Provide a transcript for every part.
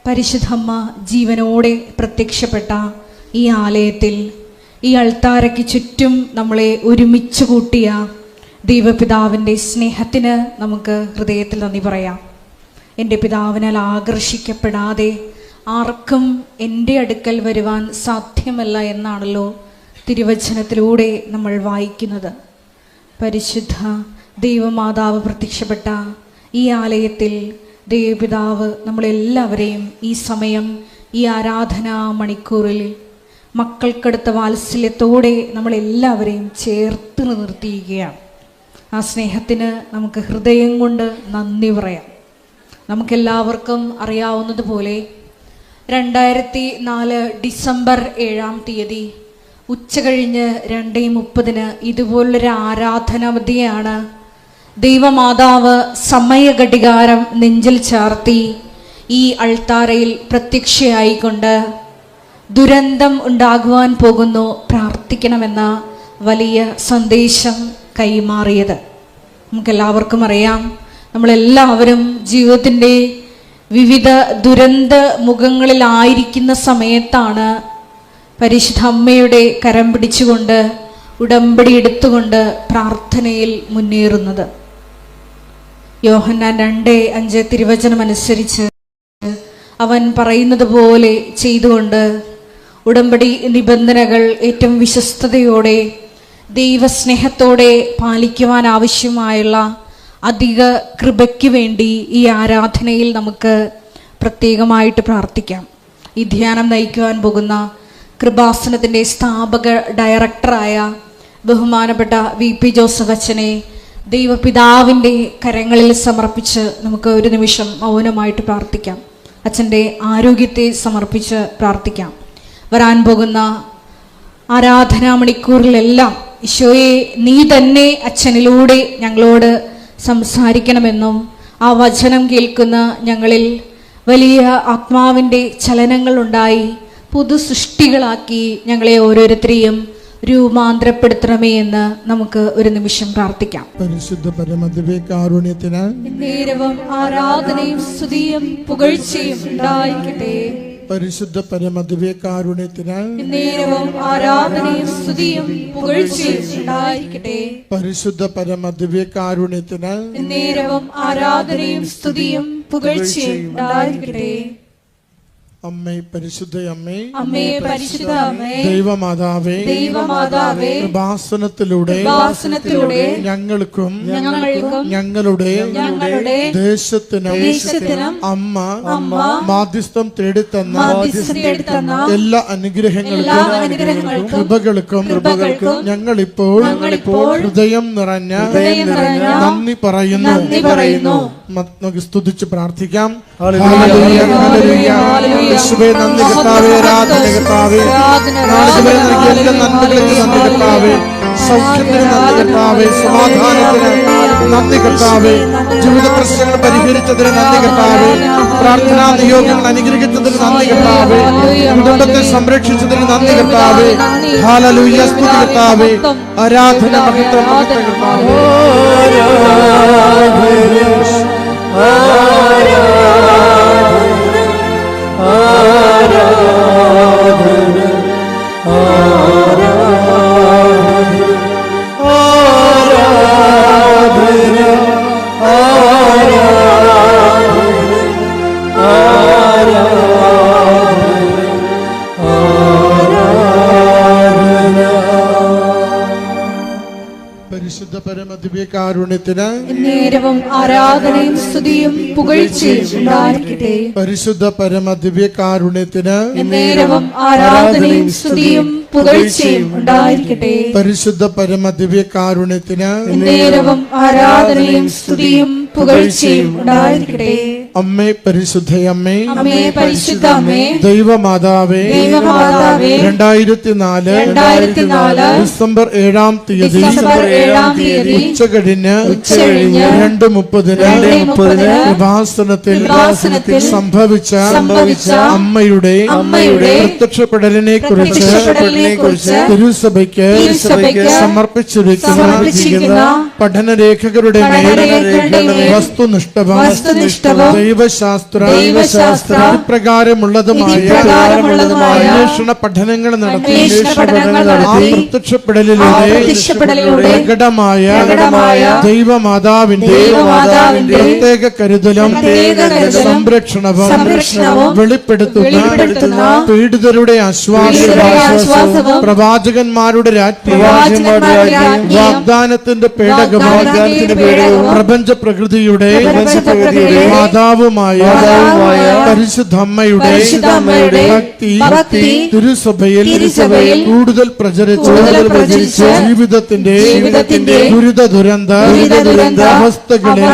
പരിശുദ്ധമ്മ ജീവനോടെ പ്രത്യക്ഷപ്പെട്ട ഈ ആലയത്തിൽ ഈ അൾത്താരയ്ക്ക് ചുറ്റും നമ്മളെ ഒരുമിച്ച് കൂട്ടിയ ദൈവപിതാവിൻ്റെ സ്നേഹത്തിന് നമുക്ക് ഹൃദയത്തിൽ നന്ദി പറയാം. എൻ്റെ പിതാവിനാൽ ആകർഷിക്കപ്പെടാതെ ആർക്കും എൻ്റെ അടുക്കൽ വരുവാൻ സാധ്യമല്ല എന്നാണല്ലോ തിരുവചനത്തിലൂടെ നമ്മൾ വായിക്കുന്നത്. പരിശുദ്ധ ദൈവമാതാവ് പ്രത്യക്ഷപ്പെട്ട ഈ ആലയത്തിൽ ദൈവപിതാവ് നമ്മളെല്ലാവരെയും ഈ സമയം ഈ ആരാധനാ മണിക്കൂറിൽ മക്കൾക്കടുത്ത വാത്സല്യത്തോടെ നമ്മളെല്ലാവരെയും ചേർത്ത് നിർത്തിയിരിക്കുകയാണ്. ആ സ്നേഹത്തിന് നമുക്ക് ഹൃദയം കൊണ്ട് നന്ദി പറയാം. നമുക്കെല്ലാവർക്കും അറിയാവുന്നതുപോലെ 2004 ഡിസംബർ 7 ഉച്ചകഴിഞ്ഞ് 2:30 ഇതുപോലൊരു ആരാധനാവധിയാണ് ദൈവമാതാവ് സമയഘടികാരം നെഞ്ചിൽ ചാർത്തി ഈ അൾത്താരയിൽ പ്രത്യക്ഷയായിക്കൊണ്ട് ദുരന്തം ഉണ്ടാകുവാൻ പോകുന്നു, പ്രാർത്ഥിക്കണമെന്ന വലിയ സന്ദേശം കൈമാറിയത്. നമുക്കെല്ലാവർക്കും അറിയാം, നമ്മളെല്ലാവരും ജീവിതത്തിൻ്റെ വിവിധ ദുരന്ത മുഖങ്ങളിലായിരിക്കുന്ന സമയത്താണ് പരിശുദ്ധ അമ്മയുടെ കരം പിടിച്ചുകൊണ്ട് ഉടമ്പടി എടുത്തുകൊണ്ട് പ്രാർത്ഥനയിൽ മുന്നേറുന്നത്. യോഹന്നാൻ 2:5 തിരുവചനമനുസരിച്ച് അവൻ പറയുന്നത് പോലെ ചെയ്തുകൊണ്ട് ഉടമ്പടി നിബന്ധനകൾ ഏറ്റവും വിശ്വസ്തയോടെ ദൈവസ്നേഹത്തോടെ പാലിക്കുവാൻ ആവശ്യമായുള്ള അധിക കൃപയ്ക്ക് വേണ്ടി ഈ ആരാധനയിൽ നമുക്ക് പ്രത്യേകമായിട്ട് പ്രാർത്ഥിക്കാം. ഈ ധ്യാനം നയിക്കുവാൻ പോകുന്ന കൃപാസനത്തിൻ്റെ സ്ഥാപക ഡയറക്ടറായ ബഹുമാനപ്പെട്ട VP ജോസഫ് അച്ഛനെ ദൈവപിതാവിൻ്റെ കരങ്ങളിൽ സമർപ്പിച്ച് നമുക്ക് ഒരു നിമിഷം മൗനമായിട്ട് പ്രാർത്ഥിക്കാം. അച്ഛൻ്റെ ആരോഗ്യത്തെ സമർപ്പിച്ച് പ്രാർത്ഥിക്കാം. വരാൻ പോകുന്ന ആരാധനാ മണിക്കൂറിലെല്ലാം ഈശോയെ നീ തന്നെ അച്ഛനിലൂടെ ഞങ്ങളോട് സംസാരിക്കണമെന്നും ആ വചനം കേൾക്കുന്ന ഞങ്ങളിൽ വലിയ ആത്മാവിൻ്റെ ചലനങ്ങളുണ്ടായി പുതു സൃഷ്ടികളാക്കി ഞങ്ങളെ ഓരോരുത്തരെയും രൂപാന്തരപ്പെടുത്തണമേ എന്ന് നമുക്ക് ഒരു നിമിഷം പ്രാർത്ഥിക്കാം. പരിശുദ്ധ പരമദിവ്യകാരുണ്യത്തിന് നേരവും ആരാധനയും സ്തുതിയും പുകഴ്ചയും ഉണ്ടായിരിക്കട്ടെ. പരിശുദ്ധ പരമദിവ്യകാരുണ്യത്തിന് നേരവും ആരാധനയും സ്തുതിയും പുകഴ്ചയും ഉണ്ടായിരിക്കട്ടെ. പരിശുദ്ധ പരമദിവ്യകാരുണ്യത്തിന് നേരവും ആരാധനയും സ്തുതിയും പുകഴ്ചയും ഉണ്ടായിരിക്കട്ടെ. അമ്മേ പരിശുദ്ധ അമ്മേ, അമ്മേ പരിശുദ്ധ അമ്മേ, ദൈവമാതാവേ, ദൈവമാതാവേ, കൃപാസനത്തിലൂടെ ഞങ്ങൾക്കും ഞങ്ങളുടെ ദേശത്തിനും അമ്മ മാധ്യസ്ഥം തേടിത്തന്ന എല്ലാ അനുഗ്രഹങ്ങൾക്കും കൃപകൾക്കും ഞങ്ങളിപ്പോൾ ഹൃദയം നിറഞ്ഞ നന്ദി പറയുന്നു. നമുക്ക് സ്തുതിച്ച് പ്രാർത്ഥിക്കാം. യേശുവേ നന്ദി കർത്താവേ, ആരാധന കർത്താവേ, നാളുകളെ നൽകിയ എല്ലാ നന്മകൾക്ക് നന്ദി കർത്താവേ, സൗഖ്യത്തിന് നന്ദി കർത്താവേ, സമാധാനത്തിന് നന്ദി കർത്താവേ, ജീവിത പ്രശ്നങ്ങൾ പരിഹരിച്ചതിന് നന്ദി കർത്താവേ, പ്രാർത്ഥനാ നിയോഗങ്ങൾ അനുഗ്രഹിച്ചതിന് നന്ദി കർത്താവേ, കുടുംബത്തെ സംരക്ഷിച്ചതിന് നന്ദി കർത്താവേ. ഹല്ലേലൂയ, സ്തുതി കർത്താവേ, ആരാധന മഹത്വം കർത്താവേ. പരിശുദ്ധ പരമദിവ്യകാരുണ്യത്തിന് നേരവും ആരാധനയും സ്തുതിയും പുകഴ്ചയും ഉണ്ടായിരിക്കട്ടെ. പരിശുദ്ധ പരമദിവ്യകാരുണ്യത്തിന് നേരവും ആരാധനയും സ്തുതിയും പുകഴ്ചയും ഉണ്ടായിരിക്കട്ടെ. പരിശുദ്ധ പരമദിവ്യകാരുണ്യത്തിന് നേരവും ആരാധനയും സ്തുതിയും പുകഴ്ചയും ഉണ്ടായിരിക്കട്ടെ. അമ്മേ പരിശുദ്ധയമ്മേ, അമ്മേ പരിശുദ്ധമ്മേ, ദൈവമാതാവേ, ദൈവമാതാവേ, 2004 ഡിസംബർ 7 തീയതി ഉച്ചകഴിഞ്ഞ് 2:30 കൃപാസനത്തിൽ സംഭവിച്ച അമ്മയുടെ പ്രത്യക്ഷപ്പെടലിനെ കുറിച്ച് തിരുസഭയ്ക്ക് സമർപ്പിച്ചിരിക്കുന്ന പഠനരേഖകളുടെ മേൽ വസ്തുനിഷ്ഠവും ദൈവശാസ്ത്ര പ്രകാരമുള്ളതുമായ അന്വേഷണ പഠനങ്ങൾ നടത്തി പ്രത്യക്ഷപ്പെടലിലൂടെ പ്രകടമായ ദൈവമാതാവിന്റെ പ്രത്യേക കരുതലും സംരക്ഷണവും വെളിപ്പെടുത്തുന്ന പീഡിതരുടെ ആശ്വാസവും പ്രവാചകന്മാരുടെ വാഗ്ദാനത്തിന്റെ പേടകവും പ്രപഞ്ച പ്രകൃതിയുടെ മാതാവുമായ പരിശുദ്ധമ്മയുടെ ഭക്തി തിരുസഭയിൽ കൂടുതൽ പ്രചരിച്ച് ജീവിതത്തിന്റെ ദുരിത ദുരന്ത അവസ്ഥകളിൽ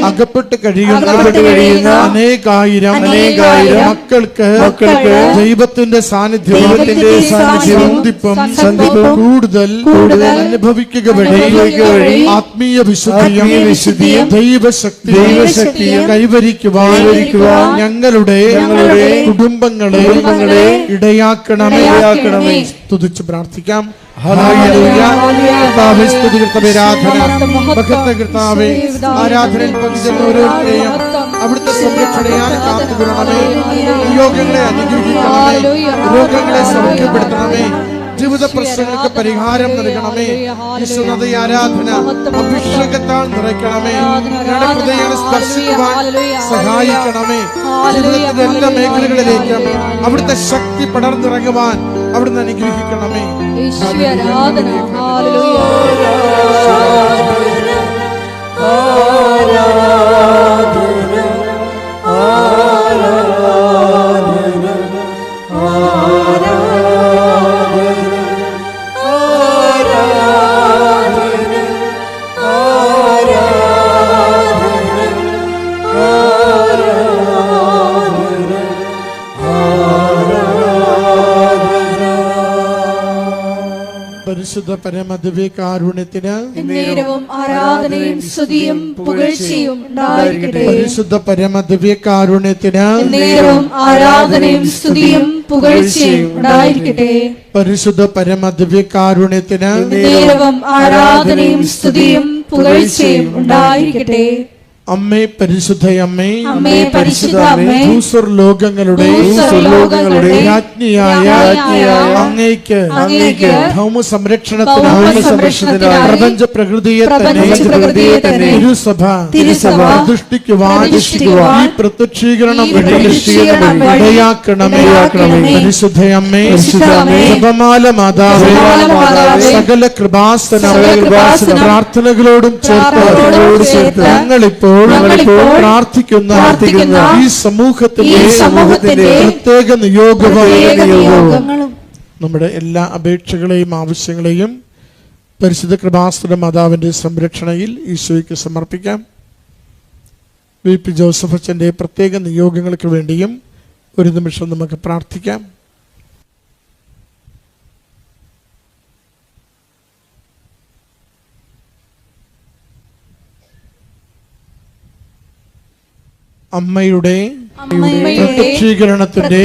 അകപ്പെട്ട് കഴിയുന്ന അനേകായിരം മക്കൾക്ക് ദൈവത്തിന്റെ സാന്നിധ്യം കൂടുതൽ അനുഭവിക്കുക വഴി ആത്മീയ വിശുദ്ധിയും ദൈവശക്തിയും കൈവരിക്കുവാൻ ഞങ്ങളുടെ കുടുംബങ്ങളെ ഇടയാക്കണമേ. സ്തുതിച്ച് പ്രാർത്ഥിക്കാം. ആരാധനയിൽ പങ്കുചേർന്ന ഓരോരുത്തരെയും അവിടുത്തെ സംരക്ഷണയാൽ കാത്തുകൊള്ളണമേ. രോഗങ്ങളെ അനുഗ്രഹിക്കണമേ, രോഗങ്ങളെ സൗഖ്യപ്പെടുത്തണമേ, ജീവിത പ്രശ്നങ്ങൾക്ക് പരിഹാരം നൽകണമേ. ഈശ്വരത ആരാധന അഭിഷേകത്താൽ നിറയ്ക്കണമേ. ഞങ്ങളുടെ ഹൃദയങ്ങളെ സ്പർശിക്കുവാൻ സഹായിക്കണമേ. ജീവിതത്തിന്റെ എല്ലാ മേഖലകളിലേക്കും അവിടുത്തെ ശക്തി പടർന്നിറങ്ങുവാൻ അവിടുന്ന് അനുഗ്രഹിക്കണമേ. പരിശുദ്ധ പരമദിവ്യകാരുണ്യത്തിന് നേരവും ആരാധനയും സ്തുതിയും പുകഴ്ചയും ഉണ്ടായിരിക്കട്ടെ. പരിശുദ്ധ പരമദിവ്യകാരുണ്യത്തിന് നേരവും ആരാധനയും സ്തുതിയും പുകഴ്ചയും ഉണ്ടായിരിക്കട്ടെ. പരിശുദ്ധ പരമദിവ്യകാരുണ്യത്തിന് നേരവും ആരാധനയും സ്തുതിയും പുകഴ്ചയും ഉണ്ടായിരിക്കട്ടെ. അമ്മേ പരിശുദ്ധയമ്മേ, അമ്മേ പരിശുദ്ധ അമ്മേ, ഭൂസ്വർലോകങ്ങളുടെ രാജ്ഞിയായ അങ്ങേക്ക് ഭൗമ സംരക്ഷണത്തിനായി പ്രപഞ്ച പ്രകൃതിയെ തന്നെ തിരുസഭ പ്രതിഷ്ഠിക്കുവാൻ ഈ പ്രത്യക്ഷീകരണം ഇടയാക്കണമേ. പരിശുദ്ധയമ്മേ, ജപമാല മാതാവേ, സകല കൃപാസന പ്രാർത്ഥനകളോടും ചേർത്ത് ഞങ്ങളിപ്പോൾ പ്രാർത്ഥിക്കുന്ന ഈ സമൂഹത്തിന്റെ പ്രത്യേക നിയോഗവും നമ്മുടെ എല്ലാ അപേക്ഷകളെയും ആവശ്യങ്ങളെയും പരിശുദ്ധ കൃപാസന മാതാവിന്റെ സംരക്ഷണയിൽ ഈശോയ്ക്ക് സമർപ്പിക്കാം. വി പി ജോസഫ് അച്ഛന്റെ പ്രത്യേക നിയോഗങ്ങൾക്ക് വേണ്ടിയും ഒരു നിമിഷം നമുക്ക് പ്രാർത്ഥിക്കാം. അമ്മയുടെ പ്രത്യക്ഷീകരണത്തിന്റെ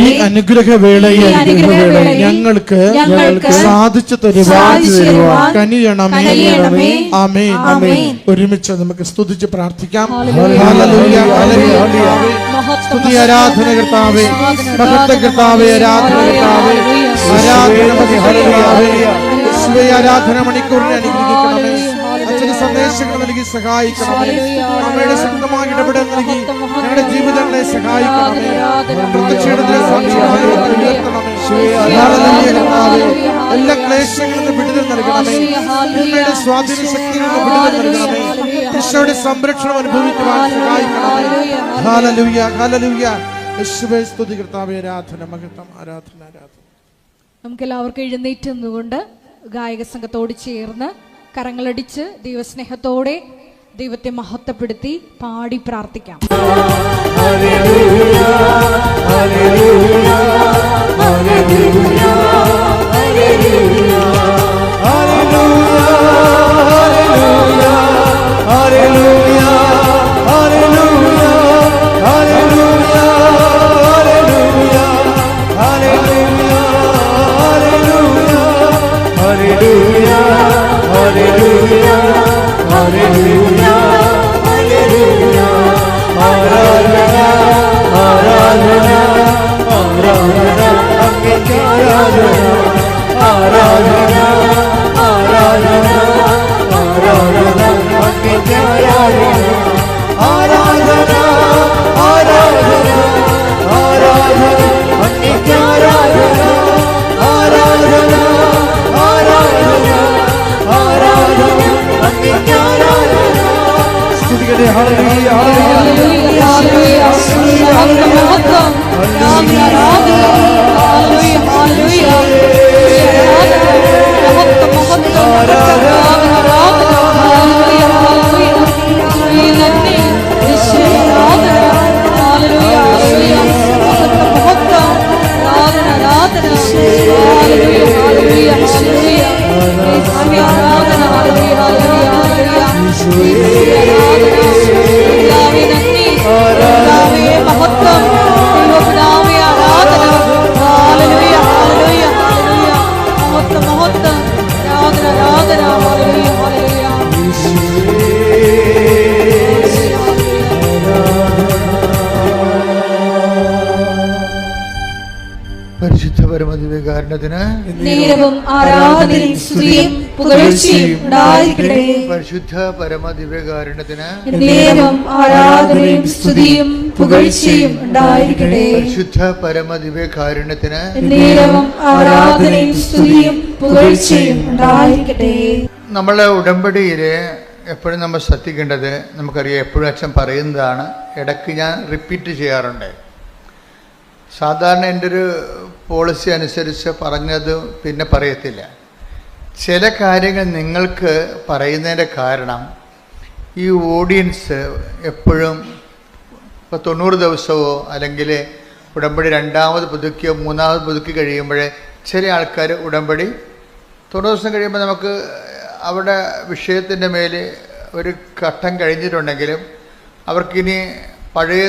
ഈ അനുഗ്രഹവേളയിൽ ഞങ്ങൾക്ക് സാധിച്ചു തരുവാൻ കനിയണമേ. ആമേൻ. ഒരുമിച്ച് നമുക്ക് സ്തുതിച്ച് പ്രാർത്ഥിക്കാം. സ്തുതി ആരാധന കർത്താവേ, മഹത്വ കർത്താവേ, ആരാധന കർത്താവേ, ആരാധന മണിക്കൂറിനെ അനുഗ്രഹിക്കണമേ. അച്ഛന് സന്ദേശങ്ങൾ നൽകി സഹായിക്കണമേ. അമ്മയുടെ ശക്തമായ ഇടപെടൽ നൽകി ഞങ്ങളുടെ ജീവിതങ്ങളെ സഹായിക്കണമേ. പ്രത്യക്ഷീകരണത്തിലെ സാക്ഷിയായി ഉയർത്തണമേ. എല്ലാ ക്ലേശങ്ങളിൽ നിന്ന് വിടുതൽ നൽകണമേ. അമ്മയുടെ സ്വാധീന ശക്തിയിൽ നിന്ന് വിടുതൽ നൽകണമേ. ഈശോയുടെ സംരക്ഷണം അനുഭവിക്കുവാൻ സഹായിക്കണമേ. ഹല്ലേലൂയ, ഹല്ലേലൂയ. യേശുവേ സ്തുതി കർത്താവേ, ആരാധന മഹത്വം, ആരാധന, ആരാധന. നമുക്ക് എല്ലാവർക്കും എഴുന്നേറ്റ് നിന്നുകൊണ്ട് ഗായക സംഘത്തോട് ചേർന്ന് കരങ്ങളടിച്ച് ദൈവസ്നേഹത്തോടെ ദൈവത്തെ മഹത്വപ്പെടുത്തി പാടി പ്രാർത്ഥിക്കാം. പരമദിവ്യകാരുണ്യത്തിന് നേരവും ആരാധനയും സ്തുതിയും പുകഴ്ചയും ഉണ്ടായിരിക്കട്ടെ. പരിശുദ്ധ പരമദിവ്യകാരുണ്യത്തിന് നേരവും ആരാധനയും സ്തുതിയും പുകഴ്ചയും ഉണ്ടായിരിക്കട്ടെ. പരിശുദ്ധ പരമദിവ്യകാരുണ്യത്തിന് നേരവും ആരാധനയും സ്തുതിയും പുകഴ്ചയും ഉണ്ടായിരിക്കട്ടെ. നമ്മളെ ഉടമ്പടിയിൽ എപ്പോഴും നമ്മൾ ശ്രദ്ധിക്കേണ്ടത്, നമുക്കറിയാം എപ്പോഴും അച്ഛൻ പറയുന്നതാണ്, ഇടയ്ക്ക് ഞാൻ റിപ്പീറ്റ് ചെയ്യാറുണ്ട്. സാധാരണ എൻ്റെ ഒരു പോളിസി അനുസരിച്ച് പറഞ്ഞത് പിന്നെ പറയത്തില്ല. ചില കാര്യങ്ങൾ നിങ്ങൾക്ക് പറയുന്നതിൻ്റെ കാരണം ഈ ഓഡിയൻസ് എപ്പോഴും ഇപ്പോൾ 90 ദിവസമോ അല്ലെങ്കിൽ ഉടമ്പടി രണ്ടാമത് പുതുക്കിയോ മൂന്നാമത് പുതുക്കി കഴിയുമ്പോഴേ ചില ആൾക്കാർ ഉടമ്പടി 90 ദിവസം കഴിയുമ്പോൾ നമുക്ക് അവിടെ വിഷയത്തിൻ്റെ മേൽ ഒരു ഘട്ടം കഴിഞ്ഞിട്ടുണ്ടെങ്കിലും അവർക്കിനി പഴയ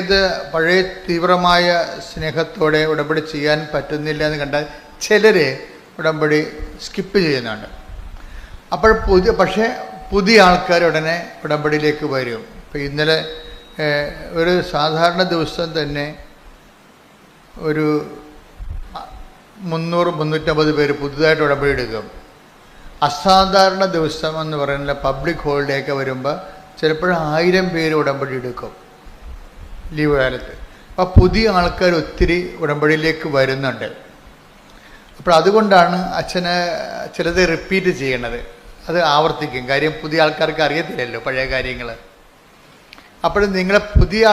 തീവ്രമായ സ്നേഹത്തോടെ ഉടമ്പടി ചെയ്യാൻ പറ്റുന്നില്ല എന്ന് കണ്ടാൽ ചിലർ ഉടമ്പടി സ്കിപ്പ് ചെയ്യുന്നുണ്ട്. അപ്പോൾ പക്ഷേ പുതിയ ആൾക്കാർ ഉടനെ ഉടമ്പടിയിലേക്ക് വരും. ഇപ്പോൾ ഇന്നലെ ഒരു സാധാരണ ദിവസം തന്നെ ഒരു 300-350 പേര് പുതുതായിട്ട് ഉടമ്പടി എടുക്കും. അസാധാരണ ദിവസം എന്ന് പറയുന്നത് പബ്ലിക് ഹോളിഡേ ഒക്കെ വരുമ്പോൾ ചിലപ്പോഴും 1000 പേര് ഉടമ്പടി എടുക്കും ലീവ് കാലത്ത്. അപ്പോൾ പുതിയ ആൾക്കാർ ഒത്തിരി ഉടമ്പടിയിലേക്ക് വരുന്നുണ്ട്. അപ്പോൾ അതുകൊണ്ടാണ് അച്ഛന് ചിലത് റിപ്പീറ്റ് ചെയ്യണത്, അത് ആവർത്തിക്കും. കാര്യം പുതിയ ആൾക്കാർക്ക് അറിയത്തില്ലല്ലോ പഴയ കാര്യങ്ങൾ. അപ്പോൾ നിങ്ങളെ പഴയ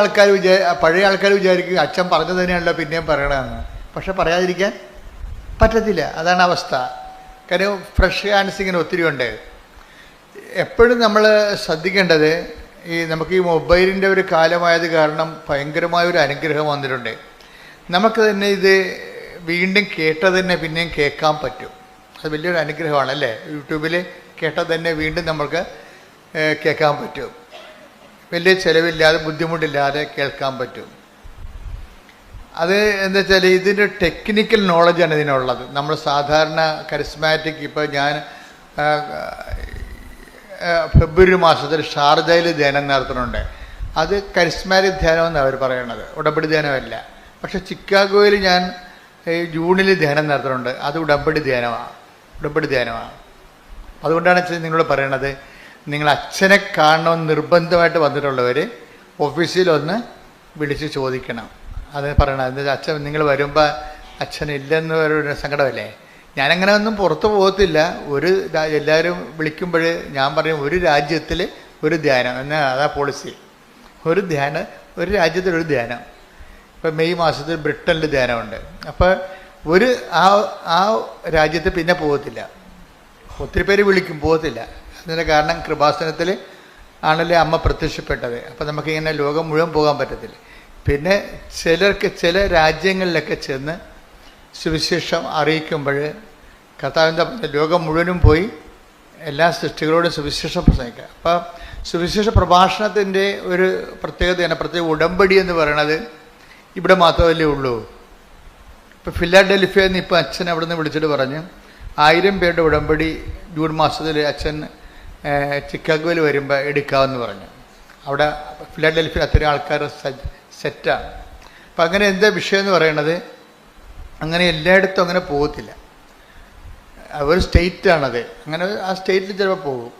ആൾക്കാർ വിചാരിക്കും അച്ഛൻ പറഞ്ഞു തന്നെയാണല്ലോ പിന്നെയും പറയണമെന്ന്. പക്ഷെ പറയാതിരിക്കാൻ പറ്റത്തില്ല, അതാണ് അവസ്ഥ. കാര്യം ഫ്രഷ് ഹാൻഡ്സ് ഇങ്ങനെ ഒത്തിരി ഉണ്ട്. എപ്പോഴും നമ്മൾ ശ്രദ്ധിക്കേണ്ടത്, നമുക്ക് ഈ മൊബൈലിൻ്റെ ഒരു കാലമായത് കാരണം ഭയങ്കരമായ ഒരു അനുഗ്രഹം വന്നിട്ടുണ്ട്. നമുക്ക് തന്നെ ഇത് വീണ്ടും കേട്ടത് തന്നെ പിന്നെയും കേൾക്കാൻ പറ്റും. അത് വലിയൊരു അനുഗ്രഹമാണ് അല്ലേ. യൂട്യൂബിൽ കേട്ടത് തന്നെ വീണ്ടും നമുക്ക് കേൾക്കാൻ പറ്റും. വലിയ ചിലവില്ലാതെ ബുദ്ധിമുട്ടില്ലാതെ കേൾക്കാൻ പറ്റും. അത് എന്താ വെച്ചാൽ ഇതിൻ്റെ ടെക്നിക്കൽ നോളജാണ് ഇതിനുള്ളത്. നമ്മൾ സാധാരണ കരിസ്മാറ്റിക്, ഇപ്പോൾ ഞാൻ ഫെബ്രുവരി മാസത്തിൽ ഷാർജയിൽ ധ്യാനം നടത്തുന്നുണ്ട്. അത് കരിസ്മാറ്റിക് ധ്യാനമെന്നാണ് അവർ പറയണത്, ഉടമ്പടി ധ്യാനമല്ല. പക്ഷെ ചിക്കാഗോയിൽ ഞാൻ ജൂണിൽ ധ്യാനം നടത്തുന്നുണ്ട്, അത് ഉടമ്പടി ധ്യാനമാണ്. അതുകൊണ്ടാണ് നിങ്ങളോട് പറയണത്, നിങ്ങൾ അച്ഛനെ കാണണമെന്ന് നിർബന്ധമായിട്ട് വന്നിട്ടുള്ളവർ ഓഫീസിലൊന്ന് വിളിച്ച് ചോദിക്കണം. അത് പറയണം. എന്താ അച്ഛൻ നിങ്ങൾ വരുമ്പോൾ അച്ഛനില്ലെന്ന് ഒരു സങ്കടമല്ലേ. ഞാനങ്ങനെ ഒന്നും പുറത്തു പോകത്തില്ല. എല്ലാവരും വിളിക്കുമ്പോൾ ഞാൻ പറയും ഒരു രാജ്യത്തിൽ ഒരു ധ്യാനം എന്നാൽ അതാ പോളിസി. ഒരു രാജ്യത്തിൽ ഒരു ധ്യാനം. ഇപ്പം മെയ് മാസത്തിൽ ബ്രിട്ടനിൽ ധ്യാനമുണ്ട്. അപ്പോൾ ആ രാജ്യത്ത് പിന്നെ പോകത്തില്ല. ഒത്തിരി പേര് വിളിക്കും, പോകത്തില്ല. അതിൻ്റെ കാരണം കൃപാസനത്തിൽ ആണല്ലേ അമ്മ പ്രത്യക്ഷപ്പെട്ടത്. അപ്പം നമുക്കിങ്ങനെ ലോകം മുഴുവൻ പോകാൻ പറ്റത്തില്ല. പിന്നെ ചില രാജ്യങ്ങളിലൊക്കെ ചെന്ന് സുവിശേഷം അറിയിക്കുമ്പോൾ കർത്താവിൻ്റെ ലോകം മുഴുവനും പോയി എല്ലാ സൃഷ്ടികളോടും സുവിശേഷം പ്രസംഗിക്കുക. അപ്പം സുവിശേഷ പ്രഭാഷണത്തിൻ്റെ ഒരു പ്രത്യേകതയാണ്, പ്രത്യേക ഉടമ്പടി എന്ന് പറയണത് ഇവിടെ മാത്രമല്ലേ ഉള്ളൂ. ഇപ്പോൾ ഫിലാഡൽഫിയയിൽ നിന്ന് ഇപ്പോൾ അച്ഛൻ അവിടെ നിന്ന് വിളിച്ചിട്ട് പറഞ്ഞു 1000 പേരുടെ ഉടമ്പടി ജൂൺ മാസത്തിൽ അച്ഛൻ ചിക്കാഗോയിൽ വരുമ്പോൾ എടുക്കാമെന്ന് പറഞ്ഞു. അവിടെ ഫിലാഡൽഫിയയിൽ അത്രയും ആൾക്കാർ സെറ്റാണ്. അപ്പം അങ്ങനെ എന്താ വിഷയം എന്ന് പറയണത്, അങ്ങനെ എല്ലായിടത്തും അങ്ങനെ പോകത്തില്ല. ഒരു സ്റ്റേറ്റാണത്. അങ്ങനെ ആ സ്റ്റേറ്റിൽ ചിലപ്പോൾ പോകും.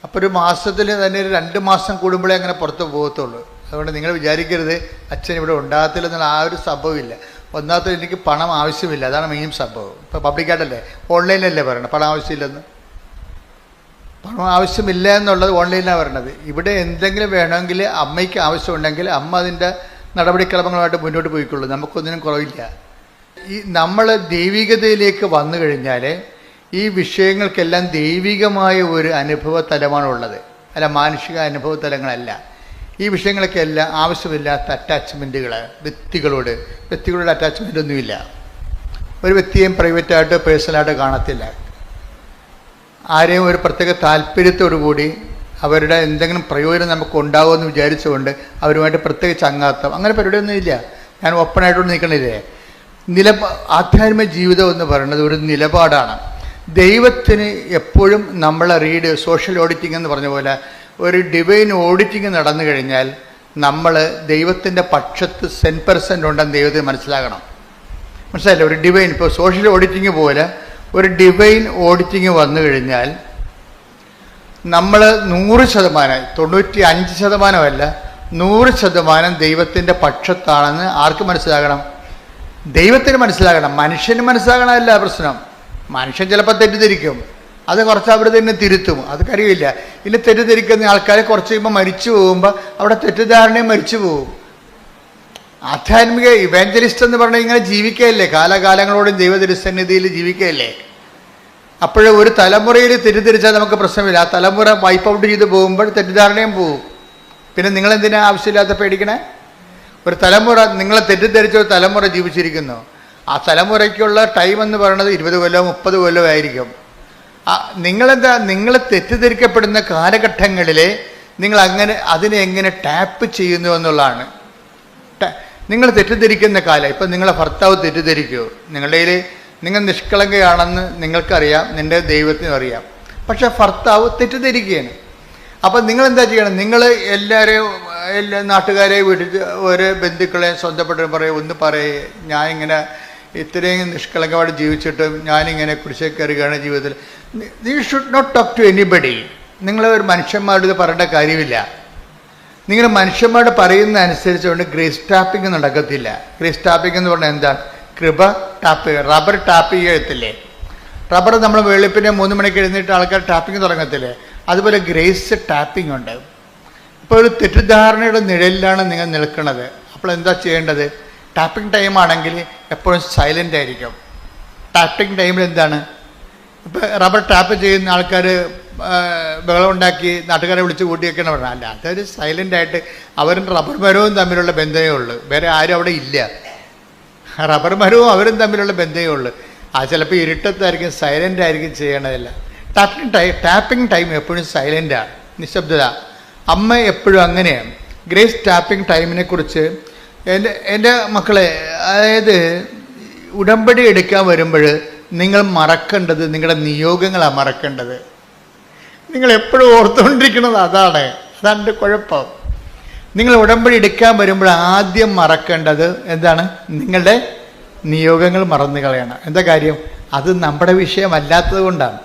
അപ്പോൾ ഒരു മാസത്തിൽ തന്നെ 2 മാസം കൂടുമ്പോഴേ അങ്ങനെ പുറത്ത് പോകത്തുള്ളൂ. അതുകൊണ്ട് നിങ്ങൾ വിചാരിക്കരുത് അച്ഛൻ ഇവിടെ ഉണ്ടാകത്തില്ലെന്നുള്ള ആ ഒരു സംഭവമില്ല. ഒന്നാമത്തെ എനിക്ക് പണം ആവശ്യമില്ല, അതാണ് മെയിൻ സംഭവം. ഇപ്പോൾ പബ്ലിക്കായിട്ടല്ലേ, ഓൺലൈനിലല്ലേ പറയണത് പണം ആവശ്യമില്ലെന്ന്. പണം ആവശ്യമില്ല എന്നുള്ളത് ഓൺലൈനിലാണ് പറയണത്. ഇവിടെ എന്തെങ്കിലും വേണമെങ്കിൽ അമ്മയ്ക്ക് ആവശ്യമുണ്ടെങ്കിൽ അമ്മ അതിൻ്റെ നടപടിക്രമങ്ങളുമായിട്ട് മുന്നോട്ട് പോയിക്കൊള്ളൂ. നമുക്കൊന്നിനും കുറവില്ല. നമ്മൾ ദൈവികതയിലേക്ക് വന്നു കഴിഞ്ഞാൽ ഈ വിഷയങ്ങൾക്കെല്ലാം ദൈവികമായ ഒരു അനുഭവ തലമാണുള്ളത്, അല്ല മാനുഷിക അനുഭവ തലങ്ങളല്ല. ഈ വിഷയങ്ങളൊക്കെല്ലാം ആവശ്യമില്ലാത്ത അറ്റാച്ച്മെൻറ്റുകൾ, വ്യക്തികളോട് അറ്റാച്ച്മെൻ്റ് ഒന്നുമില്ല. ഒരു വ്യക്തിയെയും പ്രൈവറ്റായിട്ട് പേഴ്സണലായിട്ട് കാണത്തില്ല. ആരെയും ഒരു പ്രത്യേക താല്പര്യത്തോടു കൂടി അവരുടെ എന്തെങ്കിലും പ്രയോജനം നമുക്ക് ഉണ്ടാകുമെന്ന് വിചാരിച്ചുകൊണ്ട് അവരുമായിട്ട് പ്രത്യേകിച്ച് ചങ്ങാത്തം അങ്ങനെ പരിപാടിയൊന്നുമില്ല. ഞാൻ ഓപ്പണായിട്ടൊന്നും നിൽക്കണില്ലേ. ആധ്യാത്മിക ജീവിതം എന്ന് പറയുന്നത് ഒരു നിലപാടാണ്. ദൈവത്തിന് എപ്പോഴും നമ്മളെ സോഷ്യൽ ഓഡിറ്റിംഗ് എന്ന് പറഞ്ഞ പോലെ ഒരു ഡിവൈൻ ഓഡിറ്റിംഗ് നടന്നു കഴിഞ്ഞാൽ നമ്മൾ ദൈവത്തിൻ്റെ പക്ഷത്ത് 100% ഉണ്ടെന്ന് ദൈവത്തിന് മനസ്സിലാകണം. മനസ്സിലായില്ലേ? ഒരു ഡിവൈൻ, ഇപ്പോൾ സോഷ്യൽ ഓഡിറ്റിങ് പോലെ ഒരു ഡിവൈൻ ഓഡിറ്റിങ് വന്നു കഴിഞ്ഞാൽ നമ്മൾ 100%, 95%, 100% ദൈവത്തിൻ്റെ പക്ഷത്താണെന്ന് ആർക്ക് മനസ്സിലാകണം? ദൈവത്തിന് മനസ്സിലാകണം. മനുഷ്യന് മനസ്സിലാകണമല്ല പ്രശ്നം. മനുഷ്യൻ ചിലപ്പോൾ തെറ്റിദ്ധരിക്കും, അത് കുറച്ച് അവർ തന്നെ തിരുത്തും, അത് കഴിയില്ല. ഇല്ല, തെറ്റിദ്ധരിക്കുന്ന ആൾക്കാരെ കുറച്ച് കഴിയുമ്പോൾ മരിച്ചു പോകുമ്പോൾ അവിടെ തെറ്റിദ്ധാരണയും മരിച്ചു പോകും. ആധ്യാത്മിക ഇവാഞ്ചലിസ്റ്റ് എന്ന് പറഞ്ഞാൽ ഇങ്ങനെ ജീവിക്കുകയല്ലേ, കാലാകാലങ്ങളോടും ദൈവതിരുസന്നിധിയിൽ ജീവിക്കുകയല്ലേ. അപ്പോഴേ ഒരു തലമുറയിൽ തെറ്റിദ്ധരിച്ചാൽ നമുക്ക് പ്രശ്നമില്ല. ആ തലമുറ വൈപ്പ് ഔട്ട് ചെയ്ത് പോകുമ്പോൾ തെറ്റിദ്ധാരണയും പോകും. പിന്നെ നിങ്ങളെന്തിനാ ആവശ്യമില്ലാത്ത പേടിക്കണേ? ഒരു തലമുറ, നിങ്ങളെ തെറ്റിദ്ധരിച്ച ഒരു തലമുറ ജീവിച്ചിരിക്കുന്നു. ആ തലമുറയ്ക്കുള്ള ടൈം എന്ന് പറയുന്നത് 20 കൊല്ലം 30 കൊല്ലം ആയിരിക്കും. നിങ്ങൾ തെറ്റിദ്ധരിക്കപ്പെടുന്ന കാലഘട്ടങ്ങളിലെ നിങ്ങൾ അതിനെ എങ്ങനെ ടാപ്പ് ചെയ്യുന്നു എന്നുള്ളതാണ്. നിങ്ങൾ തെറ്റിദ്ധരിക്കുന്ന കാലം, ഇപ്പം നിങ്ങളെ ഭർത്താവ് തെറ്റിദ്ധരിക്കുമോ? നിങ്ങൾ നിഷ്കളങ്കയാണെന്ന് നിങ്ങൾക്കറിയാം, നിൻ്റെ ദൈവത്തിനും അറിയാം. പക്ഷെ ഭർത്താവ് തെറ്റിദ്ധരിക്കുകയാണ്. അപ്പം നിങ്ങളെന്താ ചെയ്യണം? നിങ്ങൾ എല്ലാ നാട്ടുകാരെയും വിളിച്ച് ഒരു ബന്ധുക്കളെ സ്വന്തപ്പെട്ടവരും പറയും, ഒന്ന് പറയേ, ഞാൻ ഇങ്ങനെ ഇത്രയും നിഷ്കളങ്കമായിട്ട് ജീവിച്ചിട്ട് ഞാനിങ്ങനെ കുരിശിൽ കയറുകയാണ് ജീവിതത്തിൽ. You should not talk to anybody. നിങ്ങൾ ഒരു മനുഷ്യന്മാരോട് പറയേണ്ട കാര്യമില്ല. നിങ്ങൾ മനുഷ്യന്മാരോട് പറയുന്ന അനുസരിച്ചുകൊണ്ട് ഗ്രേസ് ടാപ്പിംഗ് നടക്കത്തില്ല. ഗ്രേസ് ടാപ്പിംഗ് എന്ന് പറഞ്ഞാൽ എന്താണ്? കൃപ ടാപ്പ്, റബ്ബർ ടാപ്പ് ചെയ്യത്തില്ലേ? റബ്ബർ നമ്മൾ വെളുപ്പിനെ 3 മണിക്ക് എഴുന്നേറ്റ് ആൾക്കാർ ടാപ്പിംഗ് തുടങ്ങത്തില്ലേ? അതുപോലെ ഗ്രേസ് ടാപ്പിംഗ് ഉണ്ട്. ഇപ്പോൾ ഒരു തെറ്റിദ്ധാരണയുടെ നിഴലിലാണ് നിങ്ങൾ നിൽക്കുന്നത്. അപ്പോൾ എന്താ ചെയ്യേണ്ടത്? ടാപ്പിംഗ് ടൈം ആണെങ്കിൽ എപ്പോഴും സൈലൻ്റ് ആയിരിക്കും. ടാപ്പിംഗ് ടൈമിൽ എന്താണ്? ഇപ്പോൾ റബ്ബർ ടാപ്പ് ചെയ്യുന്ന ആൾക്കാർ ബഹളം ഉണ്ടാക്കി നാട്ടുകാരെ വിളിച്ച് കൂട്ടിയൊക്കെയാണ് പറഞ്ഞത്. അല്ല, അതൊരു സൈലൻ്റായിട്ട് അവരും റബ്ബർ മരവും തമ്മിലുള്ള ബന്ധമേ ഉള്ളൂ, വേറെ ആരും അവിടെ ഇല്ല. റബ്ബർ മരവും അവരും തമ്മിലുള്ള ബന്ധമേ ഉള്ളൂ. അത് ചിലപ്പോൾ ഇരുട്ടത്തായിരിക്കും, സൈലൻ്റ് ആയിരിക്കും ചെയ്യണതല്ല. ടാപ്പിംഗ് ടൈം എപ്പോഴും സൈലൻ്റാണ്, നിശബ്ദത. അമ്മ എപ്പോഴും അങ്ങനെയാണ്. ഗ്രേസ് ടാപ്പിംഗ് ടൈമിനെ കുറിച്ച് എൻ്റെ മക്കളെ, അതായത് ഉടമ്പടി എടുക്കാൻ വരുമ്പോൾ നിങ്ങൾ മറക്കേണ്ടത് നിങ്ങളുടെ നിയോഗങ്ങളാണ് മറക്കേണ്ടത്. നിങ്ങൾ എപ്പോഴും ഓർത്തുകൊണ്ടിരിക്കുന്നത് അതാണ് എൻ്റെ കുഴപ്പം. നിങ്ങൾ ഉടമ്പടി എടുക്കാൻ വരുമ്പോൾ ആദ്യം മറക്കേണ്ടത് എന്താണ്? നിങ്ങളുടെ നിയോഗങ്ങൾ മറന്നു കളയണം. എന്താ കാര്യം? അത് നമ്മുടെ വിഷയമല്ലാത്തത് കൊണ്ടാണ്.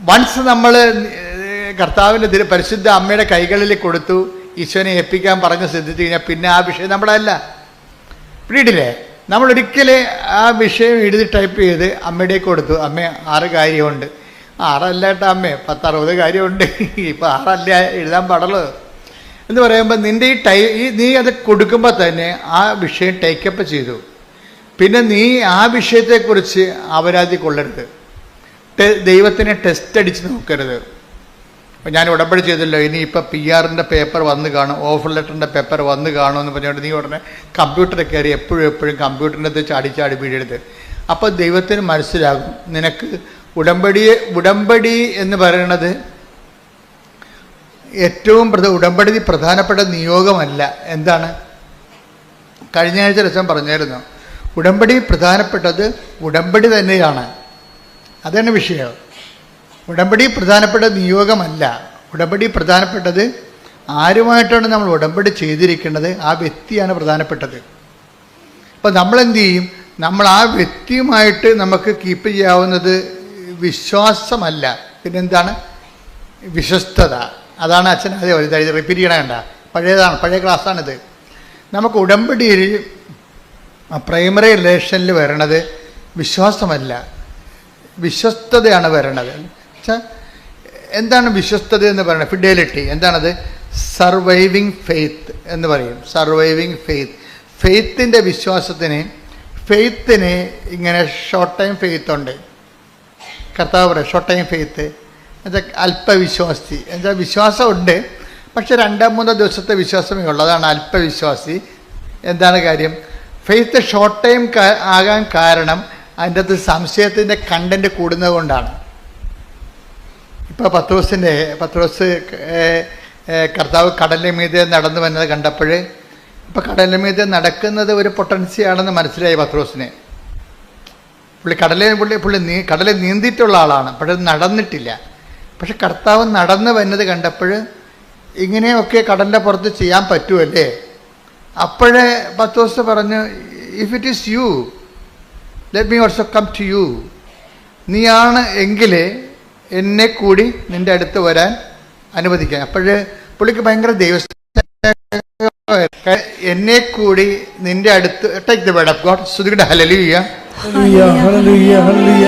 വൺസ് നമ്മൾ കർത്താവിൻ്റെ പരിശുദ്ധ അമ്മയുടെ കൈകളിൽ കൊടുത്തു, ഈശോനെ ഏൽപ്പിക്കാൻ പറഞ്ഞ് ശ്രദ്ധിച്ചു കഴിഞ്ഞാൽ പിന്നെ ആ വിഷയം നമ്മുടെ അല്ല. പിന്നീടില്ലേ, നമ്മളൊരിക്കലും ആ വിഷയം എഴുതി ടൈപ്പ് ചെയ്ത് അമ്മയുടെ കൊടുത്തു, അമ്മ 6 കാര്യമുണ്ട്. 6 അല്ല കേട്ടോ അമ്മേ, 10-60 കാര്യമുണ്ട്, ഇപ്പം 6 അല്ല എഴുതാൻ പാടുള്ളൂ എന്ന് പറയുമ്പോൾ നിൻ്റെ നീ അത് കൊടുക്കുമ്പോൾ തന്നെ ആ വിഷയം ടേക്കപ്പ് ചെയ്തു. പിന്നെ നീ ആ വിഷയത്തെക്കുറിച്ച് അപരാധി കൊള്ളരുത്. ദൈവത്തിനെ ടെസ്റ്റ് അടിച്ച് നോക്കരുത്. ഞാൻ ഉടമ്പടി ചെയ്തല്ലോ, ഇനി ഇപ്പം PR-ൻ്റെ പേപ്പർ വന്ന് കാണും, ഓഫർ ലെറ്ററിൻ്റെ പേപ്പർ വന്ന് കാണുമെന്ന് പറഞ്ഞുകൊണ്ട് നീ ഉടനെ കമ്പ്യൂട്ടറിൽ കയറി എപ്പോഴും കമ്പ്യൂട്ടറിൻ്റെ അടുത്ത് ചാടി വീഴരുത്. അപ്പോൾ ദൈവത്തിന് മനസ്സിലാകും നിനക്ക് ഉടമ്പടി എന്ന് പറയുന്നത് ഏറ്റവും ഉടമ്പടി പ്രധാനപ്പെട്ട നിയോഗമല്ല. എന്താണ്? കഴിഞ്ഞ ആഴ്ച രസം പറഞ്ഞായിരുന്നു, ഉടമ്പടി പ്രധാനപ്പെട്ടത് ഉടമ്പടി തന്നെയാണ്. അതാണ് വിഷയം. ഉടമ്പടി പ്രധാനപ്പെട്ട നിയോഗമല്ല. ഉടമ്പടി പ്രധാനപ്പെട്ടത് ആരുമായിട്ടാണ് നമ്മൾ ഉടമ്പടി ചെയ്തിരിക്കുന്നത്, ആ വ്യക്തിയാണ് പ്രധാനപ്പെട്ടത്. അപ്പോൾ നമ്മളെന്ത് ചെയ്യും? നമ്മൾ ആ വ്യക്തിയുമായിട്ട് നമുക്ക് കീപ്പ് ചെയ്യാവുന്നത് വിശ്വാസമല്ല, പിന്നെന്താണ്? വിശ്വസ്തത. അതാണ് അച്ഛൻ അതേ റിപ്പീറ്റ് ചെയ്യണേണ്ട, പഴയ ക്ലാസ്സാണിത്. നമുക്ക് ഉടമ്പടിയിൽ പ്രൈമറി റിലേഷനിൽ വരണത് വിശ്വാസമല്ല, വിശ്വസ്തതയാണ് വരണത്. എന്താണ് വിശ്വസ്തത എന്ന് പറയുന്നത്? ഫിഡലിറ്റി. എന്താണത്? സർവൈവിങ് ഫെയ്ത്ത് എന്ന് പറയും. Surviving faith. ഫെയ്ത്തിൻ്റെ ഫെയ്ത്തിന് ഇങ്ങനെ ഷോർട്ട് ടൈം ഫെയ്ത്ത് ഉണ്ട്. കർത്താവ് പറയും ഷോർട്ട് ടൈം ഫെയ്ത്ത് എന്നുവെച്ചാൽ അല്പവിശ്വാസി. എന്നുവെച്ചാൽ വിശ്വാസമുണ്ട്, പക്ഷെ 2-3 ദിവസത്തെ വിശ്വാസമേ ഉള്ളൂ. അതാണ് അല്പവിശ്വാസി. എന്താണ് കാര്യം? ഫെയ്ത്ത് ഷോർട്ട് ടൈം ആകാൻ കാരണം അതിൻ്റെ അകത്ത് സംശയത്തിൻ്റെ കണ്ടൻറ്റ് കൂടുന്നത് കൊണ്ടാണ്. ഇപ്പോൾ പത്രോസ് കർത്താവ് കടലിന് മീതെ നടന്നു വന്നത് കണ്ടപ്പോൾ, ഇപ്പോൾ കടലിന് മീതെ നടക്കുന്നത് ഒരു പൊട്ടൻസിയാണെന്ന് മനസ്സിലായി പത്രോസിനെ. കടലിൽ നീന്തിയിട്ടുള്ള ആളാണ്, പക്ഷെ നടന്നിട്ടില്ല. പക്ഷെ കർത്താവ് നടന്നു വരുന്നത് കണ്ടപ്പോൾ ഇങ്ങനെയൊക്കെ കടലിൻ്റെ പുറത്ത് ചെയ്യാൻ പറ്റുമല്ലേ? അപ്പോഴേ പത്രോസ് പറഞ്ഞു, if it is you let me also come to you. നീയാണ് എങ്കിൽ എന്നെ കൂടി നിൻ്റെ അടുത്ത് വരാൻ അനുവദിക്കാൻ. അപ്പോഴ് പുള്ളിക്ക് ഭയങ്കര എന്നെ കൂടി നിൻ്റെ അടുത്ത്. Take the word of God. സ്തുതിയുടെ ഹല്ലേലൂയ. ഹല്ലേലൂയ, ഹല്ലേലൂയ, ഹല്ലേലൂയ.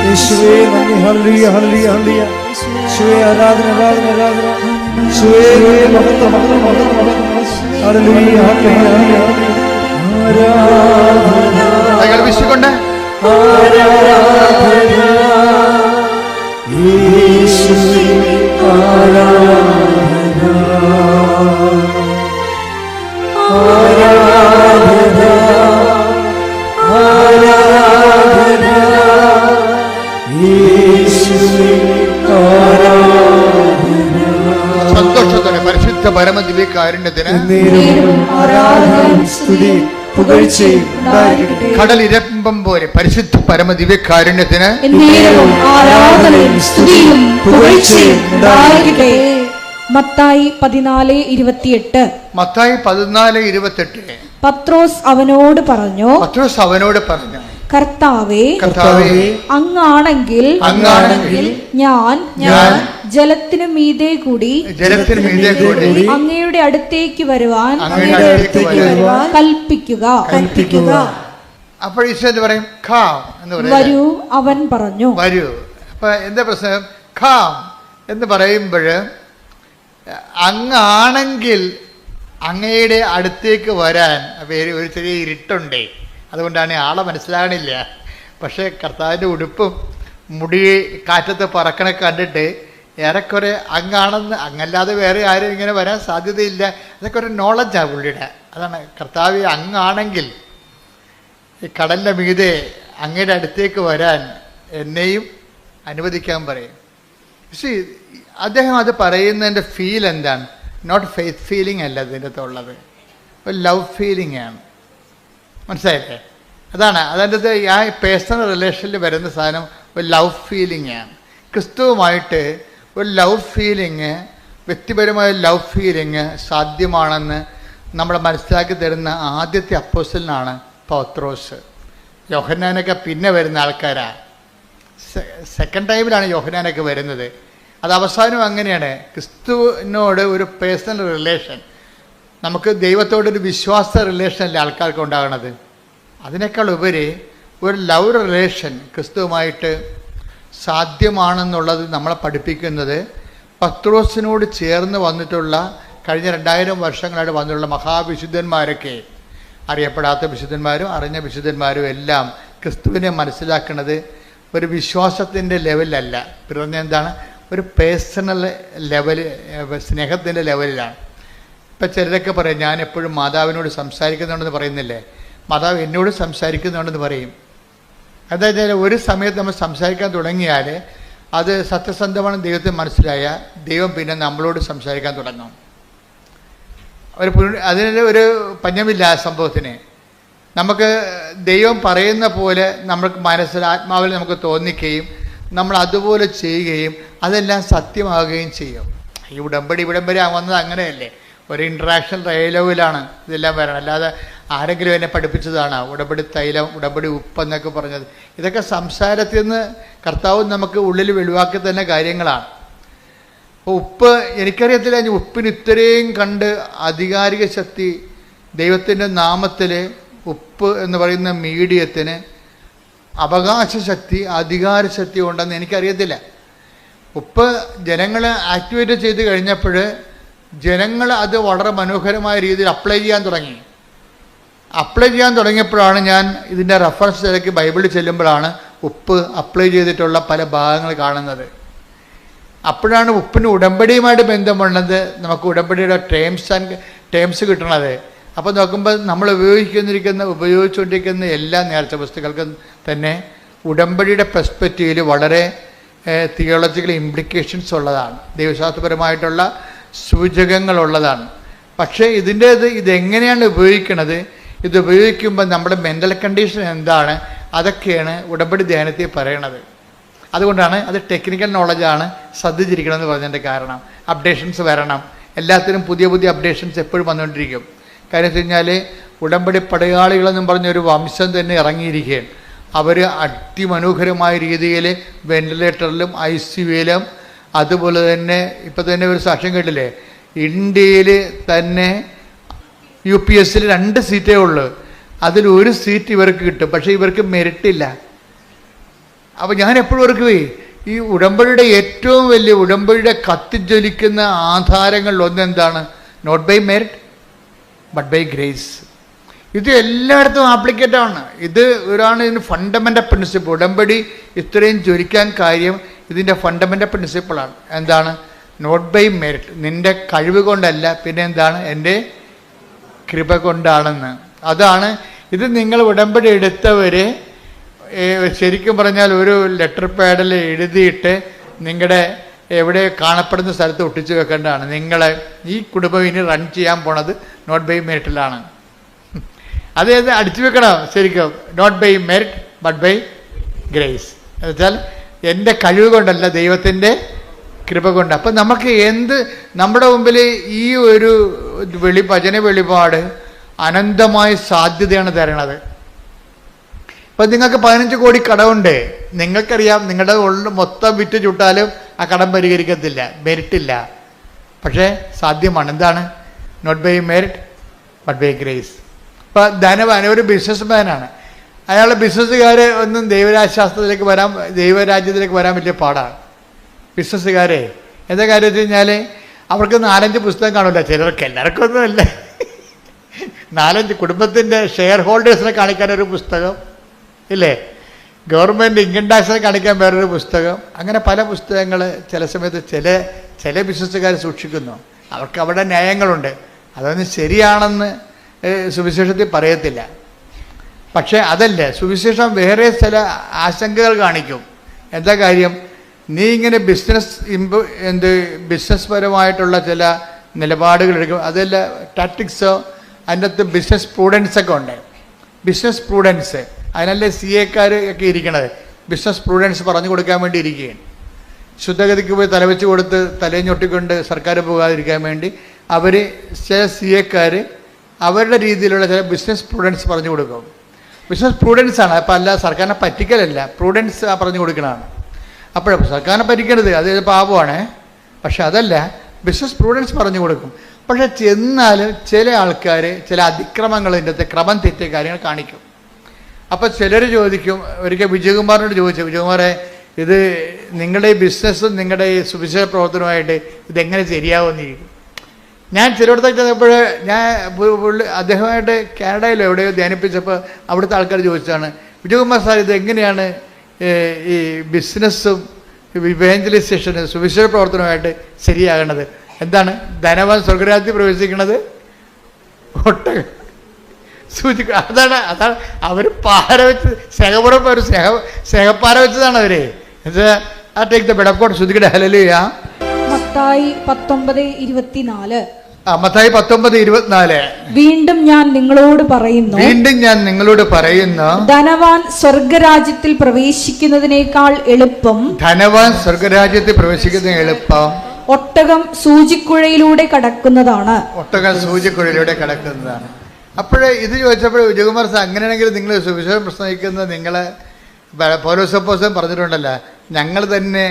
യേശുവേ നന്ദി. ഹല്ലേലൂയ, ഹല്ലേലൂയ, ഹല്ലേലൂയ. യേശുവേ ആരാധന, ആരാധന, ആരാധന. യേശുവേ മഹത്വം, മഹത്വം, മഹത്വം, മഹത്വം. ഹല്ലേലൂയ, ഹല്ലേലൂയ, ഹല്ലേലൂയ. ആരാധന. കൈകൾ വീശിക്കൊണ്ട് ആരാധന. യേശുവേ ആരാധന. ആരാധന, ആരാധന. യേശുവേ ആരാധന. സന്തോഷത്തോടെ പരിശുദ്ധ പരമദിവ്യകാരുണ്യത്തിന് നേരവും ആരാധനയും സ്തുതിയും പുകഴ്ചയും ഉണ്ടായിരിക്കട്ടെ. കടലിരമ്പം പോലെ പരിശുദ്ധ പരമദിവ്യകാരുണ്യത്തിന് നേരവും ആരാധനയും സ്തുതിയും പുകഴ്ചയും ഉണ്ടായിരിക്കട്ടെ. മത്തായി 14:28. മത്തായി 14:28. പത്രോസ് അവനോട് പറഞ്ഞു, പത്രോസ് അവനോട് പറഞ്ഞു, കർത്താവേ, കർത്താവേ, അങ്ങാണെങ്കിൽ ഞാൻ ജലത്തിനു മീതെ കൂടി അങ്ങയുടെ അടുത്തേക്ക് വരുവാൻ കൽപ്പിക്കുക. അപ്പോൾ ഈശോ എന്ത് പറയും? ഖാം എന്ന് പറയും. വരൂ അവൻ പറഞ്ഞു. വരൂ. അപ്പൊ എന്താ പ്രശ്നം? ഖാം എന്ന് പറയുമ്പോൾ അങ്ങാണെങ്കിൽ അങ്ങയുടെ അടുത്തേക്ക് വരാൻ ഒരു ചെറിയ ഇരുട്ടുണ്ടേ, അതുകൊണ്ടാണ് ആളെ മനസ്സിലാകണില്ല. പക്ഷേ കർത്താവിൻ്റെ ഉടുപ്പും മുടി കാറ്റത്ത് പറക്കണ കണ്ടിട്ട് ഏറെക്കുറെ അങ്ങാണെന്ന്, അങ്ങല്ലാതെ വേറെ ആരും ഇങ്ങനെ വരാൻ സാധ്യതയില്ല. അതൊക്കെ ഒരു നോളജാണ് പുള്ളിയുടെ. അതാണ് കർത്താവ് അങ്ങാണെങ്കിൽ ഈ കടലിൻ്റെ മീതെ അങ്ങയുടെ അടുത്തേക്ക് വരാൻ എന്നെയും അനുവദിക്കാൻ പറയും. പക്ഷേ അദ്ദേഹം അത് പറയുന്നതിൻ്റെ ഫീൽ എന്താണ്? നോട്ട് ഫെയ്ത്ത് ഫീലിംഗ് അല്ല അതിൻ്റെ അകത്തുള്ളത്, ഒരു ലവ് ഫീലിംഗ് ആണ്. മനസ്സിലായില്ലേ? അതാണ് അതിൻ്റെ ആ പേഴ്സണൽ റിലേഷനിൽ വരുന്ന സാധനം ഒരു ലവ് ഫീലിംഗ് ആണ്. ക്രിസ്തുവുമായിട്ട് ഒരു ലവ് ഫീലിംഗ്, വ്യക്തിപരമായ ലവ് ഫീലിംഗ് സാധ്യമാണെന്ന് നമ്മളെ മനസ്സിലാക്കി തരുന്ന ആദ്യത്തെ അപ്പോസ്റ്റലനാണ് പത്രോസ്. യോഹന്നാനൊക്കെ പിന്നെ വരുന്ന ആൾക്കാരാണ്. സെക്കൻഡ് ടൈമിലാണ് യോഹന്നാനൊക്കെ വരുന്നത്. അത് അവസാനം അങ്ങനെയാണ്. ക്രിസ്തുവിനോട് ഒരു പേഴ്സണൽ റിലേഷൻ, നമുക്ക് ദൈവത്തോടൊരു വിശ്വാസ റിലേഷനല്ലേ ആൾക്കാർക്ക് ഉണ്ടാകണത്. അതിനേക്കാൾ ഉപരി ഒരു ലവ് റിലേഷൻ ക്രിസ്തുവുമായിട്ട് സാധ്യമാണെന്നുള്ളത് നമ്മളെ പഠിപ്പിക്കുന്നത് പത്രോസിനോട് ചേർന്ന് വന്നിട്ടുള്ള കഴിഞ്ഞ 2000 വർഷങ്ങളായിട്ട് വന്നിട്ടുള്ള മഹാവിശുദ്ധന്മാരൊക്കെ, അറിയപ്പെടാത്ത വിശുദ്ധന്മാരും അറിഞ്ഞ വിശുദ്ധന്മാരും എല്ലാം ക്രിസ്തുവിനെ മനസ്സിലാക്കുന്നത് ഒരു വിശ്വാസത്തിൻ്റെ ലെവലിലല്ല, പിറന്ന എന്താണ് ഒരു പേഴ്സണൽ ലെവൽ, സ്നേഹത്തിൻ്റെ ലെവലിലാണ്. ഇപ്പം ചിലരൊക്കെ പറയും, ഞാൻ എപ്പോഴും മാതാവിനോട് സംസാരിക്കുന്നുണ്ടെന്ന് പറയുന്നില്ലേ, മാതാവ് എന്നോട് സംസാരിക്കുന്നുണ്ടെന്ന് പറയും. അതായത് ഒരു സമയത്ത് നമ്മൾ സംസാരിക്കാൻ തുടങ്ങിയാൽ അത് സത്യസന്ധമാണ് ദൈവത്തെ മനസ്സിലായ ദൈവം പിന്നെ നമ്മളോട് സംസാരിക്കാൻ തുടങ്ങും. അതിന് ഒരു പഞ്ഞമില്ല ആ സംഭവത്തിന്. നമുക്ക് ദൈവം പറയുന്ന പോലെ നമ്മൾക്ക് മനസ്സിൽ ആത്മാവിൽ നമുക്ക് തോന്നിക്കുകയും നമ്മൾ അതുപോലെ ചെയ്യുകയും അതെല്ലാം സത്യമാകുകയും ചെയ്യും. ഈ ഉടമ്പടി വന്നത് അങ്ങനെയല്ലേ, ഒരു ഇൻട്രാക്ഷൻ ഡയലോഗിലാണ് ഇതെല്ലാം വരണം. അല്ലാതെ ആരെങ്കിലും എന്നെ പഠിപ്പിച്ചതാണ് ഉടമ്പടി തൈലം, ഉടമ്പടി ഉപ്പെന്നൊക്കെ പറഞ്ഞത്. ഇതൊക്കെ സംസാരത്തിൽ നിന്ന് കർത്താവ് നമുക്ക് ഉള്ളിൽ വെളിവാക്കി തന്നെ കാര്യങ്ങളാണ്. അപ്പോൾ ഉപ്പ് എനിക്കറിയത്തില്ല, ഉപ്പിന് ഇത്രയും കണ്ട് ആധികാരിക ശക്തി ദൈവത്തിൻ്റെ നാമത്തിൽ ഉപ്പ് എന്ന് പറയുന്ന മീഡിയത്തിന് അവകാശശക്തി, അധികാരശക്തി ഉണ്ടെന്ന് എനിക്കറിയത്തില്ല. ഉപ്പ് ജനങ്ങളെ ആക്ടിവേറ്റ് ചെയ്ത് കഴിഞ്ഞപ്പോൾ ജനങ്ങൾ അത് വളരെ മനോഹരമായ രീതിയിൽ അപ്ലൈ ചെയ്യാൻ തുടങ്ങിയപ്പോഴാണ് ഞാൻ ഇതിൻ്റെ റെഫറൻസ് തിരക്കി ബൈബിളിൽ ചെല്ലുമ്പോഴാണ് ഉപ്പ് അപ്ലൈ ചെയ്തിട്ടുള്ള പല ഭാഗങ്ങൾ കാണുന്നത്. അപ്പോഴാണ് ഉപ്പിന് ഉടമ്പടിയുമായിട്ട് ബന്ധമുള്ളത്, നമുക്ക് ഉടമ്പടിയുടെ ടേംസ് കിട്ടണത്. അപ്പോൾ നോക്കുമ്പോൾ നമ്മൾ ഉപയോഗിച്ചുകൊണ്ടിരിക്കുന്ന എല്ലാ നേർച്ച വസ്തുക്കൾക്കും തന്നെ ഉടമ്പടിയുടെ പെർസ്പെക്റ്റീവിൽ വളരെ തിയോളജിക്കൽ ഇംപ്ലിക്കേഷൻസ് ഉള്ളതാണ്, ദൈവശാസ്ത്രപരമായിട്ടുള്ള സൂചകങ്ങളുള്ളതാണ്. പക്ഷേ ഇതെങ്ങനെയാണ് ഉപയോഗിക്കുന്നത്, ഇത് ഉപയോഗിക്കുമ്പോൾ നമ്മുടെ മെൻ്റൽ കണ്ടീഷൻ എന്താണ്, അതൊക്കെയാണ് ഉടമ്പടി ധ്യാനത്തിൽ പറയണത്. അതുകൊണ്ടാണ് അത് ടെക്നിക്കൽ നോളജാണ്, ശ്രദ്ധിച്ചിരിക്കണമെന്ന് പറഞ്ഞതിൻ്റെ കാരണം. അപ്ഡേഷൻസ് വരണം, എല്ലാത്തിനും പുതിയ പുതിയ അപ്ഡേഷൻസ് എപ്പോഴും വന്നുകൊണ്ടിരിക്കും. കാര്യം വെച്ച് കഴിഞ്ഞാൽ ഉടമ്പടി പടയാളികളെന്നും പറഞ്ഞൊരു വംശം തന്നെ ഇറങ്ങിയിരിക്കുകയാണ്. അവർ അതിമനോഹരമായ രീതിയിൽ വെന്റിലേറ്ററിലും ICUയിലും, അതുപോലെ തന്നെ ഇപ്പം തന്നെ ഒരു സാക്ഷ്യം കേട്ടില്ലേ, ഇന്ത്യയിൽ തന്നെ UPS 2 സീറ്റേ ഉള്ളൂ, അതിലൊരു സീറ്റ് ഇവർക്ക് കിട്ടും, പക്ഷേ ഇവർക്ക് മെറിറ്റില്ല. അപ്പോൾ ഞാൻ എപ്പോഴും ഓർക്കുവേ, ഈ ഉടമ്പടിയുടെ ഏറ്റവും വലിയ ഉടമ്പടിയുടെ കത്തിജ്വലിക്കുന്ന ആധാരങ്ങളിൽ ഒന്നെന്താണ്? Not by merit but by grace. ഇത് എല്ലായിടത്തും ആപ്ലിക്കേറ്റാണ്. ഇത് ഇതിന് ഫണ്ടമെൻ്റൽ പ്രിൻസിപ്പിൾ. ഉടമ്പടി ഇത്രയും ജ്വലിക്കാൻ കാര്യം ഇതിൻ്റെ ഫണ്ടമെൻ്റൽ പ്രിൻസിപ്പിളാണ്. എന്താണ്? നോട്ട് ബൈ മെറിറ്റ്, നിൻ്റെ കഴിവ് കൊണ്ടല്ല, പിന്നെ എന്താണ്? എൻ്റെ കൃപ കൊണ്ടാണെന്ന്. അതാണ് ഇത്. നിങ്ങൾ ഉടമ്പടി എടുത്തവർ ശരിക്കും പറഞ്ഞാൽ ഒരു ലെറ്റർ പാഡിൽ എഴുതിയിട്ട് നിങ്ങളുടെ എവിടെ കാണപ്പെടുന്ന സ്ഥലത്ത് ഒട്ടിച്ച് വെക്കേണ്ടതാണ്. നിങ്ങളെ ഈ കുടുംബം ഇനി റൺ ചെയ്യാൻ പോണത് നോട്ട് ബൈ മെറിറ്റിലാണ്. അത് അടിച്ചു വെക്കണം ശരിക്കും. Not by merit but by grace. എന്നുവെച്ചാൽ എൻ്റെ കഴിവ് കൊണ്ടല്ല, ദൈവത്തിൻ്റെ കൃപ കൊണ്ട്. അപ്പം നമുക്ക് നമ്മുടെ മുമ്പിൽ ഈ ഒരു ഭജന വെളിപാട് അനന്തമായ സാധ്യതയാണ് തരണത്. ഇപ്പം നിങ്ങൾക്ക് 15 കോടി കടമുണ്ട്. നിങ്ങൾക്കറിയാം, നിങ്ങളുടെ ഉള്ളിൽ മൊത്തം വിറ്റ് ചുട്ടാലും ആ കടം പരിഹരിക്കത്തില്ല, മെറിറ്റില്ല. പക്ഷേ സാധ്യമാണ്. എന്താണ്? Not by merit but by grace. ഇപ്പം ധനവാൻ ഒരു ബിസിനസ്മാനാണ്. അയാളുടെ ബിസിനസ്സുകാർ ഒന്നും ദൈവരാജ്യത്തിലേക്ക് വരാൻ വലിയ പാടാണ്. ബിസിനസ്സുകാരെ എന്താ കാര്യം വെച്ച് കഴിഞ്ഞാൽ അവർക്ക് 4-5 പുസ്തകം കാണില്ല. ചിലർക്ക്, എല്ലാവർക്കും ഒന്നുമല്ല, 4-5 കുടുംബത്തിൻ്റെ ഷെയർ ഹോൾഡേഴ്സിനെ കാണിക്കാനൊരു പുസ്തകം ഇല്ലേ, ഗവൺമെൻറ് ഇൻകം ടാക്സിനെ കാണിക്കാൻ വേറൊരു പുസ്തകം, അങ്ങനെ പല പുസ്തകങ്ങൾ ചില സമയത്ത് ചില ബിസിനസ്സുകാർ സൂക്ഷിക്കുന്നു. അവർക്ക് അവിടെ ന്യായങ്ങളുണ്ട്. അതൊന്നും ശരിയാണെന്ന് സുവിശേഷത്തിൽ പറയത്തില്ല. പക്ഷേ അതല്ല, സുവിശേഷം വേറെ ചില ആശങ്കകൾ കാണിക്കും. എന്താ കാര്യം? നീ ഇങ്ങനെ ബിസിനസ് പരമായിട്ടുള്ള ചില നിലപാടുകൾ എടുക്കും. അതല്ല ടാക്ടിക്സോ, അതിൻ്റെ അകത്ത് ബിസിനസ് പ്രൂഡൻസൊക്കെ ഉണ്ട്. ബിസിനസ് പ്രൂഡൻസ്, അതിനല്ലേ CA ഒക്കെ ഇരിക്കണത്. ബിസിനസ് പ്രൂഡൻസ് പറഞ്ഞു കൊടുക്കാൻ വേണ്ടി ഇരിക്കുകയാണ്. ശുദ്ധഗതിക്ക് പോയി തലവെച്ച് കൊടുത്ത് തലഞ്ഞൊട്ടിക്കൊണ്ട് സർക്കാർ പോകാതിരിക്കാൻ വേണ്ടി അവർ ചില CA അവരുടെ രീതിയിലുള്ള ചില ബിസിനസ് പ്രൂഡൻസ് പറഞ്ഞു കൊടുക്കും. ബിസിനസ് പ്രൂഡൻസാണ്. അപ്പം അല്ല സർക്കാരിനെ പറ്റിക്കലല്ല, പ്രൂഡൻസ് പറഞ്ഞു കൊടുക്കണതാണ്. അപ്പോഴും സർക്കാരിനെ പറ്റിക്കരുത്, അത് പാപമാണ്. പക്ഷെ അതല്ല, ബിസിനസ് പ്രൂഡൻസ് പറഞ്ഞു കൊടുക്കും. പക്ഷെ ചെന്നാലും ചില ആൾക്കാർ ചില അതിക്രമങ്ങൾ, ഇതിൻ്റെ അകത്ത് ക്രമം തെറ്റിയ കാര്യങ്ങൾ കാണിക്കും. അപ്പോൾ ചിലർ ചോദിക്കും, ഒരിക്കൽ വിജയകുമാറിനോട് ചോദിച്ചു, വിജയകുമാറെ, ഇത് നിങ്ങളുടെ ഈ ബിസിനസ്സും നിങ്ങളുടെ ഈ സുവിശേഷ പ്രവർത്തനവുമായിട്ട് ഇതെങ്ങനെ ശരിയാവുമെന്ന് ചോദിക്കും. ഞാൻ ചിലയിടത്തൊക്കെ ചെന്നപ്പോൾ അദ്ദേഹമായിട്ട് കാനഡയിലോ എവിടെയോ ധ്യാനിപ്പിച്ചപ്പോൾ അവിടുത്തെ ആൾക്കാർ ചോദിച്ചതാണ്, വിജയകുമാർ സാർ, ഇത് എങ്ങനെയാണ് ഈ ബിസിനസ്സും ഇവാഞ്ചലൈസേഷനും സുവിശേഷ പ്രവർത്തനവുമായിട്ട് ശരിയാകണത്? എന്താണ്? ധനവാൻ സ്വർഗരാജ്യത്തിൽ പ്രവേശിക്കുന്നത് ഒട്ടകം സൂചിക്ക. അതാണ് അവർ പാര വെച്ച് സ്നേഹപൂർവ്വം ഒരു സ്നേഹപ്പാര വെച്ചതാണ് അവര്. Take the bed of God. ശ്രുതിക്കട്ടെ ഹല്ലേലൂയ. മത്തായി 19:24. മത്തായി 19:24. വീണ്ടും ഞാൻ നിങ്ങളോട് പറയുന്നു, ധനവാൻ സ്വർഗരാജ്യത്തിൽ പ്രവേശിക്കുന്നതിനേക്കാൾ എളുപ്പം ഒട്ടകം സൂചിക്കുഴയിലൂടെ കടക്കുന്നതാണ്. അപ്പോഴേ ഇത് ചോദിച്ചപ്പോൾ വിജയകുമാർ സാർ, അങ്ങനെയാണെങ്കിൽ നിങ്ങൾ സുവിശേഷം പ്രസംഗിക്കുന്ന നിങ്ങളെ പൗലോസപ്പോസ്തലൻ പറഞ്ഞിട്ടുണ്ടല്ലോ, ഞങ്ങൾ തന്നെ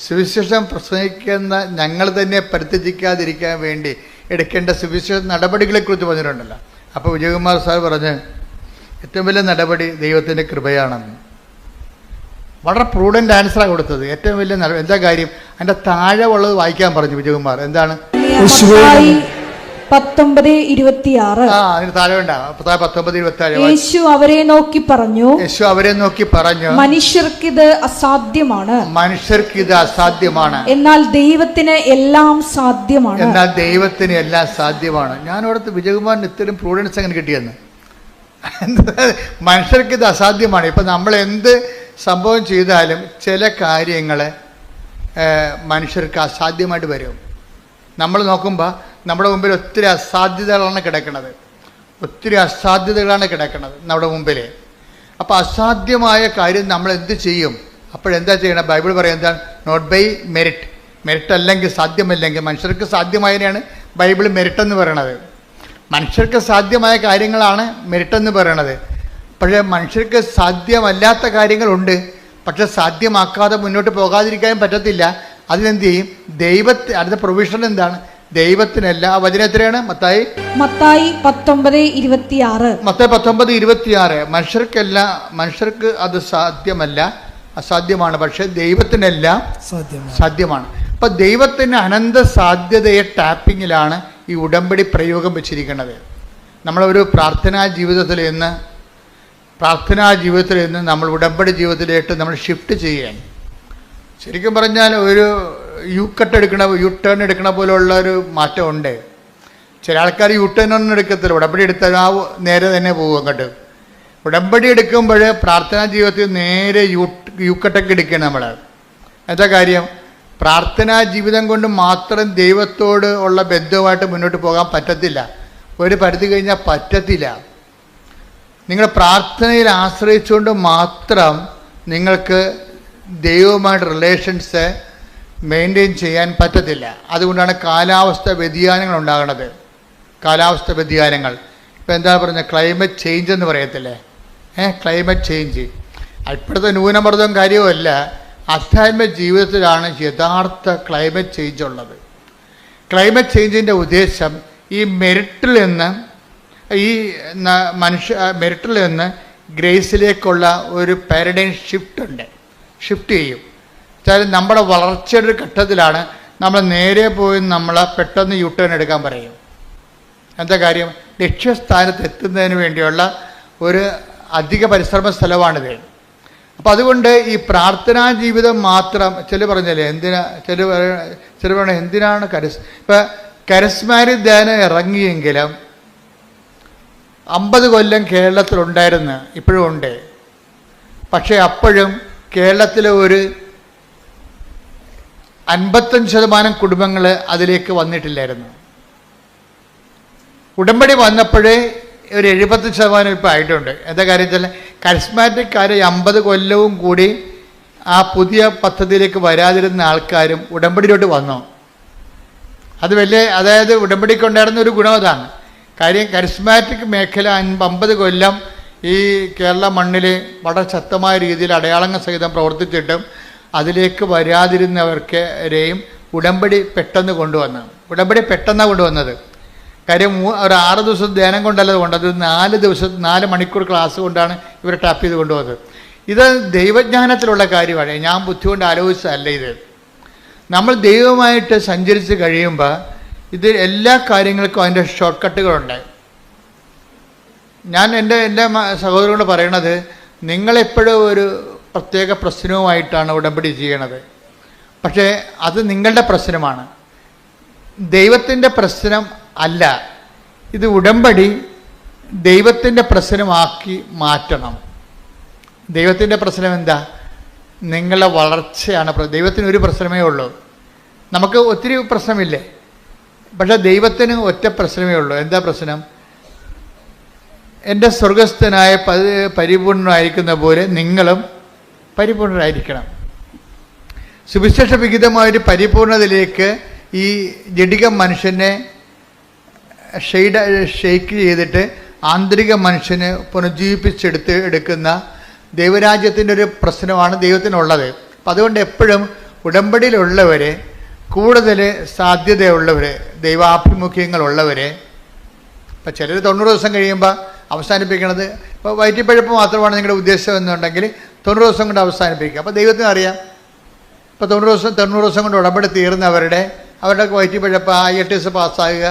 സുവിശേഷം പ്രസംഗിക്കുന്ന ഞങ്ങൾ തന്നെ പരിത്യജിക്കാതിരിക്കാൻ വേണ്ടി എടുക്കേണ്ട സുവിശേഷ നടപടികളെക്കുറിച്ച് പറഞ്ഞിട്ടുണ്ടല്ലോ. അപ്പോൾ വിജയകുമാർ സാർ പറഞ്ഞ് ഏറ്റവും വലിയ നടപടി ദൈവത്തിൻ്റെ കൃപയാണെന്ന്. വളരെ പ്രൂഡൻ്റ് ആൻസറാണ് കൊടുത്തത്. ഏറ്റവും വലിയ എന്താ കാര്യം? അതിൻ്റെ താഴെ ഉള്ളത് വായിക്കാൻ പറഞ്ഞു വിജയകുമാർ. എന്താണ്? 19:26. അതിന് താഴെ ഉണ്ടാവും. 19:26. യേശു അവരെ നോക്കി പറഞ്ഞു, മനുഷ്യർക്കിത് അസാധ്യമാണ്, എന്നാൽ ദൈവത്തിന് എല്ലാം സാധ്യമാണ്. ഞാൻ ഓർത്ത് വിജയകുമാറിന് ഇത്രയും പ്രൂഡൻസ് എങ്ങനെ കിട്ടിയെന്ന്. മനുഷ്യർക്ക് ഇത് അസാധ്യമാണ്. ഇപ്പം നമ്മൾ എന്ത് സംഭവം ചെയ്താലും ചില കാര്യങ്ങൾ മനുഷ്യർക്ക് അസാധ്യമായിട്ട് വരും. നമ്മൾ നോക്കുമ്പോൾ നമ്മുടെ മുമ്പിൽ ഒത്തിരി അസാധ്യതകളാണ് കിടക്കുന്നത് നമ്മുടെ മുമ്പിൽ. അപ്പോൾ അസാധ്യമായ കാര്യം നമ്മൾ എന്ത് ചെയ്യും? അപ്പോഴെന്താ ചെയ്യണം? ബൈബിൾ പറയും എന്താണ്? നോട്ട് ബൈ മെറിറ്റ് അല്ലെങ്കിൽ സാധ്യമല്ലെങ്കിൽ. മനുഷ്യർക്ക് സാധ്യമായതിനെയാണ് ബൈബിൾ മെറിറ്റ് എന്ന് പറയണത്. മനുഷ്യർക്ക് സാധ്യമായ കാര്യങ്ങളാണ് മെറിറ്റ് എന്ന് പറയണത്. പക്ഷേ മനുഷ്യർക്ക് സാധ്യമല്ലാത്ത കാര്യങ്ങളുണ്ട്. പക്ഷെ സാധ്യമാക്കാതെ മുന്നോട്ട് പോകാതിരിക്കാൻ പറ്റത്തില്ല. അതിനെന്ത് ചെയ്യും? അടുത്ത പ്രൊവിഷൻ എന്താണ്? ദൈവത്തിനല്ല. ആ വചനം എത്രയാണ്? മത്തായി 19:26. മത്തായി 19:26. മനുഷ്യർക്ക് അത് സാധ്യമല്ല, അസാധ്യമാണ്. പക്ഷെ ദൈവത്തിനെല്ലാം സാധ്യമാണ്. അപ്പൊ ദൈവത്തിന് അനന്ത സാധ്യതയെ ടാപ്പിങ്ങിലാണ് ഈ ഉടമ്പടി പ്രയോഗം വെച്ചിരിക്കുന്നത്. നമ്മളൊരു പ്രാർത്ഥനാ ജീവിതത്തിൽ നിന്ന് നമ്മൾ ഉടമ്പടി ജീവിതത്തിലേക്ക് നമ്മൾ ഷിഫ്റ്റ് ചെയ്യാൻ, ശരിക്കും പറഞ്ഞാൽ ഒരു യു ടേൺ എടുക്കണ പോലെയുള്ള ഒരു മാറ്റമുണ്ട്. ചില ആൾക്കാർ യു ടേൺ ഒന്നും എടുക്കത്തില്ല, ഉടമ്പടി എടുത്താൽ ആ നേരെ തന്നെ പോകും അങ്ങോട്ട്. ഉടമ്പടി എടുക്കുമ്പോൾ പ്രാർത്ഥനാ ജീവിതത്തിൽ നേരെ യൂക്കട്ടൊക്കെ എടുക്കുകയാണ് നമ്മൾ. എന്താ കാര്യം? പ്രാർത്ഥനാ ജീവിതം കൊണ്ട് മാത്രം ദൈവത്തോട് ഉള്ള ബന്ധവുമായിട്ട് മുന്നോട്ട് പോകാൻ പറ്റത്തില്ല. ഒരു പരിധി കഴിഞ്ഞാൽ പറ്റത്തില്ല. നിങ്ങൾ പ്രാർത്ഥനയിൽ ആശ്രയിച്ചുകൊണ്ട് മാത്രം നിങ്ങൾക്ക് ദൈവവുമായിട്ട് റിലേഷൻസ് മെയിൻറ്റെയിൻ ചെയ്യാൻ പറ്റത്തില്ല. അതുകൊണ്ടാണ് കാലാവസ്ഥ വ്യതിയാനങ്ങൾ ഉണ്ടാകുന്നത്. കാലാവസ്ഥ വ്യതിയാനങ്ങൾ ഇപ്പം എന്താ പറഞ്ഞത്? ക്ലൈമറ്റ് ചേഞ്ച് എന്ന് പറയത്തില്ലേ? ക്ലൈമറ്റ് ചേഞ്ച് ഇപ്പോഴത്തെ ന്യൂനമർദ്ദവും കാര്യവുമല്ല, അധ്യാത്മ ജീവിതത്തിലാണ് യഥാർത്ഥ ക്ലൈമറ്റ് ചേഞ്ച് ഉള്ളത്. ക്ലൈമറ്റ് ചേഞ്ചിൻ്റെ ഉദ്ദേശം ഈ മെറിറ്റിൽ നിന്ന് ഗ്രേസിലേക്കുള്ള ഒരു പാരഡൈം ഷിഫ്റ്റ് ചെയ്യും. വെച്ചാൽ നമ്മുടെ വളർച്ചയുടെ ഒരു ഘട്ടത്തിലാണ് നമ്മൾ നേരെ പോയി നമ്മളെ പെട്ടെന്ന് യു ടേൺ എടുക്കാൻ പറയും. എന്താ കാര്യം? ലക്ഷ്യസ്ഥാനത്ത് എത്തുന്നതിന് വേണ്ടിയുള്ള ഒരു അധിക പരിശ്രമ സ്ഥലമാണിത്. അപ്പം അതുകൊണ്ട് ഈ പ്രാർത്ഥനാ ജീവിതം മാത്രം പറഞ്ഞല്ലേ എന്തിനാണ് ഇപ്പം കരസ്മാരിക് ധ്യാനം ഇറങ്ങിയെങ്കിലും 50 കൊല്ലം കേരളത്തിലുണ്ടായിരുന്നു, ഇപ്പോഴും ഉണ്ട്. പക്ഷേ അപ്പോഴും കേരളത്തിലെ ഒരു 55% കുടുംബങ്ങൾ അതിലേക്ക് വന്നിട്ടില്ലായിരുന്നു. ഉടമ്പടി വന്നപ്പോഴേ ഒരു 70% ഇപ്പോൾ ആയിട്ടുണ്ട്. എന്താ കാര്യം വെച്ചാൽ കരിസ്മാറ്റിക്കാർ 50 കൊല്ലവും കൂടി ആ പുതിയ പദ്ധതിയിലേക്ക് വരാതിരുന്ന ആൾക്കാരും ഉടമ്പടിയിലോട്ട് വന്നു. അതായത് ഉടമ്പടിക്കുണ്ടായിരുന്ന ഒരു ഗുണം അതാണ്. കാര്യം കരിസ്മാറ്റിക് മേഖല 50 കൊല്ലം ഈ കേരള മണ്ണിൽ വളരെ ശക്തമായ രീതിയിൽ അടയാളങ്ങൾ സഹിതം പ്രവർത്തിച്ചിട്ടും അതിലേക്ക് വരാതിരുന്നവർക്കെയും ഉടമ്പടി പെട്ടെന്ന് കൊണ്ടുവന്നത്. കാര്യം ഒരു 6 ദിവസം ധ്യാനം കൊണ്ടല്ല കൊണ്ടത്, 4 മണിക്കൂർ ക്ലാസ് കൊണ്ടാണ് ഇവർ ടാപ്പ് ചെയ്ത് കൊണ്ടുവന്നത്. ഇത് ദൈവജ്ഞാനത്തിലുള്ള കാര്യമാണ്. ഞാൻ ബുദ്ധി കൊണ്ട് ആലോചിച്ചതല്ല ഇത്. നമ്മൾ ദൈവമായിട്ട് സഞ്ചരിച്ച് കഴിയുമ്പോൾ ഇത് എല്ലാ കാര്യങ്ങൾക്കും അതിൻ്റെ ഷോർട്ട് കട്ടുകളുണ്ട്. ഞാൻ എൻ്റെ സഹോദരനോട് പറയണത്, നിങ്ങളെപ്പോഴും ഒരു പ്രത്യേക പ്രശ്നവുമായിട്ടാണ് ഉടമ്പടി ചെയ്യണത്. പക്ഷേ അത് നിങ്ങളുടെ പ്രശ്നമാണ്, ദൈവത്തിൻ്റെ പ്രശ്നം അല്ല. ഇത് ഉടമ്പടി ദൈവത്തിൻ്റെ പ്രശ്നമാക്കി മാറ്റണം. ദൈവത്തിൻ്റെ പ്രശ്നം എന്താ? നിങ്ങളുടെ വളർച്ചയാണ്. ദൈവത്തിന് ഒരു പ്രശ്നമേ ഉള്ളൂ. നമുക്ക് ഒത്തിരി പ്രശ്നമില്ലേ? പക്ഷേ ദൈവത്തിന് ഒറ്റ പ്രശ്നമേ ഉള്ളൂ. എന്താ പ്രശ്നം? എൻ്റെ സ്വർഗസ്ഥനായ പരിപൂർണനായിരിക്കുന്ന പോലെ നിങ്ങളും പരിപൂർണരായിരിക്കണം. സുവിശേഷ വിഹിതമായൊരു പരിപൂർണതയിലേക്ക് ഈ ജഡിക മനുഷ്യനെ ഷെയ്ക്ക് ചെയ്തിട്ട് ആന്തരിക മനുഷ്യനെ പുനർജീവിപ്പിച്ചെടുക്കുന്ന ദൈവരാജ്യത്തിൻ്റെ ഒരു പ്രശ്നമാണ് ദൈവത്തിനുള്ളത്. അപ്പം അതുകൊണ്ട് എപ്പോഴും ഉടമ്പടിയിലുള്ളവരെ, കൂടുതൽ സാധ്യതയുള്ളവർ, ദൈവാഭിമുഖ്യങ്ങളുള്ളവർ, ഇപ്പം ചിലർ 90 ദിവസം കഴിയുമ്പോൾ അവസാനിപ്പിക്കണത്, ഇപ്പോൾ വയറ്റിപ്പഴപ്പ് മാത്രമാണ് നിങ്ങളുടെ ഉദ്ദേശം എന്നുണ്ടെങ്കിൽ 90 ദിവസം കൊണ്ട് അവസാനിപ്പിക്കുക. അപ്പോൾ ദൈവത്തിന് അറിയാം, ഇപ്പോൾ 90 ദിവസം കൊണ്ട് ഉടമ്പടി തീർന്നവരുടെ വയറ്റിപ്പഴപ്പ് IELTS പാസ്സാകുക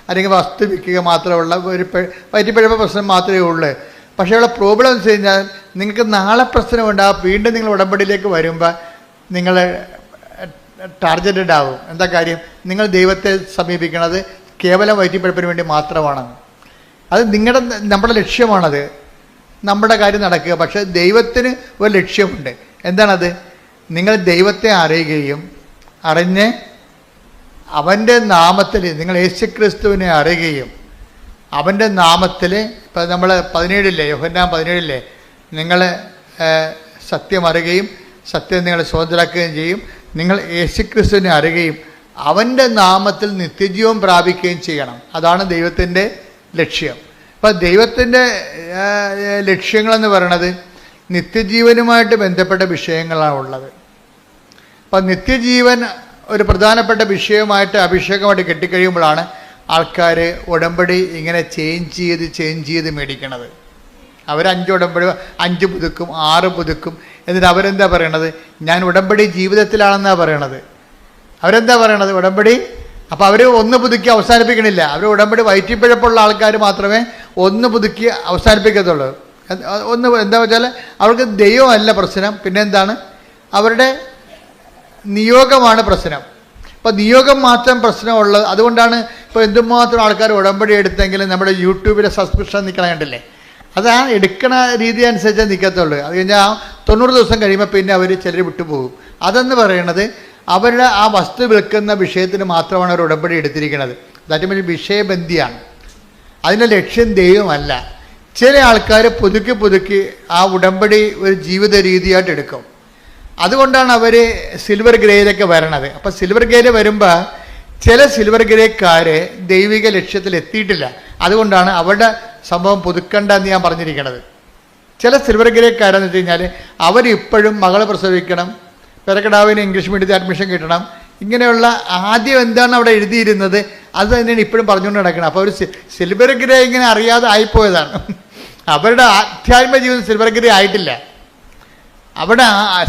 അല്ലെങ്കിൽ വസ്തു വിൽക്കുക മാത്രമുള്ള ഒരു വയറ്റിപ്പഴപ്പ് പ്രശ്നം മാത്രമേ ഉള്ളൂ. പക്ഷേ ഉള്ള പ്രോബ്ലം എന്ന് വെച്ച് കഴിഞ്ഞാൽ നിങ്ങൾക്ക് നാളെ പ്രശ്നമുണ്ടാകും. വീണ്ടും നിങ്ങൾ ഉടമ്പടിയിലേക്ക് വരുമ്പോൾ നിങ്ങൾ ടാർഗറ്റഡ് ആവും. എന്താ കാര്യം? നിങ്ങൾ ദൈവത്തെ സമീപിക്കുന്നത് കേവലം വയറ്റിപ്പഴപ്പിന് വേണ്ടി മാത്രമാണെന്ന്. അത് നമ്മുടെ ലക്ഷ്യമാണത്. നമ്മുടെ കാര്യം നടക്കുക. പക്ഷേ ദൈവത്തിന് ഒരു ലക്ഷ്യമുണ്ട്. എന്താണത്? നിങ്ങൾ ദൈവത്തെ അറിയുകയും അറിഞ്ഞ് അവൻ്റെ നാമത്തിൽ നിങ്ങൾ യേശുക്രിസ്തുവിനെ അറിയുകയും അവൻ്റെ നാമത്തിൽ, ഇപ്പം നമ്മൾ 17 യോഹന്നാൻ 17 നിങ്ങൾ സത്യം അറിയുകയും സത്യം നിങ്ങൾ സ്വതന്ത്രരാക്കുകയും ചെയ്യും. നിങ്ങൾ യേശുക്രിസ്തുവിനെ അറിയുകയും അവൻ്റെ നാമത്തിൽ നിത്യജീവൻ പ്രാപിക്കുകയും ചെയ്യണം. അതാണ് ദൈവത്തിൻ്റെ ലക്ഷ്യം. അപ്പം ദൈവത്തിൻ്റെ ലക്ഷ്യങ്ങളെന്ന് പറയണത് നിത്യജീവനുമായിട്ട് ബന്ധപ്പെട്ട വിഷയങ്ങളാണ് ഉള്ളത്. അപ്പം നിത്യജീവൻ ഒരു പ്രധാനപ്പെട്ട വിഷയമായിട്ട് അഭിഷേകമായിട്ട് കെട്ടിക്കഴിയുമ്പോഴാണ് ആൾക്കാർ ഉടമ്പടി ഇങ്ങനെ ചേഞ്ച് ചെയ്ത് മേടിക്കണത്. അവർ 5 ഉടമ്പടി 5 പുതുക്കും 6 പുതുക്കും. എന്നിട്ട് അവരെന്താ പറയണത്? ഞാൻ ഉടമ്പടി ജീവിതത്തിലാണെന്നാണ് പറയണത്. അവരെന്താ പറയണത്? ഉടമ്പടി. അപ്പോൾ അവർ 1 പുതുക്കി അവസാനിപ്പിക്കണില്ല. അവർ ഉടമ്പടി വയറ്റിപ്പിഴപ്പുള്ള ആൾക്കാർ മാത്രമേ 1 പുതുക്കി അവസാനിപ്പിക്കത്തുള്ളൂ. എന്താ വെച്ചാൽ അവർക്ക് ദൈവമല്ല പ്രശ്നം, പിന്നെ എന്താണ്? അവരുടെ നിയോഗമാണ് പ്രശ്നം. അപ്പോൾ നിയോഗം മാത്രം പ്രശ്നമുള്ളത്. അതുകൊണ്ടാണ് ഇപ്പോൾ എന്തുമാത്രം ആൾക്കാർ ഉടമ്പടി എടുത്തെങ്കിലും നമ്മുടെ യൂട്യൂബിലെ സബ്സ്ക്രിപ്ഷൻ നിൽക്കണ കണ്ടില്ലേ? അത് ആ എടുക്കണ രീതി അനുസരിച്ചേ നിൽക്കത്തുള്ളൂ. അത് കഴിഞ്ഞാൽ 90 ദിവസം കഴിയുമ്പോൾ പിന്നെ അവർ ചിലർ വിട്ടുപോകും. അതെന്ന് പറയുന്നത് അവരുടെ ആ വസ്തു വിൽക്കുന്ന വിഷയത്തിന് മാത്രമാണ് അവർ ഉടമ്പടി എടുത്തിരിക്കുന്നത്. ദാറ്റ് മീൻസ് വിഷയബന്ധിയാണ്. അതിൻ്റെ ലക്ഷ്യം ദൈവമല്ല. ചില ആൾക്കാർ പുതുക്കി ആ ഉടമ്പടി ഒരു ജീവിത രീതിയായിട്ട് എടുക്കും. അതുകൊണ്ടാണ് അവർ സിൽവർ ഗ്രേയിലൊക്കെ വരണത്. അപ്പോൾ സിൽവർ ഗ്രേയിൽ വരുമ്പോൾ ചില സിൽവർ ഗ്രേക്കാർ ദൈവിക ലക്ഷ്യത്തിൽ എത്തിയിട്ടില്ല. അതുകൊണ്ടാണ് അവരുടെ സംഭവം പുതുക്കണ്ടെന്ന് ഞാൻ പറഞ്ഞിരിക്കുന്നത്. ചില സിൽവർ ഗ്രേക്കാരെന്ന് വെച്ച് കഴിഞ്ഞാൽ അവരിപ്പോഴും മകളെ പ്രസവിക്കണം, പെരക്കടാവിന് ഇംഗ്ലീഷ് മീഡിയത്തിൽ അഡ്മിഷൻ കിട്ടണം, ഇങ്ങനെയുള്ള ആദ്യം എന്താണ് അവിടെ എഴുതിയിരുന്നത് അത് തന്നെയാണ് ഇപ്പോഴും പറഞ്ഞുകൊണ്ട് നടക്കണം. അപ്പോൾ അവർ സിൽവർ ഗ്രേ ഇങ്ങനെ അറിയാതെ ആയിപ്പോയതാണ്. അവരുടെ ആധ്യാത്മിക ജീവിതം സിൽവർ ഗ്രേ ആയിട്ടില്ല. അവിടെ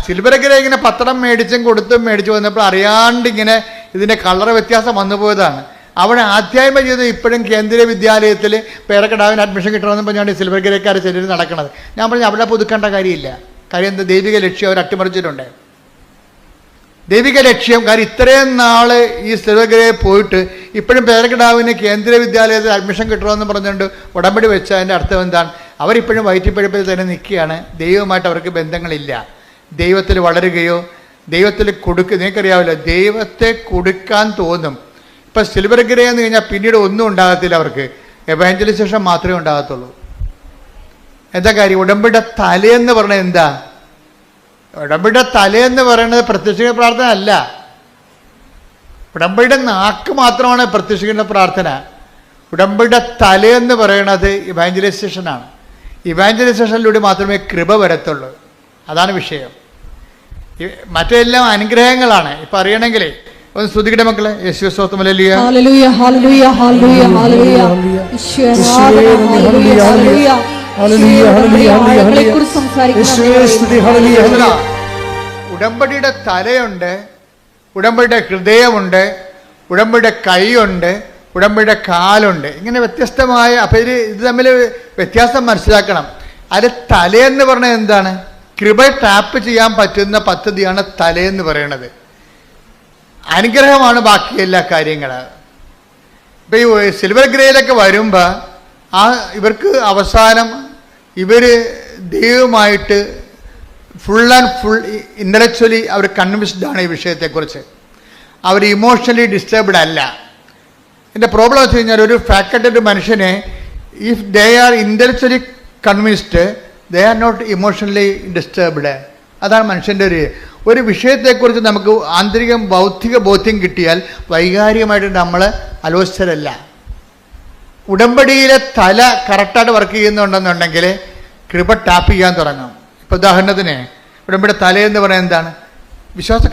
സിൽവർ ഗ്രേ ഇങ്ങനെ പത്രം മേടിച്ചും കൊടുത്തും മേടിച്ചു വന്നപ്പോൾ അറിയാണ്ട് ഇങ്ങനെ ഇതിൻ്റെ കളർ വ്യത്യാസം വന്നു പോയതാണ്. അവിടെ ആധ്യാത്മിക ജീവിതം ഇപ്പോഴും കേന്ദ്രീയ വിദ്യാലയത്തിൽ പേരക്കടാവിന് അഡ്മിഷൻ കിട്ടണമെന്ന് പറഞ്ഞാണ് ഈ സിൽവർ ഗ്രേക്കാർ ചിലർ നടക്കുന്നത്. ഞാൻ പറഞ്ഞു അവിടെ പുതുക്കേണ്ട കാര്യമില്ല. കാര്യം എന്താ? ദൈവിക ലക്ഷ്യം അവർ അട്ടിമറിച്ചിട്ടുണ്ട്. ദൈവിക ലക്ഷ്യം. കാര്യം ഇത്രയും നാൾ ഈ സിൽവർ ഗ്രേ പോയിട്ട് ഇപ്പോഴും പേരക്കടാവിന് കേന്ദ്രീയ വിദ്യാലയത്തിൽ അഡ്മിഷൻ കിട്ടണമെന്ന് പറഞ്ഞുകൊണ്ട് ഉടമ്പടി വെച്ച അതിൻ്റെ അർത്ഥം എന്താണ്? അവരിപ്പോഴും വയറ്റിപ്പഴുപ്പിൽ തന്നെ നിൽക്കുകയാണ്. ദൈവമായിട്ട് അവർക്ക് ബന്ധങ്ങളില്ല. ദൈവത്തിൽ വളരുകയോ ദൈവത്തിൽ നിങ്ങൾക്കറിയാമല്ലോ, ദൈവത്തെ കൊടുക്കാൻ തോന്നും. ഇപ്പം സിൽവർ ഗ്രേ എന്ന് കഴിഞ്ഞാൽ പിന്നീട് ഒന്നും ഉണ്ടാകത്തില്ല. അവർക്ക് എവാഞ്ചലൈസേഷൻ മാത്രമേ ഉണ്ടാകത്തുള്ളൂ. എന്താ കാര്യം? ഉടമ്പടിയുടെ തലയെന്ന് പറഞ്ഞത് എന്താ? ഉടമ്പടിയുടെ തലയെന്ന് പറയുന്നത് പ്രത്യക്ഷിക്കുന്ന പ്രാർത്ഥന അല്ല. ഉടമ്പടിയുടെ നാക്ക് മാത്രമാണ് പ്രത്യക്ഷിക്കുന്ന പ്രാർത്ഥന. ഉടമ്പടിയുടെ തലയെന്ന് പറയുന്നത് ഇവാഞ്ചലൈസേഷനാണ്. ഇവാഞ്ചലൈസേഷനിലൂടെ മാത്രമേ കൃപ വരത്തുള്ളൂ. അതാണ് വിഷയം. മറ്റെല്ലാം അനുഗ്രഹങ്ങളാണ്. ഇപ്പം അറിയണമെങ്കിലേ ഒന്ന് സ്തുതിക്കട്ടെ മക്കളെ. യേശുവേ സ്തോത്രം. ഹല്ലേലൂയ ഹല്ലേലൂയ ഹല്ലേലൂയ ഹല്ലേലൂയ ഹല്ലേലൂയ ഈശോയെ ഹല്ലേലൂയ ഹല്ലേലൂയ ഹല്ലേലൂയ ഹല്ലേലൂയ സംസാരിക്കുന്നു. ഉടമ്പടിയുടെ തലയുണ്ട്, ഉടമ്പടിയുടെ ഹൃദയമുണ്ട്, ഉടമ്പടിയുടെ കൈയുണ്ട്, ഉടമ്പടിയുടെ കാലുണ്ട്. ഇങ്ങനെ വ്യത്യസ്തമായ. അപ്പം ഇത് തമ്മിൽ വ്യത്യാസം മനസ്സിലാക്കണം. അതിൽ തലയെന്ന് പറഞ്ഞാൽ എന്താണ്? കൃപ ടാപ്പ് ചെയ്യാൻ പറ്റുന്ന പദ്ധതിയാണ് തലയെന്ന് പറയുന്നത്. അനുഗ്രഹമാണ് ബാക്കി എല്ലാ കാര്യങ്ങളും. ഇപ്പം ഈ സിൽവർ ഗ്രേയിലൊക്കെ വരുമ്പോൾ ഇവർക്ക് അവസാനം ഇവർ ദൈവമായിട്ട് ഫുൾ ഇൻ്റലക്ച്വലി അവർ കൺവിൻസ്ഡ് ആണ് ഈ വിഷയത്തെക്കുറിച്ച്. അവർ ഇമോഷണലി ഡിസ്റ്റർബ്ഡ് അല്ല. എൻ്റെ പ്രോബ്ലം വെച്ച് കഴിഞ്ഞാൽ ഒരു ഫാക്കൽറ്റഡ് മനുഷ്യനെ if they are intellectually convinced they are not emotionally disturbed. അതാണ് മനുഷ്യൻ്റെ ഒരു വിഷയത്തെക്കുറിച്ച് നമുക്ക് ആന്തരികം ബൗദ്ധിക ബോധ്യം കിട്ടിയാൽ വൈകാരികമായിട്ട് നമ്മൾ അലോചിച്ചതല്ല. ഉടമ്പടിയിലെ തല കറക്റ്റായിട്ട് വർക്ക് ചെയ്യുന്നുണ്ടെന്നുണ്ടെങ്കിൽ കൃപ ടാപ്പ് ചെയ്യാൻ തുടങ്ങും. ഇപ്പോൾ ഉദാഹരണത്തിന് ഉടമ്പടിയുടെ തലയെന്ന് പറയുന്നത് എന്താണ്? വിശ്വാസ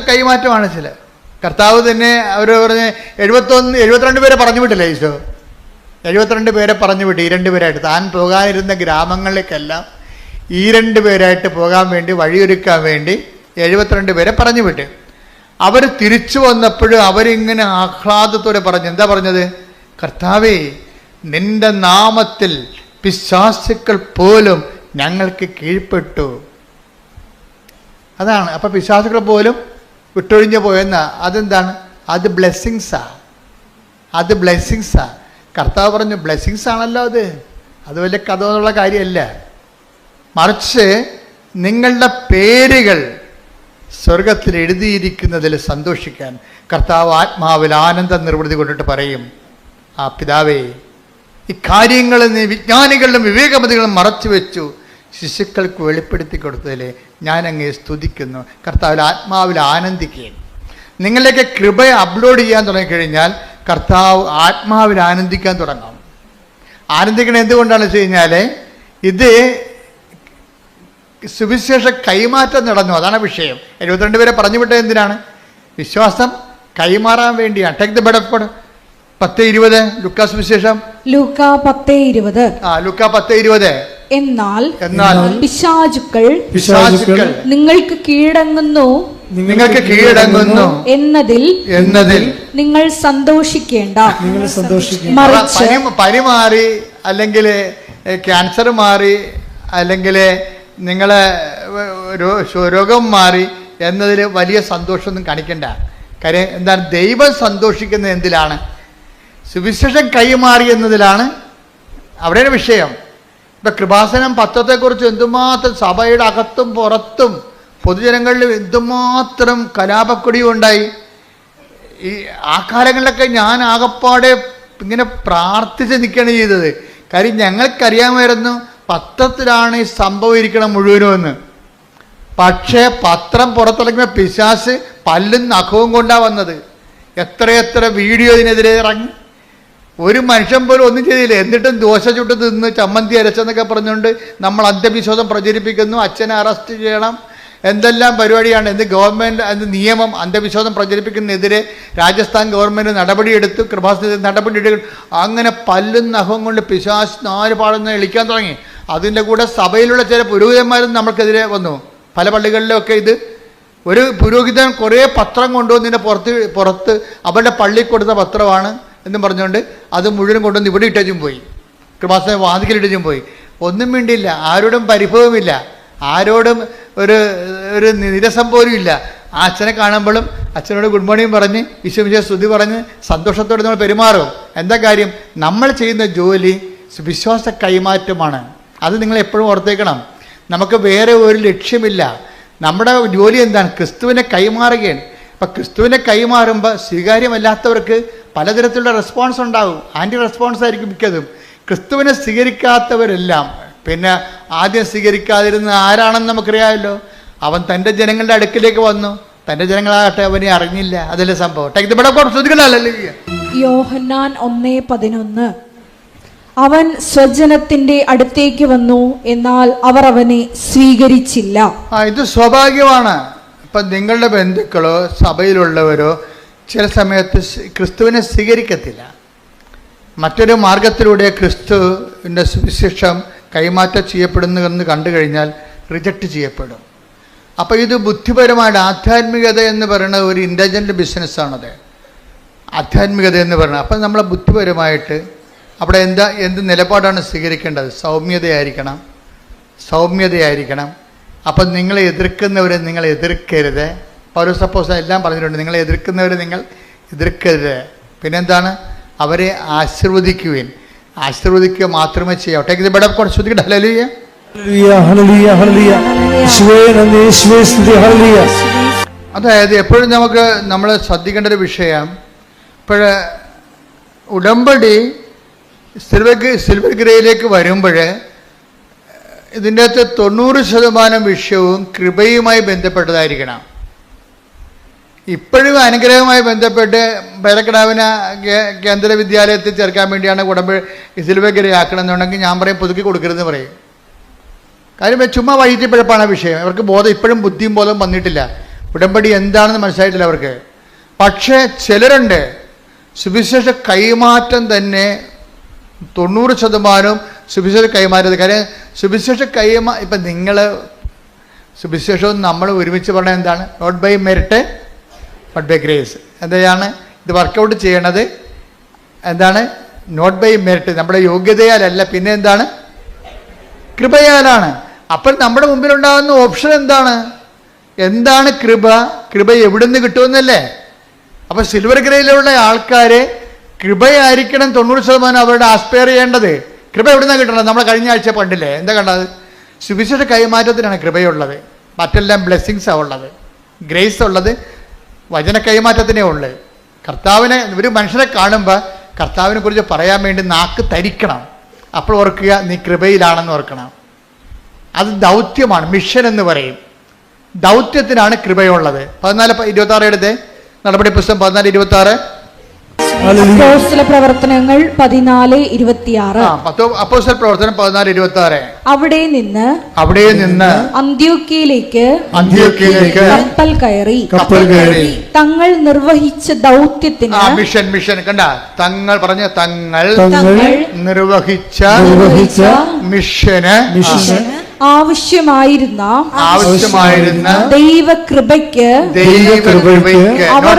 കൈമാറ്റമാണ്. ചില കർത്താവ് തന്നെ അവർ പറഞ്ഞ് 72 പേരെ പറഞ്ഞു വിട്ടില്ലേ ഈശോ? 72 പേരെ പറഞ്ഞു വിട്ട് ഈ 2 പേരായിട്ട് താൻ പോകാനിരുന്ന ഗ്രാമങ്ങളിലേക്കെല്ലാം ഈ 2 പേരായിട്ട് പോകാൻ വേണ്ടി വഴിയൊരുക്കാൻ വേണ്ടി 72 പേരെ പറഞ്ഞു വിട്ട്. അവർ തിരിച്ചു വന്നപ്പോഴും അവരിങ്ങനെ ആഹ്ലാദത്തോടെ പറഞ്ഞു. എന്താ പറഞ്ഞത്? കർത്താവേ, നിന്റെ നാമത്തിൽ പിശാചുക്കൾ പോലും ഞങ്ങൾക്ക് കീഴ്പ്പെട്ടു. അതാണ്. അപ്പം പിശാചുക്കൾ പോലും വിട്ടൊഴിഞ്ഞു പോയെന്ന അതെന്താണ്? അത് ബ്ലെസ്സിങ്സാ. കർത്താവ് പറഞ്ഞു ബ്ലെസ്സിങ്സ് ആണല്ലോ അത് വലിയ കഥ എന്നുള്ള കാര്യമല്ല. മറിച്ച് നിങ്ങളുടെ പേരുകൾ സ്വർഗത്തിൽ എഴുതിയിരിക്കുന്നതിൽ സന്തോഷിക്കാൻ കർത്താവ് ആത്മാവിൽ ആനന്ദ നിർവൃതി കൊണ്ടിട്ട് പറയും, ആ പിതാവേ, ഈ കാര്യങ്ങൾ നീ വിജ്ഞാനികളിലും വിവേകമതികളും മറച്ചു വെച്ചു ശിശുക്കൾക്ക് വെളിപ്പെടുത്തി കൊടുത്തതിൽ ഞാൻ അങ്ങേ സ്തുതിക്കുന്നു. കർത്താവിൽ ആത്മാവിൽ ആനന്ദിക്കുകയും നിങ്ങളിലേക്ക് കൃപ അപ്ലോഡ് ചെയ്യാൻ തുടങ്ങിക്കഴിഞ്ഞാൽ കർത്താവ് ആത്മാവിൽ ആനന്ദിക്കാൻ തുടങ്ങും. ആനന്ദിക്കണം എന്തുകൊണ്ടാണെന്ന് വെച്ച് കഴിഞ്ഞാൽ ഇത് സുവിശേഷ കൈമാറ്റം നടന്നു. അതാണ് വിഷയം. 72 പേരെ പറഞ്ഞു വിട്ടത് എന്തിനാണ്? വിശ്വാസം കൈമാറാൻ വേണ്ടിയാണ്. Take the bed of God. 10:20 ലൂക്കാ സുവിശേഷം. ലൂക്കാ 10:20. ലൂക്കാ 10:20. എന്നാൽ പിശാചുക്കൾ നിങ്ങൾക്ക് കീഴടങ്ങുന്നു എന്നതിൽ നിങ്ങൾ സന്തോഷിക്കേണ്ട. പനി മാറി, അല്ലെങ്കിൽ ക്യാൻസർ മാറി, അല്ലെങ്കിൽ നിങ്ങളെ രോഗം മാറി എന്നതിൽ വലിയ സന്തോഷമൊന്നും കാണിക്കണ്ട. കാര്യം എന്താണ്? ദൈവം സന്തോഷിക്കുന്നത് എന്തിലാണ്? സുവിശേഷം കൈമാറി എന്നതിലാണ്. അവിടെയാണ് വിഷയം. ഇപ്പം കൃപാസനം പത്രത്തെക്കുറിച്ച് എന്തുമാത്രം സഭയുടെ അകത്തും പുറത്തും പൊതുജനങ്ങളിൽ എന്തുമാത്രം കലാപക്കൊടിയും ഉണ്ടായി. ആ കാലങ്ങളിലൊക്കെ ഞാൻ ആകപ്പാടെ ഇങ്ങനെ പ്രാർത്ഥിച്ച് നിൽക്കുകയാണ് ചെയ്തത്. കാര്യം ഞങ്ങൾക്കറിയാമായിരുന്നു പത്രത്തിലാണ് ഈ സംഭവം ഇരിക്കണം മുഴുവനും എന്ന്. പക്ഷേ പത്രം പുറത്തിറങ്ങിയ പിശാച് പല്ലും നഖവും കൊണ്ടാണ് വന്നത്. എത്രയെത്ര വീഡിയോ ഇതിനെതിരെ ഇറങ്ങി. ഒരു മനുഷ്യൻ പോലും ഒന്നും ചെയ്തില്ല. എന്നിട്ടും ദോശ ചുട്ട് തിന്ന് ചമ്മന്തി അരച്ചെന്നൊക്കെ പറഞ്ഞുകൊണ്ട് നമ്മൾ അന്ധവിശ്വാസം പ്രചരിപ്പിക്കുന്നു. അച്ഛനെ അറസ്റ്റ് ചെയ്യണം, എന്തെല്ലാം പരിപാടിയാണ്. ഗവൺമെൻറ് നിയമം അന്ധവിശ്വാസം പ്രചരിപ്പിക്കുന്നതിനെതിരെ രാജസ്ഥാൻ ഗവൺമെൻറ് നടപടിയെടുത്തു. കൃപാസനത്തിൽ നടപടിയെടുക്കും. അങ്ങനെ പല്ലും നഖവും കൊണ്ട് പിശാച് 4 പാടുന്ന എളിക്കാൻ തുടങ്ങി. അതിൻ്റെ കൂടെ സഭയിലുള്ള ചില പുരോഹിതന്മാരും നമ്മൾക്കെതിരെ വന്നു. പല പള്ളികളിലൊക്കെ ഇത് ഒരു പുരോഹിതൻ കുറേ പത്രം കൊണ്ടുവന്നതിൻ്റെ പുറത്ത് അവരുടെ പള്ളി കൊടുത്ത പത്രമാണ് എന്നും പറഞ്ഞുകൊണ്ട് അത് മുഴുവൻ കൊണ്ടുവന്ന് ഇവിടെ ഇട്ടും പോയി. കൃപാസന വാതിക്കലിട്ടും പോയി. ഒന്നും വേണ്ടിയില്ല. ആരോടും പരിഭവമില്ല. ആരോടും ഒരു നിരസം പോലും ഇല്ല. ആ അച്ഛനെ കാണുമ്പോഴും അച്ഛനോട് ഗുഡ് മോർണിംഗ് പറഞ്ഞ് ഈശോമിശിഹായെ സ്തുതി പറഞ്ഞ് സന്തോഷത്തോടെ നമ്മൾ പെരുമാറും. എന്താ കാര്യം? നമ്മൾ ചെയ്യുന്ന ജോലി വിശ്വാസ കൈമാറ്റമാണ്. അത് നിങ്ങൾ എപ്പോഴും ഓർത്തേക്കണം. നമുക്ക് വേറെ ഒരു ലക്ഷ്യമില്ല. നമ്മുടെ ജോലി എന്താണ്? ക്രിസ്തുവിനെ കൈമാറുകയാണ്. അപ്പം ക്രിസ്തുവിനെ കൈമാറുമ്പോൾ സ്വീകാര്യമല്ലാത്തവർക്ക് പലതരത്തിലുള്ള റെസ്പോൺസ് ഉണ്ടാകും. ആൻറ്റി റെസ്പോൺസ് ആയിരിക്കും മിക്കതും. ക്രിസ്തുവിനെ സ്വീകരിക്കാത്തവരെല്ലാം പിന്നെ ആദ്യം സ്വീകരിക്കാതിരുന്ന ആരാണെന്ന് നമുക്കറിയാമല്ലോ. അവൻ തൻ്റെ ജനങ്ങളുടെ അടുക്കിലേക്ക് വന്നു. തൻ്റെ ജനങ്ങളാകട്ടെ അവനെ അറിഞ്ഞില്ല. അതല്ലേ സംഭവം. യോഹന്നാൻ 1:11. അവൻ സ്വജനത്തിന്റെ അടുത്തേക്ക് വന്നു, എന്നാൽ അവർ അവനെ സ്വീകരിച്ചില്ല. ഇത് സ്വാഭാവികമാണ്. ഇപ്പം നിങ്ങളുടെ ബന്ധുക്കളോ സഭയിലുള്ളവരോ ചില സമയത്ത് ക്രിസ്തുവിനെ സ്വീകരിക്കത്തില്ല. മറ്റൊരു മാർഗത്തിലൂടെ ക്രിസ്തുവിൻ്റെ സുവിശേഷം കൈമാറ്റം ചെയ്യപ്പെടുന്നുവെന്ന് കണ്ടു കഴിഞ്ഞാൽ റിജക്റ്റ് ചെയ്യപ്പെടും. അപ്പോൾ ഇത് ബുദ്ധിപരമായിട്ട് ആധ്യാത്മികത എന്ന് പറയുന്നത് ഒരു ഇൻ്റലിജൻ്റ് ബിസിനസ്സാണത്. ആധ്യാത്മികത എന്ന് പറയുന്നത്. അപ്പം നമ്മൾ ബുദ്ധിപരമായിട്ട് അവിടെ എന്ത് നിലപാടാണ് സ്വീകരിക്കേണ്ടത്? സൗമ്യതയായിരിക്കണം. അപ്പം നിങ്ങളെ എതിർക്കുന്നവരെ നിങ്ങൾ എതിർക്കരുത്. പൗലോസ് അപ്പോസ്തലൻ എല്ലാം പറഞ്ഞിട്ടുണ്ട്. നിങ്ങളെ എതിർക്കുന്നവരെ നിങ്ങൾ എതിർക്കരുത്. പിന്നെന്താണ്? അവരെ ആശീർവദിക്കുവിൻ. ആശീർവദിക്കുക മാത്രമേ ചെയ്യാവൂ. Take the bed of God. ശ്രുതിക്കട്ടെ. ഹല്ലേലൂയ, ഹല്ലേലൂയ, ഹല്ലേലൂയ. അതായത് എപ്പോഴും നമ്മൾ ശ്രദ്ധിക്കേണ്ട ഒരു വിഷയം, ഇപ്പോൾ ഉടമ്പടി സിൽവർ ഗ്രേയിലേക്ക് വരുമ്പോൾ ഇതിൻ്റെ അകത്ത് 90% വിഷയവും കൃപയുമായി ബന്ധപ്പെട്ടതായിരിക്കണം. ഇപ്പോഴും അനുഗ്രഹവുമായി ബന്ധപ്പെട്ട് പേരക്കിടാവിനെ കേന്ദ്ര വിദ്യാലയത്തിൽ ചേർക്കാൻ വേണ്ടിയാണ് ഉടമ്പടി സിൽവർ ഗ്രേ ആക്കണമെന്നുണ്ടെങ്കിൽ ഞാൻ പറയും പുതുക്കി കൊടുക്കരുതെന്ന് പറയും. കാര്യം ചുമ്മാ വൈകിട്ടപ്പോഴപ്പാണ് വിഷയം. അവർക്ക് ബോധം ഇപ്പോഴും ബുദ്ധിയും ബോധം വന്നിട്ടില്ല. ഉടമ്പടി എന്താണെന്ന് മനസ്സിലായിട്ടില്ല അവർക്ക്. പക്ഷേ ചിലരുണ്ട് സുവിശേഷ കൈമാറ്റം തന്നെ 90% സുവിശേഷ കൈമാറ്റത്. കാര്യം സുവിശേഷ ഇപ്പം നിങ്ങൾ സുവിശേഷവും നമ്മൾ ഒരുമിച്ച് പറഞ്ഞാൽ എന്താണ്? Not by merit but by grace. എന്താണ് ഇത് വർക്കൗട്ട് ചെയ്യണത്? എന്താണ്? നോട്ട് ബൈ മെറിറ്റ്, നമ്മുടെ യോഗ്യതയാലല്ല, പിന്നെ എന്താണ്? കൃപയാലാണ്. അപ്പോൾ നമ്മുടെ മുമ്പിലുണ്ടാകുന്ന ഓപ്ഷൻ എന്താണ് കൃപ? കൃപ എവിടുന്ന് കിട്ടുമെന്നല്ലേ? അപ്പോൾ സിൽവർ ഗ്രേയിലുള്ള ആൾക്കാരെ കൃപയായിരിക്കണം 90% അവരുടെ ആസ്പയർ ചെയ്യേണ്ടത്. കൃപ എവിടുന്നാണ് കിട്ടണത്? നമ്മൾ കഴിഞ്ഞ ആഴ്ച കണ്ടില്ലേ? എന്താ കണ്ടത്? സുവിശേഷ കൈമാറ്റത്തിനാണ് കൃപയുള്ളത്. മറ്റെല്ലാം ബ്ലെസ്സിങ്സാണ് ഉള്ളത്. ഗ്രേസ് ഉള്ളത് വചന കൈമാറ്റത്തിനേ ഉള്ളു. കർത്താവിനെ ഒരു മനുഷ്യരെ കാണുമ്പോൾ കർത്താവിനെ കുറിച്ച് പറയാൻ വേണ്ടി നാക്ക് തരിക്കണം. അപ്പോൾ ഓർക്കുക, നീ കൃപയിലാണെന്ന് ഓർക്കണം. അത് ദൗത്യമാണ്, മിഷൻ എന്ന് പറയും. ദൗത്യത്തിനാണ് കൃപയുള്ളത്. 14:26 എടുത്ത് നടപടി പുസ്തകം 14:26. അപ്പോസ്തല പ്രവർത്തനങ്ങൾ 14:26. അപ്പോസ്തല പ്രവർത്തനം 14:26. അവിടെ നിന്ന് അന്ത്യോക്യയിലേക്ക് കപ്പൽ കയറി തങ്ങൾ നിർവഹിച്ച ദൗത്യത്തിന് മിഷൻ കണ്ട തങ്ങൾ നിർവഹിച്ച മിഷന് ആവശ്യമായിരുന്ന ദൈവകൃപയ്ക്ക് അവർ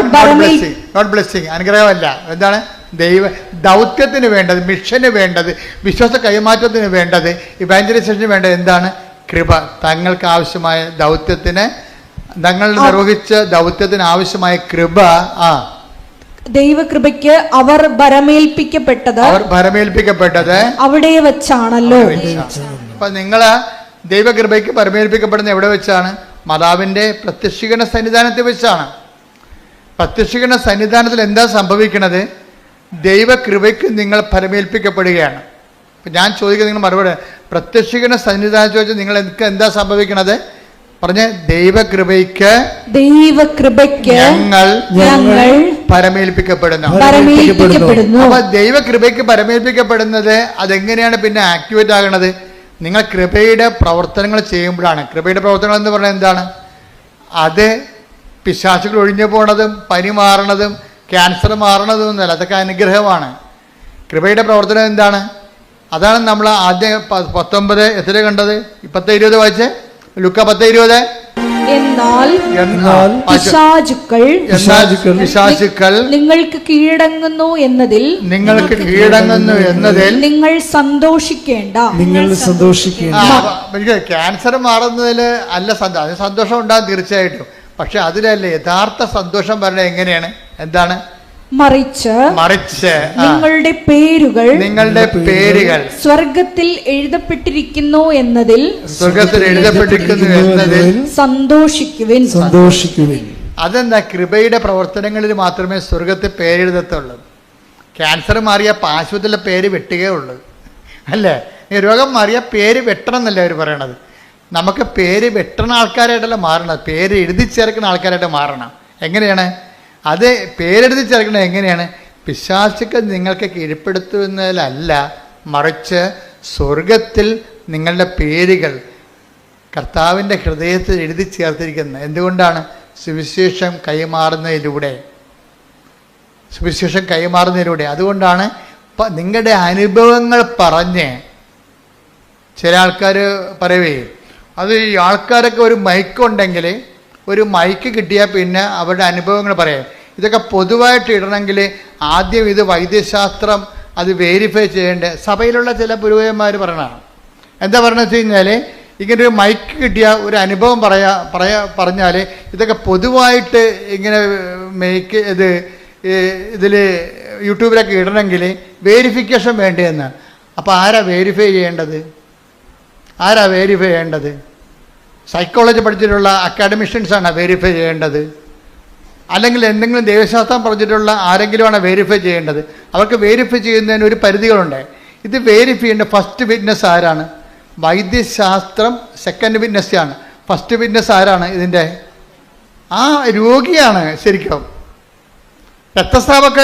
അനുഗ്രഹമല്ല, എന്താണ് ദൗത്യത്തിന് വേണ്ടത്, മിഷന് വേണ്ടത്, വിശ്വാസ കൈമാറ്റത്തിന് വേണ്ടത്, ഇവാഞ്ചലൈസേഷന് വേണ്ടത് എന്താണ്? കൃപ. തങ്ങൾക്ക് ആവശ്യമായ ദൗത്യത്തിന്, തങ്ങൾ നിർവഹിച്ച ദൗത്യത്തിന് ആവശ്യമായ കൃപ, ദൈവകൃപയ്ക്ക് അവർ ഭരമേൽപ്പിക്കപ്പെട്ടത് അവിടെ വെച്ചാണല്ലോ. അപ്പൊ നിങ്ങള് ദൈവകൃപയ്ക്ക് പരമേൽപ്പിക്കപ്പെടുന്ന എവിടെ വെച്ചാണ്? മാതാവിന്റെ പ്രത്യക്ഷീകരണ സന്നിധാനത്തിൽ വെച്ചാണ്. പ്രത്യക്ഷീകരണ സന്നിധാനത്തിൽ എന്താ സംഭവിക്കുന്നത്? ദൈവകൃപയ്ക്ക് നിങ്ങൾ പരമേൽപ്പിക്കപ്പെടുകയാണ്. അപ്പം ഞാൻ ചോദിക്കുന്നത് നിങ്ങൾ മറുപടി, പ്രത്യക്ഷീകരണ സന്നിധാനത്തിൽ വെച്ച് നിങ്ങൾ എന്താ സംഭവിക്കണത്? പറഞ്ഞ ദൈവകൃപയ്ക്ക് ഞങ്ങൾ പരമേൽപ്പിക്കപ്പെടുന്നു. അപ്പൊ ദൈവകൃപയ്ക്ക് പരമേൽപ്പിക്കപ്പെടുന്നത് അതെങ്ങനെയാണ് പിന്നെ ആക്ടിവേറ്റ് ആകണത്? നിങ്ങൾ കൃപയുടെ പ്രവർത്തനങ്ങൾ ചെയ്യുമ്പോഴാണ്. കൃപയുടെ പ്രവർത്തനങ്ങൾ എന്ന് പറഞ്ഞാൽ എന്താണ്? അത് പിശാചുകൾ ഒഴിഞ്ഞു പോണതും പനി മാറണതും ക്യാൻസർ മാറണതും എന്നല്ല, അതൊക്കെ അനുഗ്രഹമാണ്. കൃപയുടെ പ്രവർത്തനം എന്താണ്? അതാണ് നമ്മൾ ആദ്യം 19 എത്ര കണ്ടത്? 10:20 വായിച്ചേ, ലുക്ക 10:20. എന്നാൽ പിശാചുക്കൾ നിങ്ങൾക്ക് കീഴടങ്ങുന്നു എന്നതിൽ നിങ്ങൾ സന്തോഷിക്കേണ്ട. ക്യാൻസർ മാറുന്നതിൽ അല്ല സന്തോഷം ഉണ്ടാകും തീർച്ചയായിട്ടും. പക്ഷെ അതിലല്ല യഥാർത്ഥ സന്തോഷം പറഞ്ഞത് എങ്ങനെയാണ്? എന്താണ്? മറിച്ച് നിങ്ങളുടെ പേരുകൾ സ്വർഗത്തിൽ എഴുതപ്പെട്ടിരിക്കുന്നു എന്നതിൽ സന്തോഷിക്കുവിൻ. അതെന്താ? കൃപയുടെ പ്രവർത്തനങ്ങളിൽ മാത്രമേ സ്വർഗത്തിൽ പേരെഴുതത്തുള്ളൂ. ക്യാൻസർ മാറിയ ആശുപത്രിയിലെ പേര് വെട്ടുകയുള്ളൂ, അല്ലേ? രോഗം മാറിയ പേര് വെട്ടണം എന്നല്ലേ അവർ പറയണത്. നമുക്ക് പേര് വെട്ടണ ആൾക്കാരായിട്ടല്ല മാറണം, പേര് എഴുതി ചേർക്കുന്ന ആൾക്കാരായിട്ട് മാറണം. എങ്ങനെയാണ് അത് പേരെഴുതി ചേർക്കുന്നത്? എങ്ങനെയാണ്? പിശാചുക്കൾ നിങ്ങൾക്ക് കീഴ്പ്പെടുത്തുന്നതിലല്ല, മറിച്ച് സ്വർഗത്തിൽ നിങ്ങളുടെ പേരുകൾ കർത്താവിൻ്റെ ഹൃദയത്തിൽ എഴുതി ചേർത്തിരിക്കുന്നത്. എന്തുകൊണ്ടാണ്? സുവിശേഷം കൈമാറുന്നതിലൂടെ. അതുകൊണ്ടാണ് നിങ്ങളുടെ അനുഭവങ്ങൾ പറഞ്ഞ് ചില ആൾക്കാർ പറയവേ, അത് ഈ ആൾക്കാരൊക്കെ ഒരു മൈക്കുണ്ടെങ്കിൽ, ഒരു മൈക്ക് കിട്ടിയാൽ പിന്നെ അവരുടെ അനുഭവങ്ങൾ പറയാം. ഇതൊക്കെ പൊതുവായിട്ട് ഇടണമെങ്കിൽ ആദ്യം ഇത് വൈദ്യശാസ്ത്രം അത് വെരിഫൈ ചെയ്യേണ്ടത് സഭയിലുള്ള ചില പുരോഹിതന്മാർ പറയണതാണ്. എന്താ പറയണമെന്ന് വെച്ച് കഴിഞ്ഞാൽ, ഇങ്ങനൊരു മൈക്ക് കിട്ടിയ ഒരു അനുഭവം പറഞ്ഞാൽ ഇതൊക്കെ പൊതുവായിട്ട് ഇങ്ങനെ ഇതിൽ യൂട്യൂബിലൊക്കെ ഇടണമെങ്കിൽ വെരിഫിക്കേഷൻ വേണ്ടതെന്ന്. അപ്പോൾ ആരാ വെരിഫൈ ചെയ്യേണ്ടത്? സൈക്കോളജി പഠിച്ചിട്ടുള്ള അക്കാഡമിഷ്യൻസാണ് വെരിഫൈ ചെയ്യേണ്ടത്, അല്ലെങ്കിൽ എന്തെങ്കിലും ദൈവശാസ്ത്രം പറഞ്ഞിട്ടുള്ള ആരെങ്കിലുമാണ് വെരിഫൈ ചെയ്യേണ്ടത്. അവർക്ക് വെരിഫൈ ചെയ്യുന്നതിന് ഒരു പരിധികളുണ്ട്. ഇത് വെരിഫൈ ചെയ്യേണ്ട ഫസ്റ്റ് വിറ്റ്നസ് ആരാണ്? വൈദ്യശാസ്ത്രം സെക്കൻഡ് വിറ്റ്നസ് ആണ്. ഫസ്റ്റ് വിറ്റ്നസ് ആരാണ്? ഇതിൻ്റെ ആ രോഗിയാണ്. ശരിക്കും രക്തസ്രാവൊക്കെ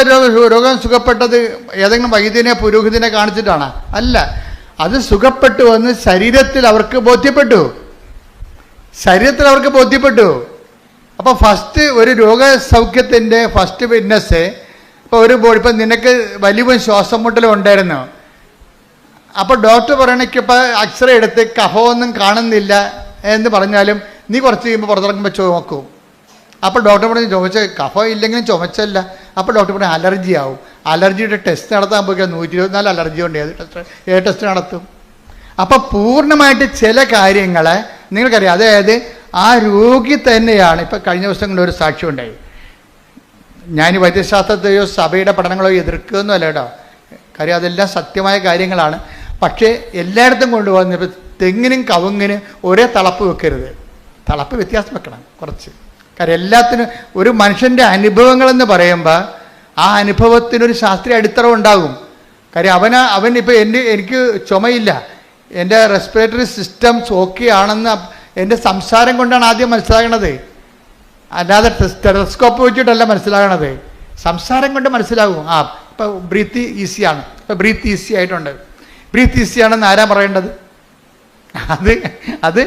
രോഗം സുഖപ്പെട്ടത് ഏതെങ്കിലും വൈദ്യനെ പുരോഹിതനെ കാണിച്ചിട്ടാണ്? അല്ല, അത് സുഖപ്പെട്ടു വന്ന് ശരീരത്തിൽ അവർക്ക് ബോധ്യപ്പെട്ടു. അപ്പോൾ ഫസ്റ്റ് ഒരു രോഗസൗഖ്യത്തിൻ്റെ ഫസ്റ്റ് വിറ്റ്നസ്, ഇപ്പം നിനക്ക് വലിയ ശ്വാസം മുട്ടലും ഉണ്ടായിരുന്നു, അപ്പോൾ ഡോക്ടർ പറയണക്കിപ്പോൾ എക്സ്റേ എടുത്ത് കഫമൊന്നും കാണുന്നില്ല എന്ന് പറഞ്ഞാലും നീ കുറച്ച് കഴിയുമ്പോൾ പുറത്തിറങ്ങുമ്പോൾ ചുമക്കും. അപ്പോൾ ഡോക്ടർ പറഞ്ഞ് കഫം ഇല്ലെങ്കിലും ചുമച്ചല്ല. അപ്പോൾ ഡോക്ടർ പറഞ്ഞ അലർജി ആവും. അലർജിയുടെ ടെസ്റ്റ് നടത്താൻ പോയി 124 അലർജി ഉണ്ട്. ഏത് ടെസ്റ്റ് നടത്തും? അപ്പം പൂർണ്ണമായിട്ട് ചില കാര്യങ്ങളെ നിങ്ങൾക്കറിയാം. അതായത് ആ രോഗി തന്നെയാണ്. ഇപ്പം കഴിഞ്ഞ ദിവസങ്ങളിൽ ഒരു സാക്ഷ്യം ഉണ്ടായി. ഞാൻ വൈദ്യശാസ്ത്രത്തെയോ സഭയുടെ പഠനങ്ങളോ എതിർക്കുകയൊന്നുമല്ല കേട്ടോ, കാര്യം അതെല്ലാം സത്യമായ കാര്യങ്ങളാണ്. പക്ഷേ എല്ലായിടത്തും കൊണ്ടുപോകുന്ന ഇപ്പം തെങ്ങിനും കവുങ്ങിനും ഒരേ തളപ്പ് വെക്കരുത്, തളപ്പ് വ്യത്യാസം വെക്കണം കുറച്ച്. കാര്യം എല്ലാത്തിനും ഒരു മനുഷ്യൻ്റെ അനുഭവങ്ങളെന്ന് പറയുമ്പോൾ ആ അനുഭവത്തിനൊരു ശാസ്ത്രീയ അടിത്തറ ഉണ്ടാകും. കാര്യം അവൻ ഇപ്പോൾ എനിക്ക് ചുമയില്ല, എൻ്റെ റെസ്പിറേറ്ററി സിസ്റ്റംസ് ഓക്കെ ആണെന്ന് എൻ്റെ സംസാരം കൊണ്ടാണ് ആദ്യം മനസ്സിലാകണത്, അല്ലാതെ ടെലസ്കോപ്പ് വെച്ചിട്ടല്ല മനസ്സിലാകണത്. സംസാരം കൊണ്ട് മനസ്സിലാകും. ഇപ്പോൾ ബ്രീത്ത് ഈസിയാണ്, ഇപ്പോൾ ബ്രീത്ത് ഈസി ആയിട്ടുണ്ട്. ബ്രീത്ത് ഈസിയാണെന്ന് ആരാ പറയേണ്ടത്? അത്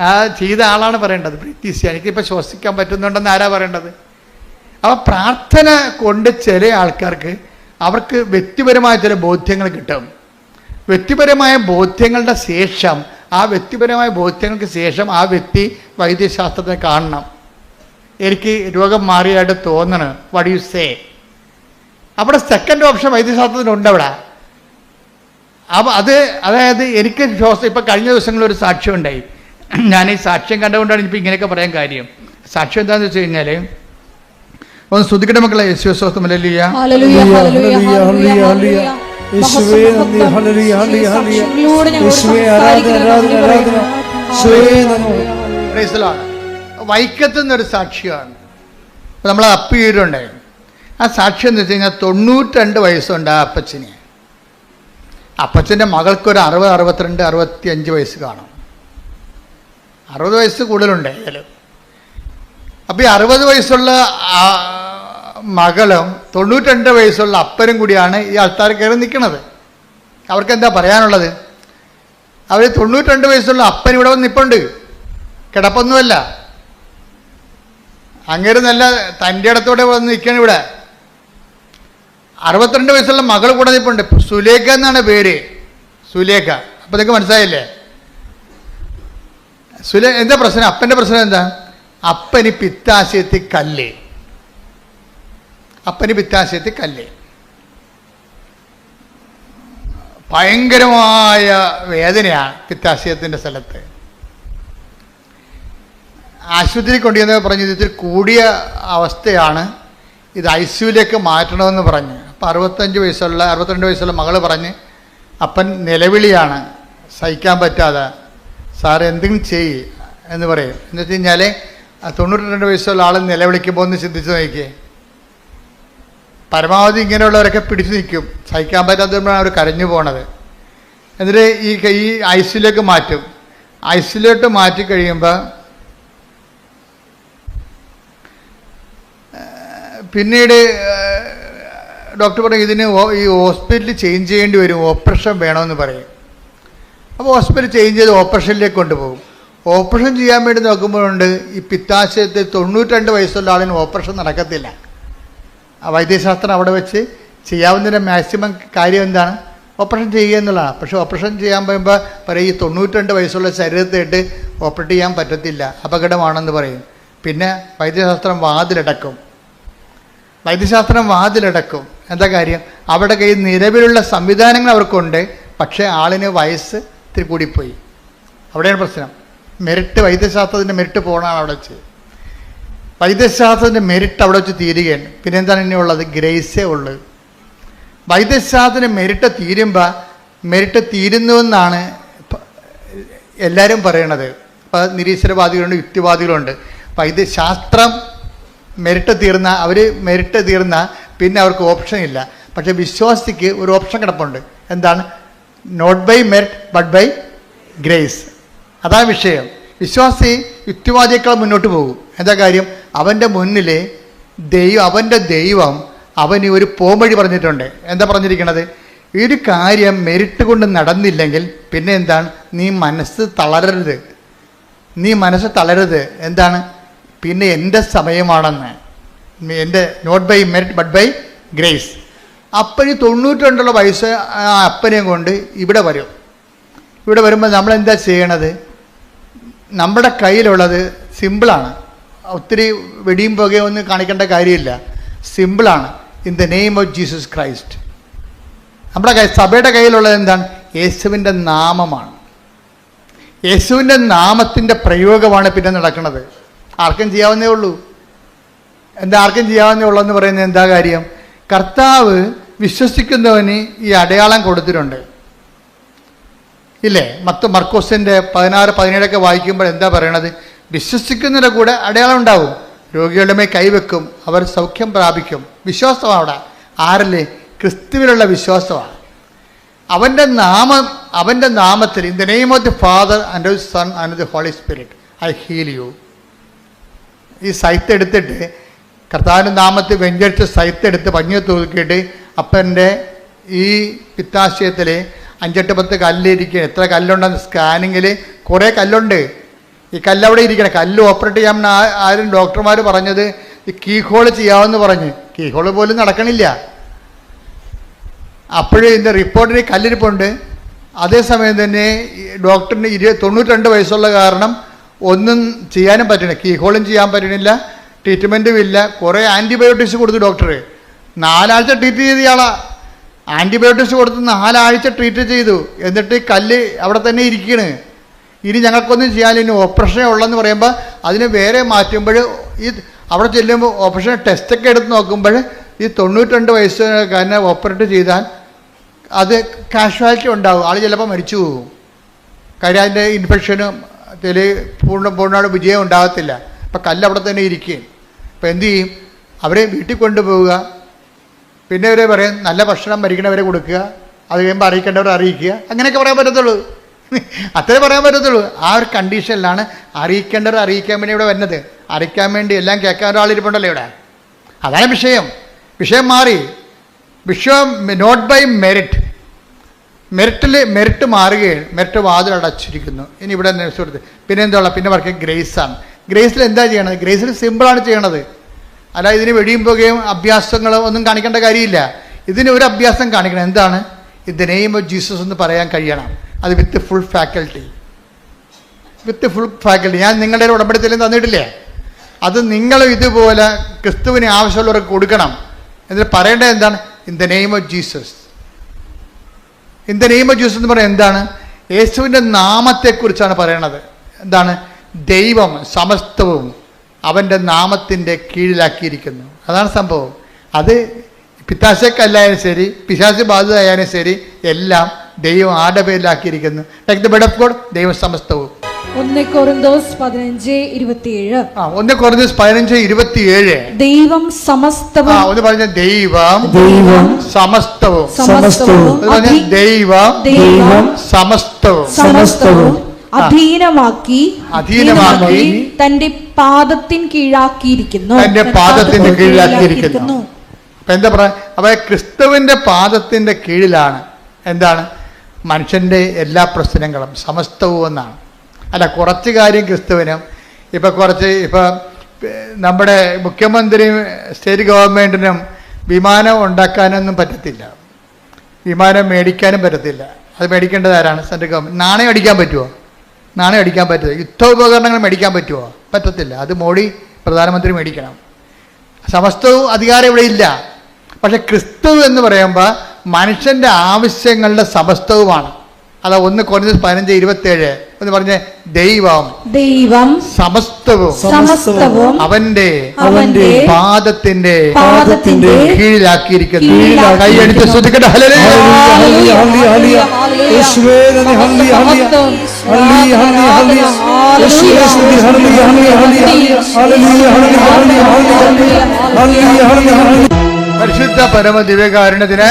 ആ ചെയ്ത ആളാണ് പറയേണ്ടത്. ബ്രീത്ത് ഈസിയാണ്, എനിക്കിപ്പോൾ ശ്വസിക്കാൻ പറ്റുന്നുണ്ടെന്ന് ആരാ പറയേണ്ടത്? അപ്പോൾ പ്രാർത്ഥന കൊണ്ട് ചില ആൾക്കാർക്ക് അവർക്ക് വ്യക്തിപരമായ ചില ബോധ്യങ്ങൾ കിട്ടും. വ്യക്തിപരമായ ബോധ്യങ്ങളുടെ ശേഷം ആ വ്യക്തിപരമായ ബോധ്യങ്ങൾക്ക് ശേഷം ആ വ്യക്തി വൈദ്യശാസ്ത്രത്തെ കാണണം. എനിക്ക് രോഗം മാറിയായിട്ട് തോന്നണം, വാട്ട് യു സേ? അവിടെ സെക്കൻഡ് ഓപ്ഷൻ വൈദ്യശാസ്ത്രത്തിനുണ്ട് അവിടെ. അപ്പോൾ അതായത് എനിക്ക് ശ്വാസം, ഇപ്പം കഴിഞ്ഞ ദിവസങ്ങളിൽ ഒരു സാക്ഷ്യം ഉണ്ടായി. ഞാൻ ഈ സാക്ഷ്യം കണ്ടുകൊണ്ടാണ് ഇപ്പോൾ ഇങ്ങനെയൊക്കെ പറയാൻ കാര്യം. സാക്ഷ്യം എന്താണെന്ന് വെച്ച് കഴിഞ്ഞാൽ, ഒന്ന് സ്തുതിക്കട്ടെ മക്കളെ. യേശുസ്വസ്തം. ഹല്ലേലൂയ. വൈക്കത്ത് നിന്നൊരു സാക്ഷിയാണ് നമ്മൾ അപ്പീരുണ്ടായിരുന്നു. ആ സാക്ഷ്യം എന്ന് വെച്ച് കഴിഞ്ഞാൽ 92 വയസ്സുണ്ട് ആ അപ്പച്ചന്. അപ്പച്ചൻ്റെ മകൾക്കൊരു 60, 62, 65 വയസ്സ് കാണും. 60 വയസ്സ് കൂടുതലുണ്ട് ഏതായാലും. അപ്പോൾ ഈ 60 വയസ്സുള്ള മകളും 92 വയസ്സുള്ള അപ്പനും കൂടിയാണ് ഈ ആൾക്കാർ കയറി നിൽക്കുന്നത്. അവർക്ക് എന്താ പറയാനുള്ളത്? അവർ 92 വയസ്സുള്ള അപ്പൻ ഇവിടെ വന്ന് നിൽപ്പുണ്ട്, കിടപ്പൊന്നുമല്ല. അങ്ങേര് നല്ല തൻ്റെ ഇടത്തോടെ വന്ന് നിൽക്കണം ഇവിടെ. 62 വയസ്സുള്ള മകൾ കൂടെ നിൽപ്പുണ്ട്. സുലേഖ എന്നാണ് പേര്, സുലേഖ. അപ്പം നിങ്ങൾക്ക് മനസ്സിലായില്ലേ? എന്താ പ്രശ്നം? അപ്പൻ്റെ പ്രശ്നം എന്താ? അപ്പന് പിത്താശയത്തിൽ കല്ല്. ഭയങ്കരമായ വേദനയാണ് പിത്താശയത്തിൻ്റെ സ്ഥലത്ത്. ആശുപത്രി കൊണ്ടുവന്ന് പറഞ്ഞു ഇതിൽ കൂടിയ അവസ്ഥയാണ്, ഇത് ICUലേക്ക് മാറ്റണമെന്ന് പറഞ്ഞ്. അപ്പോൾ 62 വയസ്സുള്ള മകൾ പറഞ്ഞ് അപ്പൻ നിലവിളിയാണ്, സഹിക്കാൻ പറ്റാതെ. സാർ എന്തെങ്കിലും ചെയ്യ് എന്ന് പറയും. എന്ന് വെച്ച് കഴിഞ്ഞാൽ 92 വയസ്സുള്ള ആൾ നിലവിളിക്കുമ്പോൾ ഒന്ന് ചിന്തിച്ച് നോക്കിയേ. പരമാവധി ഇങ്ങനെയുള്ളവരൊക്കെ പിടിച്ചു നിൽക്കും, സഹിക്കാൻ പറ്റാത്തതുകൊണ്ടാണ് അവർ കരഞ്ഞു പോണത്. എന്നിട്ട് ഈ ICUലേക്ക് മാറ്റും. ICUലോട്ട് മാറ്റി കഴിയുമ്പോൾ പിന്നീട് ഡോക്ടർ പറയും ഇതിന് ഈ ഹോസ്പിറ്റലിൽ ചേഞ്ച് ചെയ്യേണ്ടി വരും, ഓപ്പറേഷൻ വേണമെന്ന് പറയും. അപ്പോൾ ഹോസ്പിറ്റൽ ചേഞ്ച് ചെയ്ത് ഓപ്പറേഷനിലേക്ക് കൊണ്ടുപോകും. ഓപ്പറേഷൻ ചെയ്യാൻ വേണ്ടി നോക്കുമ്പോഴുണ്ട് ഈ പിത്താശയത്തിൽ 92 വയസ്സുള്ള ആളിന് ഓപ്പറേഷൻ നടക്കത്തില്ല. വൈദ്യശാസ്ത്രം അവിടെ വെച്ച് ചെയ്യാവുന്നതിൻ്റെ മാക്സിമം കാര്യം എന്താണ്? ഓപ്പറേഷൻ ചെയ്യുക എന്നുള്ളതാണ്. പക്ഷേ ഓപ്പറേഷൻ ചെയ്യാൻ പറയുമ്പോൾ പറയും ഈ 92 വയസ്സുള്ള ശരീരത്തിട്ട് ഓപ്പറേറ്റ് ചെയ്യാൻ പറ്റത്തില്ല, അപകടമാണെന്ന് പറയും. പിന്നെ വൈദ്യശാസ്ത്രം വാതിലടക്കും. എന്താ കാര്യം? അവിടെ കയ്യിൽ നിലവിലുള്ള സംവിധാനങ്ങൾ അവർക്കുണ്ട്, പക്ഷേ ആളിന് വയസ്സ് ഇത്തിരി കൂടിപ്പോയി. അവിടെയാണ് പ്രശ്നം. മെറിറ്റ്, വൈദ്യശാസ്ത്രത്തിൻ്റെ മെറിറ്റ് പോകണമാണ് അവിടെ വെച്ച്. വൈദ്യശാസ്ത്രത്തിൻ്റെ മെറിറ്റ് അവിടെ വെച്ച് തീരുകയാണ്. പിന്നെ എന്താണ് ഇനി ഉള്ളത്? ഗ്രേസേ ഉള്ളു. വൈദ്യശാസ്ത്രത്തിൻ്റെ മെറിറ്റ് തീരുന്നുവെന്നാണ് എല്ലാവരും പറയണത്. ഇപ്പോൾ നിരീശ്വരവാദികളുണ്ട്, യുക്തിവാദികളുണ്ട്. വൈദ്യശാസ്ത്രം മെറിറ്റ് തീർന്ന പിന്നെ അവർക്ക് ഓപ്ഷൻ ഇല്ല. പക്ഷേ വിശ്വാസിക്ക് ഒരു ഓപ്ഷൻ കിടപ്പുണ്ട്. എന്താണ്? Not by merit but by grace. അതാണ് വിഷയം. വിശ്വാസി യുക്തിവാദിയേക്കാൾ മുന്നോട്ട് പോകും. എന്താ കാര്യം? അവൻ്റെ മുന്നിൽ അവൻ്റെ ദൈവം അവന് ഒരു പോംവഴി പറഞ്ഞിട്ടുണ്ട്. എന്താ പറഞ്ഞിരിക്കണത്? ഈ ഒരു കാര്യം മെറിറ്റ് കൊണ്ട് നടന്നില്ലെങ്കിൽ പിന്നെ എന്താണ്? നീ മനസ്സ് തളരരുത്. എന്താണ്? പിന്നെ എൻ്റെ സമയമാണെന്ന്. എൻ്റെ not by merit but by grace. അപ്പന് 92 വയസ്സ് അപ്പനെയും കൊണ്ട് ഇവിടെ വരുമ്പോൾ നമ്മളെന്താ ചെയ്യണത്? നമ്മുടെ കയ്യിലുള്ളത് സിമ്പിളാണ്. ഒത്തിരി വെടിയും പുകയും ഒന്നും കാണിക്കേണ്ട കാര്യമില്ല. സിമ്പിളാണ്. In the name of Jesus Christ. നമ്മുടെ സഭയുടെ കയ്യിലുള്ളത് എന്താണ്? യേശുവിൻ്റെ നാമമാണ്. യേശുവിൻ്റെ നാമത്തിൻ്റെ പ്രയോഗമാണ് പിന്നെ നടക്കുന്നത്. ആർക്കും ചെയ്യാവുന്നേ ഉള്ളൂ എന്ന് പറയുന്നത് എന്താ കാര്യം? കർത്താവ് വിശ്വസിക്കുന്നവന് ഈ അടയാളം കൊടുത്തിട്ടുണ്ട് ഇല്ലേ? മർക്കോസിൻ്റെ 16-17 വായിക്കുമ്പോൾ എന്താ പറയണത്? വിശ്വസിക്കുന്നതിൻ്റെ കൂടെ അടയാളം ഉണ്ടാവും. രോഗികളുടെ മേൽ കൈവെക്കും, അവർ സൗഖ്യം പ്രാപിക്കും. വിശ്വാസമാണ് അവിടെ. ആരല്ലേ? ക്രിസ്തുവിലുള്ള വിശ്വാസമാണ്. അവൻ്റെ നാമത്തിൽ in the name of the Father and of Son and the Holy Spirit I heal you. ഈ സൈറ്റ് എടുത്തിട്ട് കർത്താവിൻ്റെ നാമത്തിൽ വെഞ്ചരിച്ച് സൈത്തെടുത്ത് പഞ്ഞി തൂക്കിയിട്ട് അപ്പൻ്റെ ഈ പിത്താശയത്തിൽ 5-8 കല്ലിരിക്കുക. എത്ര കല്ലുണ്ടെന്ന് സ്കാനിങ്ങിൽ കുറേ കല്ലുണ്ട്. ഈ കല്ലവിടെ ഇരിക്കണം. കല്ല് ഓപ്പറേറ്റ് ചെയ്യാമെന്ന് ആരും ഡോക്ടർമാർ പറഞ്ഞത് ഈ കീഹോൾ ചെയ്യാമെന്ന് പറഞ്ഞ്. കീഹോൾ പോലും നടക്കണില്ല. അപ്പോഴും ഇതിൻ്റെ റിപ്പോർട്ടിൽ കല്ലിരിപ്പുണ്ട്. അതേസമയം തന്നെ ഡോക്ടറിന് 92 വയസ്സുള്ള കാരണം ഒന്നും ചെയ്യാനും പറ്റണില്ല. കീഹോളും ചെയ്യാൻ പറ്റണില്ല, ട്രീറ്റ്മെൻറ്റും ഇല്ല. കുറേ ആൻറ്റിബയോട്ടിക്സ് കൊടുത്തു ഡോക്ടർ. 4 ആഴ്ച ട്രീറ്റ് ചെയ്ത ഇയാളാ. ആൻറ്റിബയോട്ടിക്സ് കൊടുത്ത് 4 ആഴ്ച ട്രീറ്റ് ചെയ്തു. എന്നിട്ട് കല്ല് അവിടെ തന്നെ ഇരിക്കണ്. ഇനി ഞങ്ങൾക്കൊന്നും ചെയ്യാൻ, ഇനി ഓപ്പറേഷൻ ഉള്ളതെന്ന് പറയുമ്പോൾ അതിന് വേറെ മാറ്റുമ്പോൾ ഈ അവിടെ ചെല്ലുമ്പോൾ ഓപ്പറേഷൻ ടെസ്റ്റൊക്കെ എടുത്ത് നോക്കുമ്പോൾ ഈ 92 വയസ്സുകാരനെ ഓപ്പറേറ്റ് ചെയ്താൽ അത് കാഷ്വാലിറ്റി ഉണ്ടാകും. ആൾ ചിലപ്പോൾ മരിച്ചു പോകും. കാര്യം അതിൻ്റെ ഇൻഫെക്ഷനും പൂർണ്ണമായിട്ട് വിജയം ഉണ്ടാകത്തില്ല. അപ്പം കല്ല് അവിടെ തന്നെ ഇരിക്കുകയും. അപ്പം എന്തു ചെയ്യും? അവരെ വീട്ടിൽ കൊണ്ടുപോവുക. പിന്നെ അവരെ പറയും നല്ല ഭക്ഷണം മരിക്കണവരെ കൊടുക്കുക. അത് കഴിയുമ്പോൾ അറിയിക്കേണ്ടവരെ അറിയിക്കുക. അങ്ങനെയൊക്കെ പറയാൻ പറ്റത്തുള്ളൂ. അത്രേ പറയാൻ പറ്റത്തുള്ളൂ. ആ ഒരു കണ്ടീഷനിലാണ് അറിയിക്കേണ്ടവർ അറിയിക്കാൻ വേണ്ടി ഇവിടെ വരുന്നത്. അറിയിക്കാൻ വേണ്ടി എല്ലാം കേൾക്കാൻ ഒരാളിരിപ്പുണ്ടല്ലോ ഇവിടെ. അതാണ് വിഷയം. വിഷയം മാറി. വിഷയം നോട്ട് ബൈ മെറിറ്റ്. മെറിറ്റ് മാറുകയാണ്. മെറിറ്റ് വാതിലടച്ചിരിക്കുന്നു. ഇനി ഇവിടെ സുഹൃത്ത് പിന്നെ എന്താ പിന്നെ പറയുക ഗ്രേസാണ്. ഗ്രേസിൽ എന്താ ചെയ്യണത്? ഗ്രേസിൽ സിമ്പിളാണ് ചെയ്യണത്. അല്ല ഇതിന് വെടിയും പോകുകയും അഭ്യാസങ്ങളോ ഒന്നും കാണിക്കേണ്ട കാര്യമില്ല. ഇതിന് ഒരു അഭ്യാസം കാണിക്കണം. എന്താണ്? In the name of Jesus എന്ന് പറയാൻ കഴിയണം. അത് വിത്ത് ഫുൾ ഫാക്കൽറ്റി. ഞാൻ നിങ്ങളുടെ ഉടമ്പടിത്തലും തന്നിട്ടില്ലേ? അത് നിങ്ങളും ഇതുപോലെ ക്രിസ്തുവിന് ആവശ്യമുള്ളവർക്ക് കൊടുക്കണം. എന്നിട്ട് പറയേണ്ടത് എന്താണ്? In the name of Jesus. In the name of Jesus എന്ന് പറയുന്നത് എന്താണ്? യേശുവിൻ്റെ നാമത്തെക്കുറിച്ചാണ് പറയണത്. എന്താണ്? ദൈവം സമസ്തവും അവൻ്റെ നാമത്തിൻ്റെ കീഴിലാക്കിയിരിക്കുന്നു. അതാണ് സംഭവം. അത് പിത്താശക്കല്ലായാലും ശരി, പിശാച് ബാധിതയായാലും ശരി, എല്ലാം ദൈവം ആരുടെ പേരിലാക്കിയിരിക്കുന്നു. Take the bed of God. ദൈവം സമസ്തവും. 1 കൊരിന്തോസ് 15:27. 1 കൊരിന്തോസ് 15:27. ദൈവം സമസ്തവും. ഒന്ന് പറഞ്ഞ ദൈവം സമസ്തവും. ദൈവം സമസ്തവും അധീനമാക്കി തന്റെ പാദത്തിന് കീഴാക്കിയിരിക്കുന്നു. അപ്പൊ എന്താ പറയാ? അപ്പൊ ക്രിസ്തുവിന്റെ പാദത്തിന്റെ കീഴിലാണ് എന്താണ്? മനുഷ്യന്റെ എല്ലാ പ്രശ്നങ്ങളും സമസ്തവും എന്നാണ്. അല്ല, കുറച്ച് കാര്യം ക്രിസ്തുവിനും ഇപ്പം നമ്മുടെ മുഖ്യമന്ത്രിയും സ്റ്റേറ്റ് ഗവൺമെൻറ്റിനും വിമാനം ഉണ്ടാക്കാനൊന്നും പറ്റത്തില്ല, വിമാനം മേടിക്കാനും പറ്റത്തില്ല. അത് മേടിക്കേണ്ടത് ആരാണ്? Central government. നാണയം അടിക്കാൻ പറ്റുമോ? നാണയം അടിക്കാൻ പറ്റില്ല. യുദ്ധോപകരണങ്ങൾ മേടിക്കാൻ പറ്റുമോ? പറ്റത്തില്ല. അത് മോഡി പ്രധാനമന്ത്രി മേടിക്കണം. സമസ്തവും അധികാരം ഇവിടെ ഇല്ല. പക്ഷെ ക്രിസ്തു എന്ന് പറയുമ്പോൾ മനുഷ്യൻ്റെ ആവശ്യങ്ങളുടെ സമസ്തവുമാണ്. അതാ 1 കൊരിന്തോസ് 15:27 എന്ന് പറഞ്ഞ ദൈവം സമസ്തവും അവന്റെ പാദത്തിന്റെ കീഴിലാക്കിയിരിക്കുന്നു. കൈയടിച്ച് ശ്രദ്ധിക്കട്ടെ. പരിശുദ്ധ പരമ ദിവ്യകാരുണ്യത്തിന്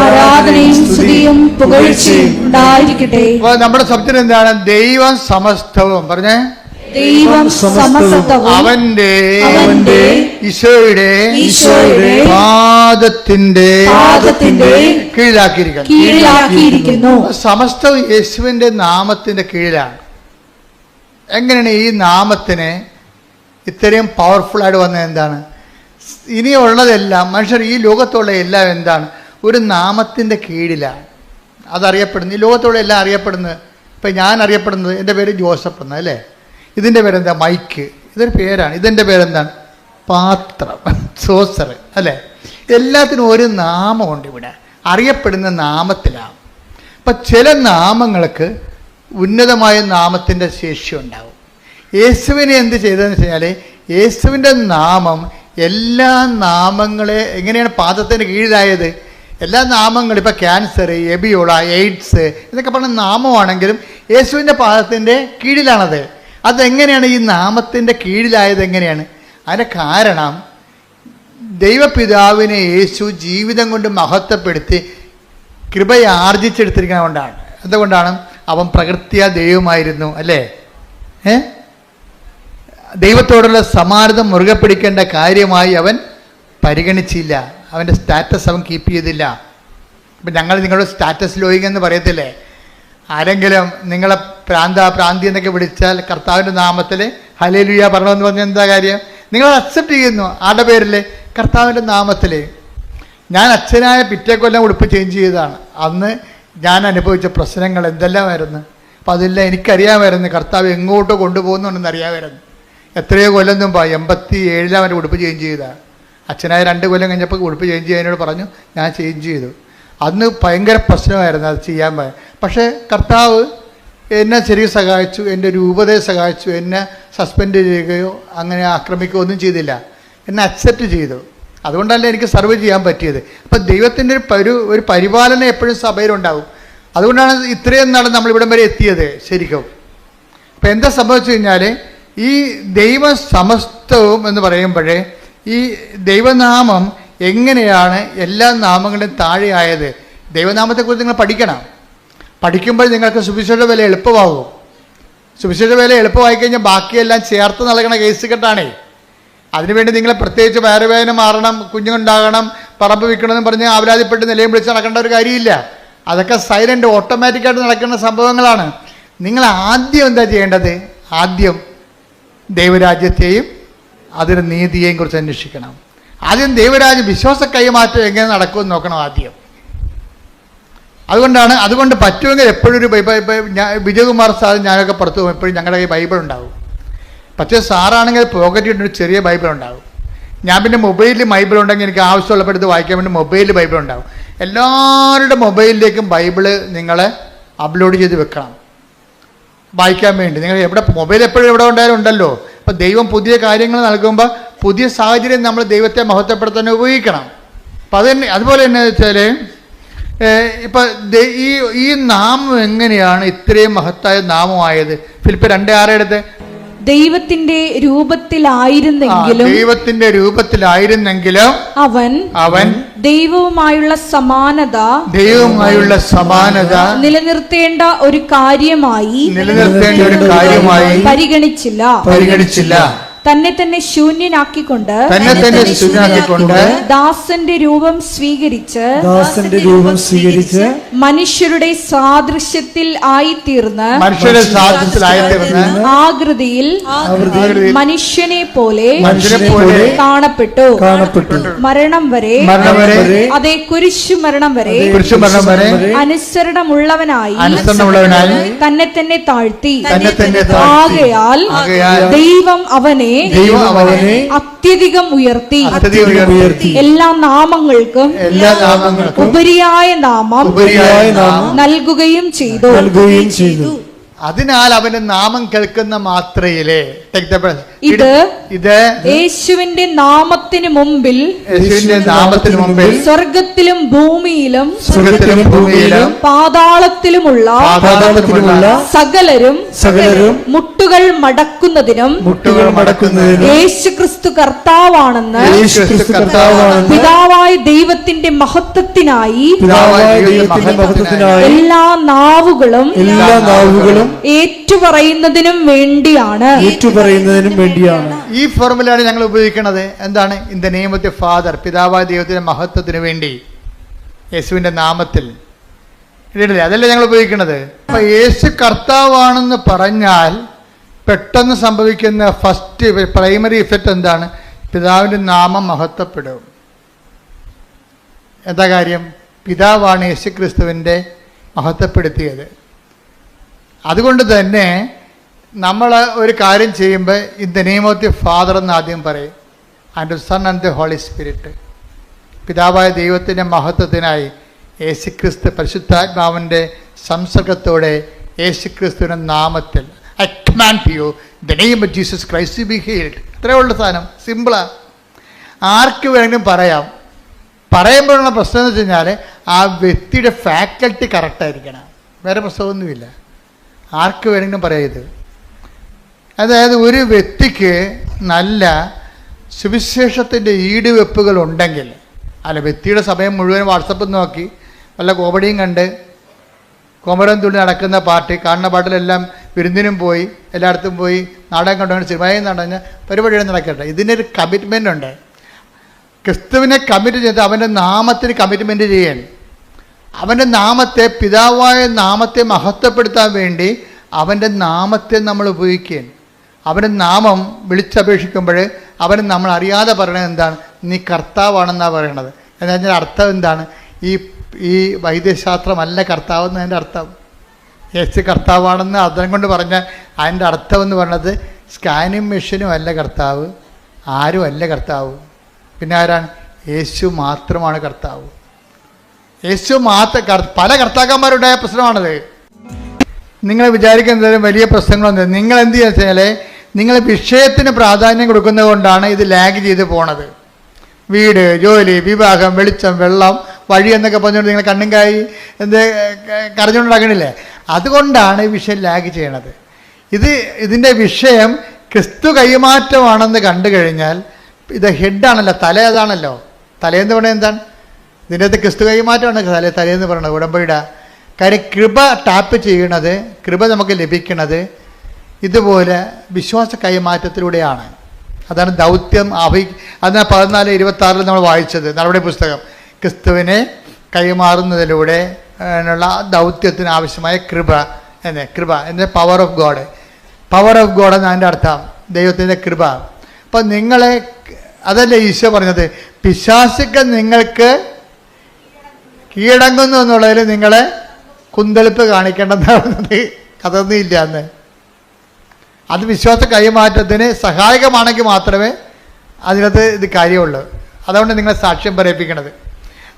ആരാധനയും സ്തുതിയും പുകഴ്ചയും ഉണ്ടായിരിക്കട്ടെ. നമ്മുടെ സബ്ജക്ട് എന്താണ്? ദൈവം സമസ്തവും. പറഞ്ഞേ, ദൈവം സമസ്തവും അവന്റെ ഈശോയുടെ പാദത്തിന്റെ കീഴിലാക്കിയിരിക്കുന്നു. സമസ്തവും യേശുവിന്റെ നാമത്തിന്റെ കീഴിലാണ്. എങ്ങനെയാണ് ഈ നാമത്തിന് ഇത്രയും പവർഫുൾ ആയിട്ട് വന്നത്? എന്താണ്? ഇനിയുള്ളതെല്ലാം മനുഷ്യർ ഈ ലോകത്തുള്ള എല്ലാം എന്താണ്? ഒരു നാമത്തിൻ്റെ കീഴിലാണ് അതറിയപ്പെടുന്നത്. ഈ ലോകത്തുള്ള എല്ലാം അറിയപ്പെടുന്നത്. ഇപ്പം ഞാൻ അറിയപ്പെടുന്നത്, എൻ്റെ പേര് ജോസഫ് എന്നാ അല്ലേ? ഇതിൻ്റെ പേരെന്താ? മൈക്ക്. ഇതൊരു പേരാണ്. ഇതിൻ്റെ പേരെന്താണ്? പാത്രം, സോസർ അല്ലേ? എല്ലാത്തിനും ഒരു നാമമുണ്ട്. ഇവിടെ അറിയപ്പെടുന്ന നാമത്തിലാണ്. അപ്പം ചില നാമങ്ങൾക്ക് ഉന്നതമായ നാമത്തിൻ്റെ ശേഷി ഉണ്ടാവും. യേശുവിനെ എന്ത് ചെയ്തതെന്ന് വെച്ച് കഴിഞ്ഞാൽ, യേശുവിൻ്റെ നാമം എല്ലാ നാമങ്ങളെ എങ്ങനെയാണ് പാദത്തിന് കീഴിലായത്? എല്ലാ നാമങ്ങളും ഇപ്പം ക്യാൻസർ, എബിയോള, എയ്ഡ്സ് ഇതൊക്കെ പറഞ്ഞ നാമമാണെങ്കിലും യേശുവിൻ്റെ പാദത്തിൻ്റെ കീഴിലാണത്. അതെങ്ങനെയാണ് ഈ നാമത്തിൻ്റെ കീഴിലായത്? എങ്ങനെയാണ്? അതിൻ്റെ കാരണം ദൈവപിതാവിനെ യേശു ജീവിതം കൊണ്ട് മഹത്വപ്പെടുത്തി കൃപയെ ആർജിച്ചെടുത്തിരിക്കുന്നത് കൊണ്ടാണ്. അതുകൊണ്ടാണ് അവൻ പ്രകൃത്യാ ദൈവമായിരുന്നു അല്ലേ? ദൈവത്തോടുള്ള സമാനത മുറുകെ പിടിക്കേണ്ട കാര്യമായി അവൻ പരിഗണിച്ചില്ല. അവൻ്റെ സ്റ്റാറ്റസ് അവൻ കീപ്പ് ചെയ്തില്ല. ഇപ്പം ഞങ്ങൾ നിങ്ങളുടെ സ്റ്റാറ്റസ് ലോയിങ്ങെന്ന് പറയത്തില്ലേ? ആരെങ്കിലും നിങ്ങളെ പ്രാന്തി എന്നൊക്കെ വിളിച്ചാൽ കർത്താവിൻ്റെ നാമത്തിൽ ഹല്ലേലൂയ പറയണമെന്ന് പറഞ്ഞാൽ എന്താ കാര്യം? നിങ്ങളത് അക്സെപ്റ്റ് ചെയ്യുന്നു. ആരുടെ പേരിൽ? കർത്താവിൻ്റെ നാമത്തിൽ. ഞാൻ അച്ഛനായ പിറ്റേ കൊല്ലം ഉടുപ്പ് ചേഞ്ച് ചെയ്തതാണ്. അന്ന് ഞാൻ അനുഭവിച്ച പ്രശ്നങ്ങൾ എന്തെല്ലാമായിരുന്നു. അപ്പം അതെല്ലാം എനിക്കറിയാമായിരുന്നു. കർത്താവ് എങ്ങോട്ടോ കൊണ്ടുപോകുന്നുണ്ടെന്ന് അറിയാമായിരുന്നു. എത്രയോ കൊല്ലം മുമ്പ് 87 അവൻ്റെ ഉടുപ്പ് ചേഞ്ച് ചെയ്തതാണ്. അച്ഛനായ 2 കൊല്ലം കഴിഞ്ഞപ്പോൾ ഉടുപ്പ് ചേഞ്ച് ചെയ്യാനോട് പറഞ്ഞു. ഞാൻ ചേഞ്ച് ചെയ്തു. അന്ന് ഭയങ്കര പ്രശ്നമായിരുന്നു അത് ചെയ്യാൻ. പക്ഷേ കർത്താവ് എന്നെ ശരിക്കും സഹായിച്ചു, എൻ്റെ രൂപതയെ സഹായിച്ചു. എന്നെ സസ്പെൻഡ് ചെയ്യുകയോ അങ്ങനെ ആക്രമിക്കുകയോ ഒന്നും ചെയ്തില്ല. എന്നെ അക്സെപ്റ്റ് ചെയ്തു. അതുകൊണ്ടല്ല എനിക്ക് സർവ് ചെയ്യാൻ പറ്റിയത്. അപ്പം ദൈവത്തിൻ്റെ ഒരു പരിപാലനം എപ്പോഴും സഭയിലുണ്ടാവും. അതുകൊണ്ടാണ് ഇത്രയും നാൾ നമ്മളിവിടം വരെ എത്തിയത് ശരിക്കും. അപ്പം എന്താ സംഭവിച്ചു കഴിഞ്ഞാൽ, ഈ ദൈവ സമസ്തവും എന്ന് പറയുമ്പോഴേ ഈ ദൈവനാമം എങ്ങനെയാണ് എല്ലാ നാമങ്ങളുടെയും താഴെയായത്? ദൈവനാമത്തെക്കുറിച്ച് നിങ്ങൾ പഠിക്കണം. പഠിക്കുമ്പോൾ നിങ്ങൾക്ക് സുവിശേഷ വില എളുപ്പമാകും. സുവിശേഷ വില എളുപ്പമായി കഴിഞ്ഞാൽ ബാക്കിയെല്ലാം ചേർത്ത് നൽകണ കേസ് കെട്ടാണേ. അതിനുവേണ്ടി നിങ്ങൾ പ്രത്യേകിച്ച് വയറുവേദന മാറണം, കുഞ്ഞുണ്ടാകണം, പറമ്പ് വിൽക്കണമെന്ന് പറഞ്ഞ് ആവലാതിപ്പെട്ട് നിലയും വിളിച്ച് നടക്കേണ്ട ഒരു കാര്യമില്ല. അതൊക്കെ സൈലൻ്റ് ഓട്ടോമാറ്റിക്കായിട്ട് നടക്കുന്ന സംഭവങ്ങളാണ്. നിങ്ങൾ ആദ്യം എന്താ ചെയ്യേണ്ടത്? ആദ്യം ദൈവരാജ്യത്തെയും അതിൻ്റെ നീതിയെയും കുറിച്ച് അന്വേഷിക്കണം. ആദ്യം ദൈവരാജ്യം വിശ്വാസ കൈമാറ്റം എങ്ങനെ നടക്കുമെന്ന് നോക്കണം ആദ്യം. അതുകൊണ്ട് പറ്റുമെങ്കിൽ എപ്പോഴും ഒരു വിജയകുമാർ സാർ ഞാനൊക്കെ പുറത്തു പോകും, എപ്പോഴും ഞങ്ങളുടെ കയ്യിൽ ബൈബിൾ ഉണ്ടാവും. പക്ഷേ സാറാണെങ്കിൽ പോക്കറ്റിട്ടൊരു ചെറിയ ബൈബിൾ ഉണ്ടാവും. ഞാൻ പിന്നെ മൊബൈലിൽ ബൈബിൾ ഉണ്ടെങ്കിൽ എനിക്ക് ആവശ്യമുള്ളപ്പോൾ എടുത്ത് വായിക്കാൻ വേണ്ടി മൊബൈലിൽ ബൈബിൾ ഉണ്ടാവും. എല്ലാവരുടെ മൊബൈലിലേക്കും ബൈബിള് നിങ്ങൾ അപ്ലോഡ് ചെയ്ത് വെക്കണം വായിക്കാൻ വേണ്ടി. നിങ്ങൾ മൊബൈൽ എപ്പോഴും എവിടെ ഉണ്ടായാലും ഉണ്ടല്ലോ. അപ്പം ദൈവം പുതിയ കാര്യങ്ങൾ നൽകുമ്പോൾ പുതിയ സാഹചര്യം നമ്മൾ ദൈവത്തെ മഹത്വപ്പെടുത്താൻ ഉപയോഗിക്കണം. അപ്പം അതുപോലെ തന്നെ വെച്ചാൽ ഇപ്പം ഈ നാമം എങ്ങനെയാണ് ഇത്രയും മഹത്തായ നാമമായത്? ഫിലിപ്പ് 2:6 എടുത്ത്. ദൈവത്തിന്റെ രൂപത്തിലായിരുന്നെങ്കിലും അവൻ ദൈവവുമായുള്ള സമാനത നിലനിർത്തേണ്ട ഒരു കാര്യമായി പരിഗണിച്ചില്ല. തന്നെ തന്നെ ശൂന്യനാക്കിക്കൊണ്ട് ദാസന്റെ രൂപം സ്വീകരിച്ച് മനുഷ്യരുടെ സാദൃശ്യത്തിൽ ആയിത്തീർന്ന് ആകൃതിയിൽ മനുഷ്യനെ പോലെ കാണപ്പെട്ടു. മരണം വരെ, അതേ കുരിശു മരണം വരെ അനുസരണമുള്ളവനായി തന്നെ തന്നെ താഴ്ത്തി. ആകയാൽ ദൈവം അവനെ അത്യധികം ഉയർത്തി എല്ലാ നാമങ്ങൾക്കും ഉപരിയായ നാമം നൽകുകയും ചെയ്തു. അതിനാൽ അവന്റെ നാമം കേൾക്കുന്ന മാത്രയിലെ ഇത് യേശുവിന്റെ നാമത്തിന് മുമ്പിൽ സ്വർഗത്തിലും ഭൂമിയിലും പാതാളത്തിലുമുള്ള സകലരും മുട്ടുകൾ മടക്കുന്നതിനും യേശുക്രിസ്തു കർത്താവാണെന്ന് പിതാവായ ദൈവത്തിന്റെ മഹത്വത്തിനായി എല്ലാ നാവുകളും ഏറ്റുപറയുന്നതിനും വേണ്ടിയാണ്. ഈ ഫോർമുലയാണ് ഞങ്ങൾ ഉപയോഗിക്കുന്നത്. എന്താണ്? In the name of the father, പിതാവായ ദൈവത്തിന്റെ മഹത്വത്തിന് വേണ്ടി യേശുവിന്റെ നാമത്തിൽ ഇടല്ലേ, അതല്ലേ ഞങ്ങൾ ഉപയോഗിക്കുന്നത്. അപ്പൊ യേശു കർത്താവാണെന്ന് പറഞ്ഞാൽ പെട്ടെന്ന് സംഭവിക്കുന്ന ഫസ്റ്റ് പ്രൈമറി ഇഫക്റ്റ് എന്താണ്? പിതാവിന്റെ നാമം മഹത്വപ്പെടും. എന്താ കാര്യം? പിതാവാണ് യേശുക്രിസ്തുവിന്റെ മഹത്വപ്പെടുത്തിയത്. അതുകൊണ്ട് തന്നെ നമ്മൾ ഒരു കാര്യം ചെയ്യുമ്പോൾ in the name of the Father എന്ന് ആദ്യം പറയും, and Son and the Holy Spirit. പിതാവായ ദൈവത്തിൻ്റെ മഹത്വത്തിനായി യേശുക്രിസ്തു പരിശുദ്ധാത്മാവിൻ്റെ സംസർഗത്തോടെ യേശുക്രിസ്തുവിൻ്റെ നാമത്തിൽ I command you the name of Jesus Christ be healed. ഇത്രയേ ഉള്ള സാധനം, സിമ്പിളാണ്. ആർക്ക് വേണമെങ്കിലും പറയാം. പറയുമ്പോഴുള്ള പ്രശ്നം എന്ന് വെച്ച് കഴിഞ്ഞാൽ ആ വ്യക്തിയുടെ ഫാക്കൽറ്റി കറക്റ്റായിരിക്കണം. വേറെ പ്രശ്നമൊന്നുമില്ല. ആർക്ക് വേണമെങ്കിലും പറയാം ഇത്. അതായത് ഒരു വ്യക്തിക്ക് നല്ല സുവിശേഷത്തിൻ്റെ ഈടുവെപ്പുകൾ ഉണ്ടെങ്കിൽ, അല്ല വ്യക്തിയുടെ സമയം മുഴുവൻ വാട്സപ്പ് നോക്കി വല്ല കോമഡിയും കണ്ട് കോമരം തുള്ളി നടക്കുന്ന പാർട്ടി കാണുന്ന പാട്ടിലെല്ലാം വിരുന്നിനും പോയി എല്ലായിടത്തും പോയി നാടകം കണ്ടുകൊണ്ട് സിനിമയിൽ നടഞ്ഞ പരിപാടികൾ നടക്കട്ടെ. ഇതിനൊരു കമ്മിറ്റ്മെൻ്റ് ഉണ്ട്. ക്രിസ്തുവിനെ കമ്മിറ്റ് ചെയ്ത് അവൻ്റെ നാമത്തിന് കമ്മിറ്റ്മെൻറ്റ് ചെയ്യാൻ, അവൻ്റെ നാമത്തെ, പിതാവായ നാമത്തെ മഹത്വപ്പെടുത്താൻ വേണ്ടി അവൻ്റെ നാമത്തെ നമ്മൾ ഉപയോഗിക്കുകയും, അവൻ്റെ നാമം വിളിച്ചപേക്ഷിക്കുമ്പോൾ അവന് നമ്മൾ അറിയാതെ പറയണത് എന്താണ്? നീ കർത്താവാണെന്നാണ് പറയണത്. എന്നതിൻ്റെ അർത്ഥം എന്താണ്? ഈ വൈദ്യശാസ്ത്രമല്ല കർത്താവ് എന്നതിൻ്റെ അർത്ഥം. യേശു കർത്താവാണെന്ന് അർത്ഥം കൊണ്ട് പറഞ്ഞാൽ അതിൻ്റെ അർത്ഥം എന്ന് പറയുന്നത് സ്കാനിങ് മെഷീനും അല്ല കർത്താവ്, ആരും അല്ല കർത്താവ്. പിന്നെ ആരാണ്? യേശു മാത്രമാണ് കർത്താവ്. യേശു പല കർത്താക്കന്മാരുണ്ടായ പ്രശ്നമാണത്. നിങ്ങൾ വിചാരിക്കുന്നത് വലിയ പ്രശ്നങ്ങളൊന്നും. നിങ്ങൾ എന്ത് വെച്ചാൽ നിങ്ങൾ വിഷയത്തിന് പ്രാധാന്യം കൊടുക്കുന്നത് കൊണ്ടാണ് ഇത് ലാഗ് ചെയ്ത് പോണത്. വീട്, ജോലി, വിവാഹം, വെളിച്ചം, വെള്ളം, വഴി എന്നൊക്കെ പറഞ്ഞുകൊണ്ട് നിങ്ങൾ കണ്ണും കായി കരഞ്ഞുകൊണ്ടാകണില്ലേ? അതുകൊണ്ടാണ് ഈ വിഷയം ലാഗ് ചെയ്യണത്. ഇതിൻ്റെ വിഷയം ക്രിസ്തു കൈമാറ്റമാണെന്ന് കണ്ടു കഴിഞ്ഞാൽ, ഇത് ഹെഡാണല്ലോ, തല അതാണല്ലോ. തലയെന്ന് പറയുന്നത് എന്താണ്? ഇതിൻ്റെ അകത്ത് ക്രിസ്തു കൈമാറ്റമാണ് തലയെന്ന് പറയുന്നത്, ഉടമ്പടിയുടെ കാര്യം. കൃപ ടാപ്പ് ചെയ്യണത്, കൃപ നമുക്ക് ലഭിക്കണത് ഇതുപോലെ വിശ്വാസ കൈമാറ്റത്തിലൂടെയാണ്. അതാണ് ദൗത്യം. അതാണ് 14:26 നമ്മൾ വായിച്ചത് നടപടി പുസ്തകം. ക്രിസ്തുവിനെ കൈമാറുന്നതിലൂടെ ഉള്ള ദൗത്യത്തിന് ആവശ്യമായ കൃപ എന്ന power of God. Power of God എന്നതിൻ്റെ അർത്ഥം ദൈവത്തിൻ്റെ കൃപ. അപ്പം നിങ്ങളെ, അതല്ലേ ഈശോ പറഞ്ഞത്, പിശാചുക്കൾ നിങ്ങൾക്ക് കീഴടങ്ങുന്നു എന്നുള്ളതിൽ നിങ്ങളെ കുന്തളിപ്പ് കാണിക്കേണ്ടതാണ്. അതൊന്നും ഇല്ല അന്ന്. അത് വിശ്വാസ കൈമാറ്റത്തിന് സഹായകമാണെങ്കിൽ മാത്രമേ അതിനകത്ത് ഇത് കാര്യമുള്ളൂ. അതുകൊണ്ട് നിങ്ങളെ സാക്ഷ്യം പറയിപ്പിക്കണത്.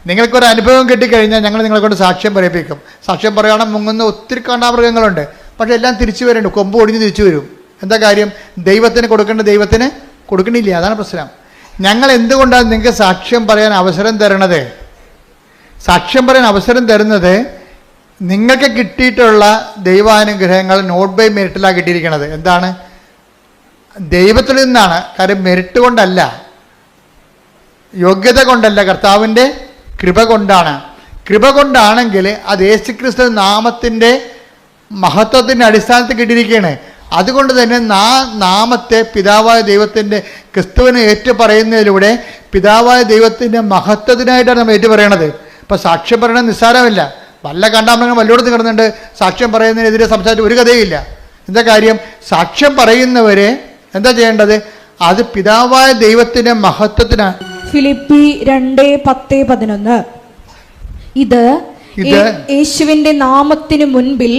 നിങ്ങൾക്കൊരു അനുഭവം കിട്ടിക്കഴിഞ്ഞാൽ ഞങ്ങൾ നിങ്ങളെ കൊണ്ട് സാക്ഷ്യം പറയിപ്പിക്കും. സാക്ഷ്യം പറയുകയാണെങ്കിൽ മുങ്ങുന്ന ഒത്തിരി കാണ്ടാമൃഗങ്ങളുണ്ട്, പക്ഷെ എല്ലാം തിരിച്ചു വരുന്നുണ്ട്. കൊമ്പ് ഒടിഞ്ഞ് തിരിച്ചു വരും. എന്താ കാര്യം? ദൈവത്തിന് കൊടുക്കേണ്ട ദൈവത്തിന് കൊടുക്കണില്ല. അതാണ് പ്രശ്നം. ഞങ്ങൾ എന്തുകൊണ്ടാണ് നിങ്ങൾക്ക് സാക്ഷ്യം പറയാൻ അവസരം തരണത്? സാക്ഷ്യം പറയാൻ അവസരം തരുന്നത് നിങ്ങൾക്ക് കിട്ടിയിട്ടുള്ള ദൈവാനുഗ്രഹങ്ങൾ നോട്ട് ബൈ മെറിറ്റിലാണ് കിട്ടിയിരിക്കുന്നത്. എന്താണ്? ദൈവത്തിൽ നിന്നാണ്. കാര്യം മെറിറ്റ് കൊണ്ടല്ല, യോഗ്യത കൊണ്ടല്ല, കർത്താവിൻ്റെ കൃപ കൊണ്ടാണ്. കൃപ കൊണ്ടാണെങ്കിൽ അത് യേശുക്രിസ്തു നാമത്തിൻ്റെ മഹത്വത്തിൻ്റെ അടിസ്ഥാനത്തിൽ കിട്ടിയിരിക്കുകയാണ്. അതുകൊണ്ട് തന്നെ നാമത്തെ പിതാവായ ദൈവത്തിൻ്റെ ക്രിസ്തുവിനെ ഏറ്റുപറയുന്നതിലൂടെ പിതാവായ ദൈവത്തിൻ്റെ മഹത്വത്തിനായിട്ടാണ് നമ്മൾ ഏറ്റുപറയണത്. അപ്പോൾ സാക്ഷ്യം പറയണത് നിസ്സാരമല്ല. വല്ല കണ്ടാമൃഗം വല്ലോടത്ത് കിടന്നുണ്ട് സാക്ഷ്യം പറയുന്നതിനെതിരെ സംസാരിച്ച് ഒരു കഥയില്ല. എന്താ കാര്യം? സാക്ഷ്യം പറയുന്നവരെ എന്താ ചെയ്യേണ്ടത്? അത് പിതാവായ ദൈവത്തിൻ്റെ മഹത്വത്തിനാണ്. ഫിലിപ്പി 2:10-11 ഇത് യേശുവിന്റെ നാമത്തിനു മുൻപിൽ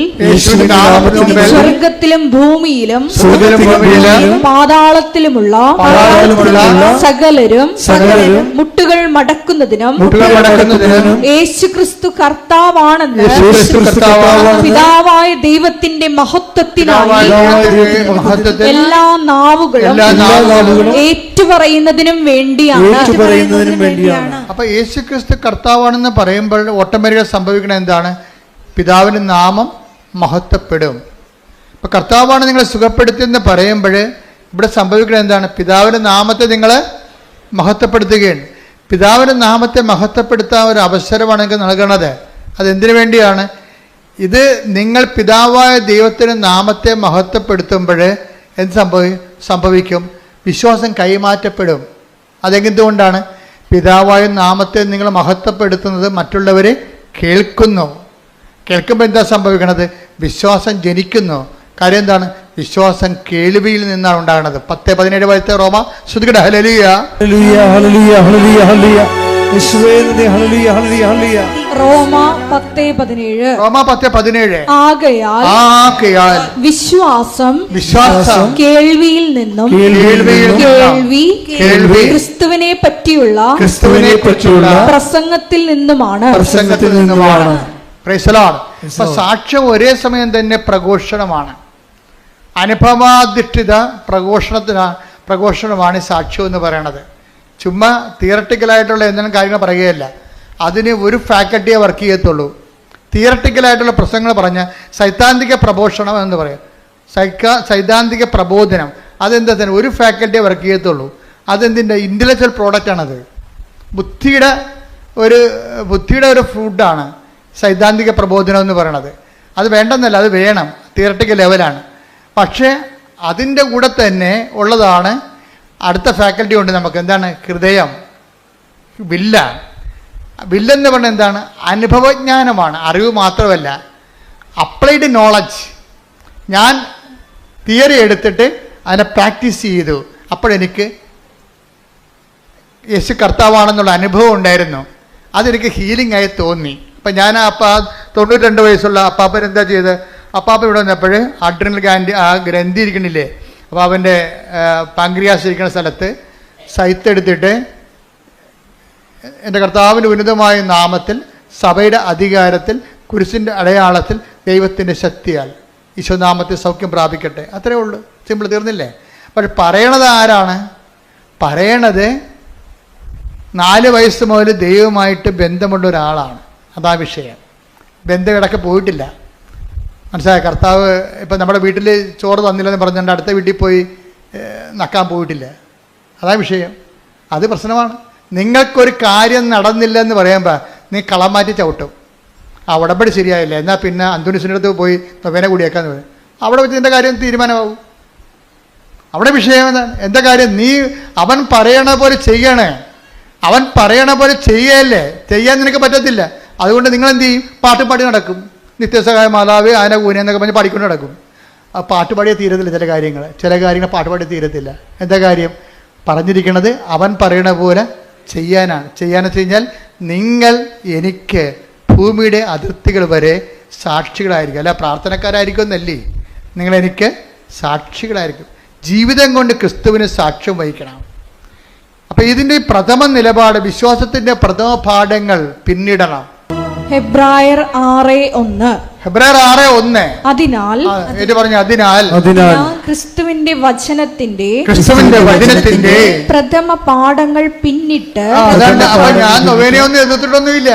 സ്വർഗത്തിലും ഭൂമിയിലും പാതാളത്തിലുമുള്ള സകലരും മുട്ടുകൾ മടക്കുന്നതിനും യേശുക്രിസ്തു കർത്താവാണെന്ന് പിതാവായ ദൈവത്തിന്റെ മഹത്വത്തിനായി എല്ലാ നാവുകളും ഏറ്റുപറയുന്നതിനും വേണ്ടിയാണ്. അപ്പൊ യേശുക്രിസ്തു കർത്താവാണെന്ന് പറയുമ്പോൾ ഓട്ടോമാറ്റിക്കായി സംഭവിക്കുന്നത് എന്താണ്? പിതാവിൻ്റെ നാമം മഹത്വപ്പെടും. ഇപ്പൊ കർത്താവാണ് നിങ്ങളെ സുഖപ്പെടുത്തിയെന്ന് പറയുമ്പോൾ ഇവിടെ സംഭവിക്കുന്നത് എന്താണ്? പിതാവിൻ്റെ നാമത്തെ നിങ്ങൾ മഹത്വപ്പെടുത്തുകയാണ്. പിതാവിൻ്റെ നാമത്തെ മഹത്വപ്പെടുത്താൻ ഒരു അവസരമാണ് നിങ്ങൾക്ക് നൽകണത്. അതെന്തിനു വേണ്ടിയാണ്? ഇത് നിങ്ങൾ പിതാവായ ദൈവത്തിൻ്റെ നാമത്തെ മഹത്വപ്പെടുത്തുമ്പോൾ എന്ത് സംഭവിക്കും? വിശ്വാസം കൈമാറ്റപ്പെടും. അതെന്തുകൊണ്ടാണ്? പിതാവായ നാമത്തെ നിങ്ങൾ മഹത്വപ്പെടുത്തുന്നത് മറ്റുള്ളവർ കേൾക്കുന്നു. കേൾക്കുമ്പോൾ എന്താ സംഭവിക്കണത്? വിശ്വാസം ജനിക്കുന്നു. കാര്യം എന്താണ്? വിശ്വാസം കേൾവിയിൽ നിന്നാണ് ഉണ്ടാകുന്നത്. 10:17 വയസ്സത്തെ റോമ ശ്രുതികട ഹല്ലേലൂയ ഹല്ലേലൂയ ഹല്ലേലൂയ ഹല്ലേലൂയ ഹല്ലേലൂയ യേശുവേ നന്ദി ഹല്ലേലൂയ ഹല്ലേലൂയ ഹല്ലേലൂയ. റോമ 10:17 ആകയാൽ വിശ്വാസം കേൾവിയിൽ നിന്നും കേൾവി ക്രിസ്തുവിനെ പറ്റിയുള്ള പ്രസംഗത്തിൽ നിന്നുമാണ്. Praise the Lord. സാക്ഷ്യം ഒരേ സമയം തന്നെ പ്രഘോഷണമാണ്. അനുഭവാധിഷ്ഠിത പ്രഘോഷണമാണ് സാക്ഷ്യം എന്ന് പറയണത്. ചുമ്മാ തിയറട്ടിക്കലായിട്ടുള്ള എന്തെങ്കിലും കാര്യങ്ങൾ പറയുകയല്ല. അതിന് ഒരു ഫാക്കൽറ്റിയെ വർക്ക് ചെയ്യത്തുള്ളൂ. തിയറട്ടിക്കലായിട്ടുള്ള പ്രസംഗങ്ങൾ പറഞ്ഞ സൈദ്ധാന്തിക പ്രഘോഷണം എന്ന് പറയും. സൈദ്ധാന്തിക പ്രബോധനം അതെന്താ തന്നെ ഒരു ഫാക്കൽറ്റിയെ വർക്ക് ചെയ്യത്തുള്ളൂ. അതെന്തിൻ്റെ? ഇൻ്റലക്ച്വൽ പ്രോഡക്റ്റാണത്. ബുദ്ധിയുടെ ഒരു ഫുഡാണ് സൈദ്ധാന്തിക പ്രബോധനം എന്ന് പറയണത്. അത് വേണ്ടെന്നല്ല, അത് വേണം, തിയറട്ടിക്കൽ ലെവലാണ്. പക്ഷേ അതിൻ്റെ കൂടെ തന്നെ ഉള്ളതാണ് അടുത്ത ഫാക്കൽറ്റി ഉണ്ട് നമുക്ക്. എന്താണ്? ഹൃദയം, വില്ലെന്ന് പറഞ്ഞാൽ എന്താണ്? അനുഭവജ്ഞാനമാണ്, അറിവ് മാത്രമല്ല, അപ്ലൈഡ് നോളജ്. ഞാൻ തിയറി എടുത്തിട്ട് അതിനെ പ്രാക്ടീസ് ചെയ്തു, അപ്പോഴെനിക്ക് യേശു കർത്താവാണെന്നുള്ള അനുഭവം ഉണ്ടായിരുന്നു. അതെനിക്ക് ഹീലിംഗ് ആയി തോന്നി. അപ്പം ഞാൻ 92 വയസ്സുള്ള അപ്പാപ്പൻ എന്താ ചെയ്ത്, അപ്പാപ്പൻ ഇവിടെ വന്നപ്പോൾ അഡ്രിനൽ ഗ്രന്ഥി ഇരിക്കണില്ലേ, അപ്പോൾ അവൻ്റെ പാങ്ക്രിയാസ് ഇരിക്കുന്ന സ്ഥലത്ത് സൈത്തെടുത്തിട്ട് എൻ്റെ കർത്താവിൻ്റെ ഉന്നതമായ നാമത്തിൽ, സഭയുടെ അധികാരത്തിൽ, കുരിശിൻ്റെ അടയാളത്തിൽ, ദൈവത്തിൻ്റെ ശക്തിയാൽ ഈശോനാമത്തിൽ സൗഖ്യം പ്രാപിക്കട്ടെ. അത്രയേ ഉള്ളൂ, സിമ്പിൾ, തീർന്നില്ലേ? പക്ഷെ പറയണത് ആരാണ്? പറയണത് 4 വയസ്സ് മുതൽ ദൈവമായിട്ട് ബന്ധമുള്ള ഒരാളാണ്. അതാ വിഷയം. ബന്ധമിടക്ക് പോയിട്ടില്ല. മനസ്സിലായ? കർത്താവ് ഇപ്പം നമ്മുടെ വീട്ടിൽ ചോറ് തന്നില്ലെന്ന് പറഞ്ഞുകൊണ്ട് അടുത്ത വീട്ടിൽ പോയി നക്കാൻ പോയിട്ടില്ല. അതാ വിഷയം. അത് പ്രശ്നമാണ്. നിങ്ങൾക്കൊരു കാര്യം നടന്നില്ലെന്ന് പറയുമ്പോൾ നീ കളം മാറ്റി ചവിട്ടും. ആ ഉടമ്പടി ശരിയായില്ല, എന്നാൽ പിന്നെ അന്തോണീസിൻ്റെ അടുത്ത് പോയി നൊവേന കൂടിയേക്കാന്ന് പറയും. അവിടെ വെച്ച് നിൻ്റെ കാര്യം തീരുമാനമാവും. അവിടെ വിഷയം എന്താണ്? എന്താ കാര്യം? നീ അവൻ പറയണ പോലെ ചെയ്യണേ. അവൻ പറയണ പോലെ ചെയ്യല്ലേ, ചെയ്യാൻ നിനക്ക് പറ്റത്തില്ല. അതുകൊണ്ട് നിങ്ങൾ എന്ത് ചെയ്യും? പാട്ട് പാടി നടക്കും. നിത്യസഹായ മാതാവ്, ആന കൂന എന്നൊക്കെ പറഞ്ഞ് പാടിക്കൊണ്ട് നടക്കും. ആ പാട്ട് പാടിയേ തീരത്തില്ല. ചില കാര്യങ്ങൾ പാട്ട് പാടി തീരത്തില്ല. എന്താ കാര്യം? പറഞ്ഞിരിക്കുന്നത് അവൻ പറയണ പോലെ ചെയ്യാനാണ്. ചെയ്യാന്ന് വെച്ച് കഴിഞ്ഞാൽ നിങ്ങൾ എനിക്ക് ഭൂമിയുടെ അതിർത്തികൾ വരെ സാക്ഷികളായിരിക്കും. അല്ല പ്രാർത്ഥനക്കാരായിരിക്കും എന്നല്ലേ, നിങ്ങളെനിക്ക് സാക്ഷികളായിരിക്കും. ജീവിതം കൊണ്ട് ക്രിസ്തുവിന് സാക്ഷ്യം വഹിക്കണം. അപ്പം ഇതിൻ്റെ പ്രഥമ നിലപാട്, വിശ്വാസത്തിൻ്റെ പ്രഥമ പാഠങ്ങൾ പിന്നിടണം. ഹെബ്രായർ 6:1 അതിനാൽ ക്രിസ്തുവിന്റെ വചനത്തിന്റെ പ്രഥമ പാഠങ്ങൾ പിന്നിട്ട്. അപ്പൊ ഞാൻ നൊവേനയൊന്നും എതിർത്തിട്ടൊന്നുമില്ല.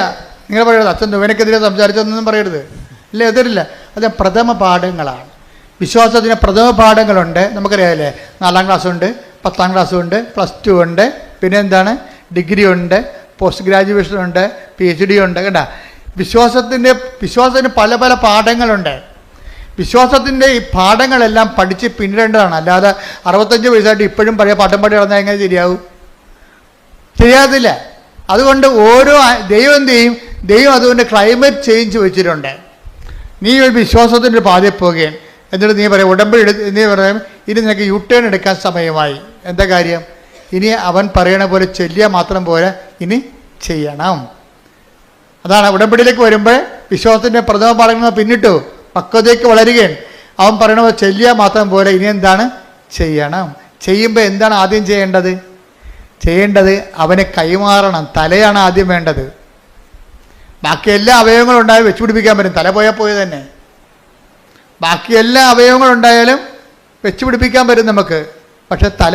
നിങ്ങൾ പറയരുത് അച്ഛൻ നൊവേനക്കെതിരെ സംസാരിച്ചൊന്നും പറയരുത്. ഇല്ല, എതിരില്ല. അത് പ്രഥമ പാഠങ്ങളാണ്. വിശ്വാസത്തിന് പ്രഥമ പാഠങ്ങളുണ്ട്. നമുക്കറിയാമല്ലേ, 4ാം ക്ലാസ്സുണ്ട്, 10ാം ക്ലാസ്സുണ്ട്, +2 ഉണ്ട്, പിന്നെ എന്താണ്, ഡിഗ്രി ഉണ്ട്, പോസ്റ്റ് ഗ്രാജുവേഷൻ ഉണ്ട്, PhD ഉണ്ട്. കേട്ടാ, വിശ്വാസത്തിന് പല പല പാഠങ്ങളുണ്ട്. വിശ്വാസത്തിൻ്റെ ഈ പാഠങ്ങളെല്ലാം പഠിച്ച് പിന്നിടേണ്ടതാണ്. അല്ലാതെ 65 വയസ്സായിട്ട് ഇപ്പോഴും പഴയ പാഠം പാടി നടന്നാൽ എങ്ങനെ ശരിയാവും? ശരിയാകത്തില്ല. അതുകൊണ്ട് ഓരോ ദൈവം എന്ത് ചെയ്യും? ദൈവം അതുകൊണ്ട് ക്ലൈമറ്റ് ചേഞ്ച് വെച്ചിട്ടുണ്ട്. നീ ഒരു വിശ്വാസത്തിൻ്റെ പാതയിൽ പോകുകയും എന്നിട്ട് നീ പറയും ഉടമ്പടി നീ പറയും ഇനി നിനക്ക് U-turn എടുക്കാൻ സമയമായി. എന്താ കാര്യം? ഇനി അവൻ പറയണ പോലെ ചെല്ലിയാൽ മാത്രം പോരാ, ഇനി ചെയ്യണം. അതാണ് ഉടമ്പടിയിലേക്ക് വരുമ്പോൾ വിശ്വാസത്തിൻ്റെ പ്രഥമ പാഠങ്ങൾ പിന്നിട്ടു പക്വതയ്ക്ക് വളരുകയാണ്. അവൻ പറയണ പോലെ ചെല്ലിയാൽ മാത്രം പോരാ, ഇനി എന്താണ്? ചെയ്യണം. ചെയ്യുമ്പോൾ എന്താണ് ആദ്യം ചെയ്യേണ്ടത്? അവനെ കൈമാറണം. തലയാണ് ആദ്യം വേണ്ടത്. ബാക്കി എല്ലാ അവയവങ്ങളും ഉണ്ടായാലും വെച്ച് പിടിപ്പിക്കാൻ പറ്റും. തല പോയാൽ പോയത് തന്നെ. ബാക്കി എല്ലാ അവയവങ്ങളുണ്ടായാലും വെച്ച് പിടിപ്പിക്കാൻ പറ്റും നമുക്ക്. പക്ഷെ തല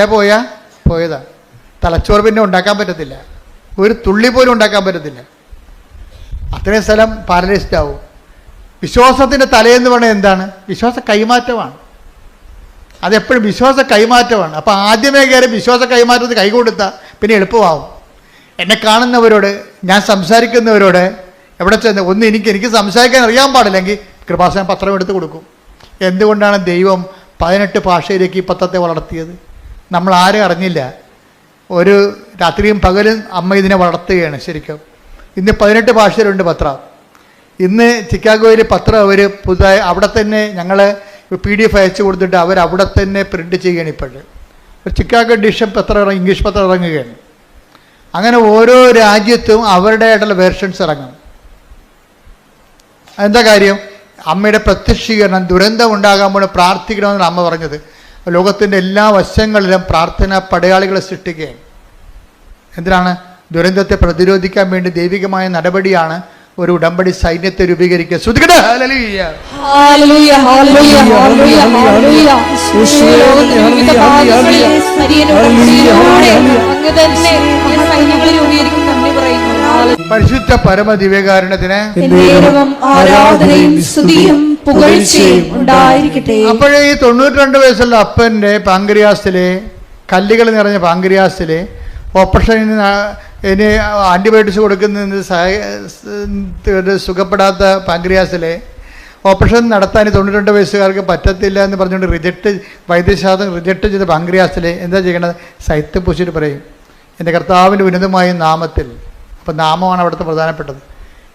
പോയതാണ്. തലച്ചോറ് പിന്നെ ഉണ്ടാക്കാൻ പറ്റത്തില്ല. ഒരു തുള്ളി പോലും ഉണ്ടാക്കാൻ പറ്റത്തില്ല. അത്രയും സ്ഥലം പാരലൈസ്ഡ് ആവും. വിശ്വാസത്തിൻ്റെ തലയെന്ന് പറഞ്ഞാൽ എന്താണ്? വിശ്വാസ കൈമാറ്റമാണ്. അതെപ്പോഴും വിശ്വാസ കൈമാറ്റമാണ്. അപ്പോൾ ആദ്യമേ കയറി വിശ്വാസ കൈമാറ്റത്തിൽ കൈ കൊടുത്താൽ പിന്നെ എളുപ്പമാവും. എന്നെ കാണുന്നവരോട്, ഞാൻ സംസാരിക്കുന്നവരോട് എവിടെ ചെന്ന് എനിക്ക് സംസാരിക്കാൻ അറിയാൻ പാടില്ലെങ്കിൽ കൃപാസനം പത്രം എടുത്ത് കൊടുക്കും. എന്തുകൊണ്ടാണ് ദൈവം 18 ഭാഷയിലേക്ക് ഈ പത്രത്തെ വളർത്തിയത്? നമ്മൾ ആരും അറിഞ്ഞില്ല. ഒരു രാത്രിയും പകലും അമ്മ ഇതിനെ വളർത്തുകയാണ് ശരിക്കും. ഇന്ന് 18 ഭാഷയിലുണ്ട് പത്രം. ഇന്ന് ചിക്കാഗോയിൽ പത്രം അവർ പുതുതായി അവിടെ തന്നെ ഞങ്ങൾ PDF അയച്ചു കൊടുത്തിട്ട് അവിടെ തന്നെ പ്രിൻ്റ് ചെയ്യുകയാണ്. ഇപ്പോഴ് ഒരു ചിക്കാഗോ എഡിഷൻ പത്രം ഇംഗ്ലീഷ് പത്രം ഇറങ്ങുകയാണ്. അങ്ങനെ ഓരോ രാജ്യത്തും അവരുടേതായിട്ടുള്ള വേർഷൻസ് ഇറങ്ങും. എന്താ കാര്യം? അമ്മയുടെ പ്രത്യക്ഷീകരണം, ദുരന്തം ഉണ്ടാകാമ്പോൾ പ്രാർത്ഥിക്കണമെന്നാണ് അമ്മ പറഞ്ഞത്. ലോകത്തിൻ്റെ എല്ലാ വശങ്ങളിലും പ്രാർത്ഥന പടയാളികളെ സൃഷ്ടിക്കുകയാണ്. എന്തിനാണ്? ദുരന്തത്തെ പ്രതിരോധിക്കാൻ വേണ്ടി ദൈവികമായ നടപടിയാണ് ഒരു ഉടമ്പടി സൈന്യത്തെ രൂപീകരിക്കുക. പരിശുദ്ധ പരമ ദിവ്യകാരുണ്യത്തിന് അപ്പോഴേ ഈ 92 വയസ്സുള്ള അപ്പൻ്റെ പാങ്ക്രിയാസിലെ കല്ലുകൾ നിറഞ്ഞ പാങ്ക്രിയാസിലെ ഓപ്പറേഷൻ ഇനി ആൻറ്റിബയോട്ടിക്സ് കൊടുക്കുന്ന സുഖപ്പെടാത്ത പാങ്ക്രിയാസിലെ ഓപ്പറേഷൻ നടത്താൻ 92 വയസ്സുകാർക്ക് പറ്റത്തില്ല എന്ന് പറഞ്ഞുകൊണ്ട് വൈദ്യശാസ്ത്രം റിജക്റ്റ് ചെയ്ത പാങ്ക്രിയാസിൽ എന്താ ചെയ്യണത്? സൈത്ത് പൂശിട്ട് പറയും, എൻ്റെ കർത്താവിൻ്റെ ഉന്നതമായ നാമത്തിൽ. അപ്പം നാമമാണ് അവിടുത്തെ പ്രധാനപ്പെട്ടത്.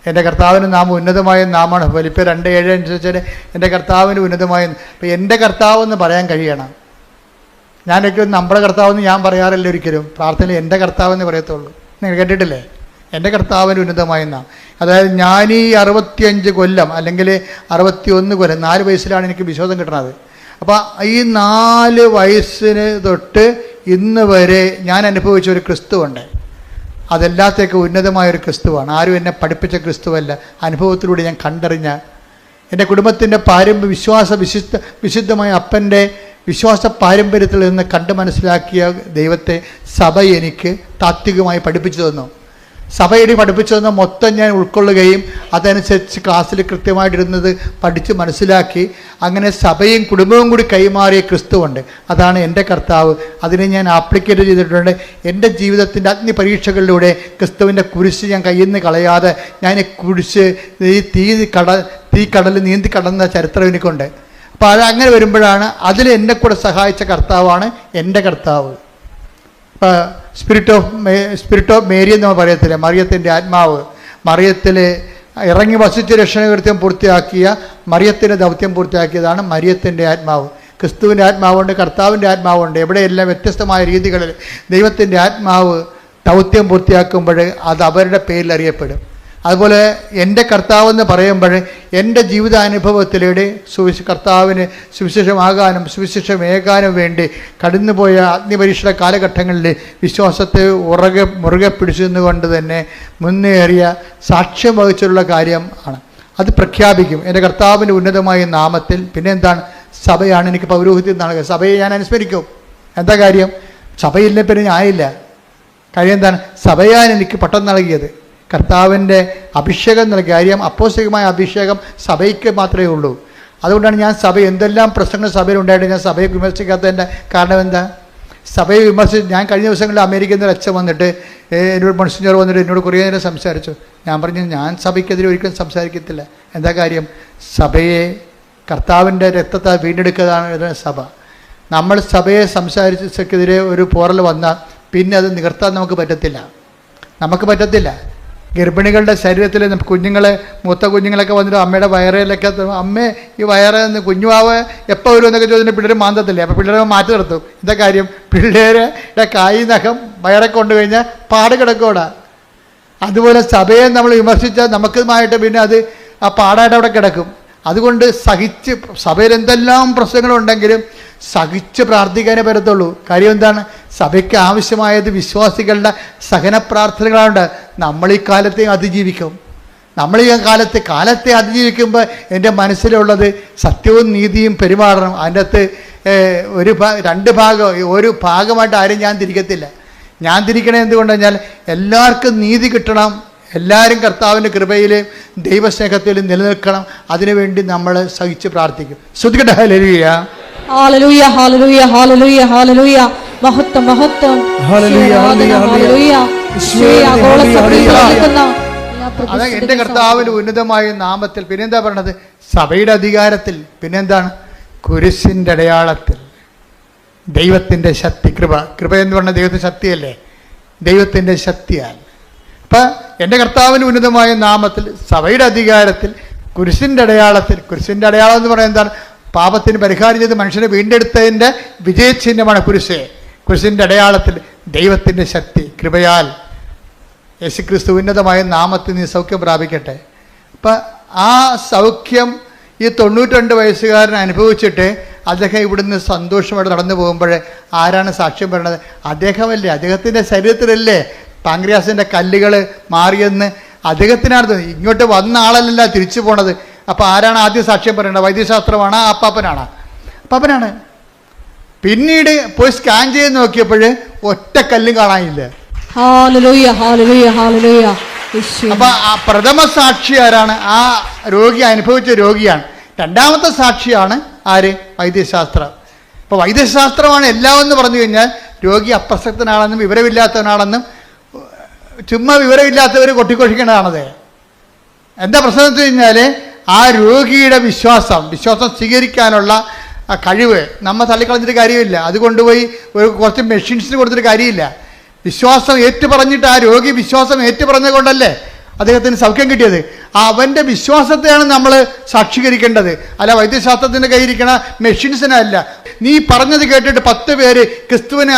എൻ്റെ കർത്താവിൻ്റെ നാമം ഉന്നതമായ നാമമാണ്. ഫിലിപ്പിയർ 2:7 അനുസരിച്ച് എൻ്റെ കർത്താവിൻ്റെ ഉന്നതമായ. അപ്പം എൻ്റെ കർത്താവ് എന്ന് പറയാൻ കഴിയണം. ഞാനൊരിക്കലും നമ്മുടെ കർത്താവെന്ന് ഞാൻ പറയാറില്ല, ഒരിക്കലും പ്രാർത്ഥനയിൽ എൻ്റെ കർത്താവെന്ന് പറയത്തുള്ളൂ. നിങ്ങൾ കേട്ടിട്ടില്ലേ? എൻ്റെ കർത്താവിൻ്റെ ഉന്നതമായ നാം. അതായത് ഞാൻ ഈ 65 കൊല്ലം അല്ലെങ്കിൽ 61 കൊല്ലം 4 വയസ്സിലാണ് എനിക്ക് വിശ്വാസം കിട്ടുന്നത്. അപ്പോൾ ഈ 4 വയസ്സിന് തൊട്ട് ഇന്ന് വരെ ഞാൻ അനുഭവിച്ച ഒരു ക്രിസ്തുവുണ്ട്. അതെല്ലാത്തേക്കും ഉന്നതമായൊരു ക്രിസ്തുവാണ്. ആരും എന്നെ പഠിപ്പിച്ച ക്രിസ്തുവല്ല, അനുഭവത്തിലൂടെ ഞാൻ കണ്ടറിഞ്ഞ എൻ്റെ കുടുംബത്തിൻ്റെ വിശുദ്ധമായ അപ്പൻ്റെ വിശ്വാസ പാരമ്പര്യത്തിൽ നിന്ന് കണ്ട് മനസ്സിലാക്കിയ ദൈവത്തെ സഭ എനിക്ക് താത്വികമായി പഠിപ്പിച്ചു തന്നു. സഭയിൽ പഠിപ്പിച്ചു തന്ന മൊത്തം ഞാൻ ഉൾക്കൊള്ളുകയും അതനുസരിച്ച് ക്ലാസ്സിൽ കൃത്യമായിട്ടിരുന്നത് പഠിച്ച് മനസ്സിലാക്കി അങ്ങനെ സഭയും കുടുംബവും കൂടി കൈമാറിയ ക്രിസ്തുവുണ്ട്. അതാണ് എൻ്റെ കർത്താവ്. അതിനെ ഞാൻ ആപ്ലിക്കേറ്റ് ചെയ്തിട്ടുണ്ട്. എൻ്റെ ജീവിതത്തിൻ്റെ അഗ്നി പരീക്ഷകളിലൂടെ ക്രിസ്തുവിൻ്റെ കുരിശ് ഞാൻ കയ്യിൽ നിന്ന് കളയാതെ ഞാൻ കുരിശ് തീ കടൽ നീന്തി കടന്ന ചരിത്രം എനിക്കുണ്ട്. അപ്പോൾ അതങ്ങനെ വരുമ്പോഴാണ് അതിൽ എന്നെ കൂടെ സഹായിച്ച കർത്താവാണ് എൻ്റെ കർത്താവ്. സ്പിരിറ്റ് ഓഫ് മേരി എന്ന് നമ്മൾ പറയത്തില്ല, മറിയത്തിൻ്റെ ആത്മാവ്. മറിയത്തിൽ ഇറങ്ങി വസിച്ച് രക്ഷണകൃത്യം പൂർത്തിയാക്കിയ മറിയത്തിൻ്റെ ദൗത്യം പൂർത്തിയാക്കിയതാണ് മറിയത്തിൻ്റെ ആത്മാവ്. ക്രിസ്തുവിൻ്റെ ആത്മാവുണ്ട്, കർത്താവിൻ്റെ ആത്മാവുണ്ട്. എവിടെയെല്ലാം വ്യത്യസ്തമായ രീതികളിൽ ദൈവത്തിൻ്റെ ആത്മാവ് ദൗത്യം പൂർത്തിയാക്കുമ്പോൾ അത് അവരുടെ പേരിൽ അറിയപ്പെടും. അതുപോലെ എൻ്റെ കർത്താവെന്ന് പറയുമ്പോൾ എൻ്റെ ജീവിതാനുഭവത്തിലൂടെ കർത്താവിന് സുവിശേഷമാകാനും സുവിശേഷമേകാനും വേണ്ടി കടന്നുപോയ അഗ്നിപരീക്ഷയുടെ കാലഘട്ടങ്ങളിൽ വിശ്വാസത്തെ മുറുകെ പിടിച്ചുകൊണ്ട് തന്നെ മുന്നേറിയ സാക്ഷ്യം വഹിച്ചുള്ള കാര്യം ആണ്. അത് പ്രഖ്യാപിക്കും എൻ്റെ കർത്താവിൻ്റെ ഉന്നതമായ നാമത്തിൽ. പിന്നെ എന്താണ്? സഭയാണ് എനിക്ക് പൗരോഹിത്യം നൽകുക. സഭയെ ഞാൻ അനുസ്മരിക്കും. എന്താ കാര്യം? സഭയില്ല പിന്നെ ഞാനില്ല. കാര്യം എന്താണ്? സഭയാണ് എനിക്ക് പട്ടം നൽകിയത്, കർത്താവിൻ്റെ അഭിഷേകം നൽകിയ കാര്യം. അപ്പോസ്തലികമായ അഭിഷേകം സഭയ്ക്ക് മാത്രമേ ഉള്ളൂ. അതുകൊണ്ടാണ് ഞാൻ എന്തെല്ലാം പ്രശ്നങ്ങൾ സഭയിലുണ്ടായിട്ട് ഞാൻ സഭയെ വിമർശിക്കാത്തതിൻ്റെ കാരണം എന്താ? സഭയെ ഞാൻ കഴിഞ്ഞ ദിവസങ്ങളിൽ അമേരിക്കയിൽ നിന്ന് അച്ഛൻ വന്നിട്ട് എന്നോട് മൺസിഞ്ഞർ വന്നിട്ട് എന്നോട് കുറേ നേരം സംസാരിച്ചു. ഞാൻ പറഞ്ഞു, ഞാൻ സഭയ്ക്കെതിരെ ഒരിക്കലും സംസാരിക്കത്തില്ല. എന്താ കാര്യം? സഭയെ കർത്താവിൻ്റെ രക്തത്താൽ വീണ്ടെടുക്കുന്നതാണ് സഭ. നമ്മൾ സഭയെ സംസാരിച്ചെതിരെ ഒരു പോറൽ വന്നാൽ പിന്നെ അത് നികർത്താൻ നമുക്ക് പറ്റത്തില്ല. ഗർഭിണികളുടെ ശരീരത്തിൽ കുഞ്ഞുങ്ങളെ, മൂത്ത കുഞ്ഞുങ്ങളൊക്കെ വന്നിട്ട് അമ്മയുടെ വയറിലൊക്കെ, അമ്മേ ഈ വയറെന്ന് കുഞ്ഞുവാവ് എപ്പോൾ വരും എന്നൊക്കെ ചോദിച്ചിട്ട് പിള്ളേർ മാന്തത്തില്ലേ. അപ്പോൾ പിള്ളേരെ മാറ്റി നിർത്തും. എന്താ കാര്യം? പിള്ളേരുടെ കായ് നഖം വയറൊക്കെ കൊണ്ടുകഴിഞ്ഞാൽ പാട് കിടക്കൂടാ. അതുപോലെ സഭയെ നമ്മൾ വിമർശിച്ചാൽ നമുക്കുമായിട്ട് പിന്നെ അത് ആ പാടായിട്ട് അവിടെ കിടക്കും. അതുകൊണ്ട് സഹിച്ച്, സഭയിൽ എന്തെല്ലാം പ്രശ്നങ്ങളുണ്ടെങ്കിലും സഹിച്ച് പ്രാർത്ഥിക്കാനേ പറ്റത്തുള്ളൂ. കാര്യം എന്താണ്? സഭയ്ക്ക് ആവശ്യമായത് വിശ്വാസികളുടെ സഹന പ്രാർത്ഥനകളുണ്ട്. നമ്മൾ ഈ കാലത്തെ അതിജീവിക്കും. നമ്മൾ ഈ കാലത്തെ അതിജീവിക്കുമ്പോൾ എൻ്റെ മനസ്സിലുള്ളത് സത്യവും നീതിയും പെരുമാറണം. അതിൻ്റെ അകത്ത് ഒരു ഭാഗമായിട്ട് ആരും ഞാൻ തിരിക്കത്തില്ല. ഞാൻ തിരിക്കണേ എന്തുകൊണ്ടെന്ന് കഴിഞ്ഞാൽ എല്ലാവർക്കും നീതി കിട്ടണം, എല്ലാവരും കർത്താവിൻ്റെ കൃപയിലും ദൈവസ്നേഹത്തിലും നിലനിൽക്കണം. അതിനുവേണ്ടി നമ്മൾ സഹിച്ച് പ്രാർത്ഥിക്കും. ശ്രദ്ധിക്കട്ടെ. ഹല്ലേലൂയ, ഹല്ലേലൂയ, ഹല്ലേലൂയ, ഹല്ലേലൂയ, ഹല്ലേലൂയ. മഹത്വം, മഹത്വം. അതെ, എൻ്റെ കർത്താവിൻ്റെ ഉന്നതമായ നാമത്തിൽ. പിന്നെന്താ പറയണത്? സഭയുടെ അധികാരത്തിൽ. പിന്നെന്താണ്? കുരിശിൻ്റെ അടയാളത്തിൽ. ദൈവത്തിൻ്റെ ശക്തി, കൃപ എന്ന് പറഞ്ഞാൽ ദൈവത്തിൻ്റെ ശക്തിയല്ലേ? ദൈവത്തിൻ്റെ ശക്തിയാൽ. അപ്പം എൻ്റെ കർത്താവിൻ്റെ ഉന്നതമായ നാമത്തിൽ, സഭയുടെ അധികാരത്തിൽ, കുരിശിൻ്റെ അടയാളത്തിൽ. കുരിശിൻ്റെ അടയാളം എന്ന് പറയുന്നത് എന്താണ്? പാപത്തിന് പരിഹാരം ചെയ്ത് മനുഷ്യനെ വീണ്ടെടുത്തതിൻ്റെ വിജയചിഹ്നമാണ് കുരിശ്. കുരിശിൻ്റെ അടയാളത്തിൽ ദൈവത്തിൻ്റെ ശക്തി, കൃപയാൽ യേശുക്രിസ്തു ഉന്നതമായ നാമത്തിൽ നീ സൗഖ്യം പ്രാപിക്കട്ടെ. അപ്പം ആ സൗഖ്യം ഈ 92 വയസ്സുകാരൻ അനുഭവിച്ചിട്ട് അദ്ദേഹം ഇവിടുന്ന് സന്തോഷമായിട്ട് നടന്നു പോകുമ്പോൾ ആരാണ് സാക്ഷ്യം പറയുന്നത്? അദ്ദേഹമല്ലേ? അദ്ദേഹത്തിൻ്റെ ശരീരത്തിലല്ലേ പാങ്ക്രിയാസിൻ്റെ കല്ലുകൾ മാറിയെന്ന് അദ്ദേഹത്തിനാണ്. ഇങ്ങോട്ട് വന്ന ആളല്ല തിരിച്ചു പോണത്. അപ്പോൾ ആരാണ് ആദ്യം സാക്ഷ്യം പറയേണ്ടത്? വൈദ്യശാസ്ത്രമാണ്? അപ്പാപ്പനാണ്. പിന്നീട് പോയി സ്കാൻ ചെയ്ത് നോക്കിയപ്പോൾ ഒറ്റ കല്ലും കാണാനില്ല. അപ്പൊ ആ പ്രഥമ സാക്ഷി ആരാണ്? ആ രോഗി അനുഭവിച്ച രോഗിയാണ്. രണ്ടാമത്തെ സാക്ഷിയാണ് ആര്? വൈദ്യശാസ്ത്രം. ഇപ്പൊ വൈദ്യശാസ്ത്രമാണ് എല്ലാം എന്ന് പറഞ്ഞു കഴിഞ്ഞാൽ രോഗി അപ്രസക്തനാണെന്നും വിവരമില്ലാത്തവനാണെന്നും ചുമ്മാ വിവരമില്ലാത്തവർ കൊട്ടിക്കൊഴിക്കേണ്ടതാണത്. എന്താ പ്രശ്നം എന്ന് വെച്ച് കഴിഞ്ഞാൽ ആ രോഗിയുടെ വിശ്വാസം സ്വീകരിക്കാനുള്ള കഴിവ് നമ്മൾ തള്ളിക്കളഞ്ഞിട്ട് കാര്യമില്ല. അത് കൊണ്ടുപോയി കുറച്ച് മെഷീൻസിന് കൊടുത്തിട്ട് കാര്യമില്ല. വിശ്വാസം ഏറ്റുപറഞ്ഞിട്ട് ആ രോഗി വിശ്വാസം ഏറ്റുപറഞ്ഞത് കൊണ്ടല്ലേ അദ്ദേഹത്തിന് സൗഖ്യം കിട്ടിയത്. അവൻ്റെ വിശ്വാസത്തെയാണ് നമ്മൾ സാക്ഷീകരിക്കേണ്ടത്, അല്ല വൈദ്യശാസ്ത്രത്തിൻ്റെ കയ്യിരിക്കണ മെഷീൻസിനല്ല. നീ പറഞ്ഞത് കേട്ടിട്ട് 10 പേര് ക്രിസ്തുവിനെ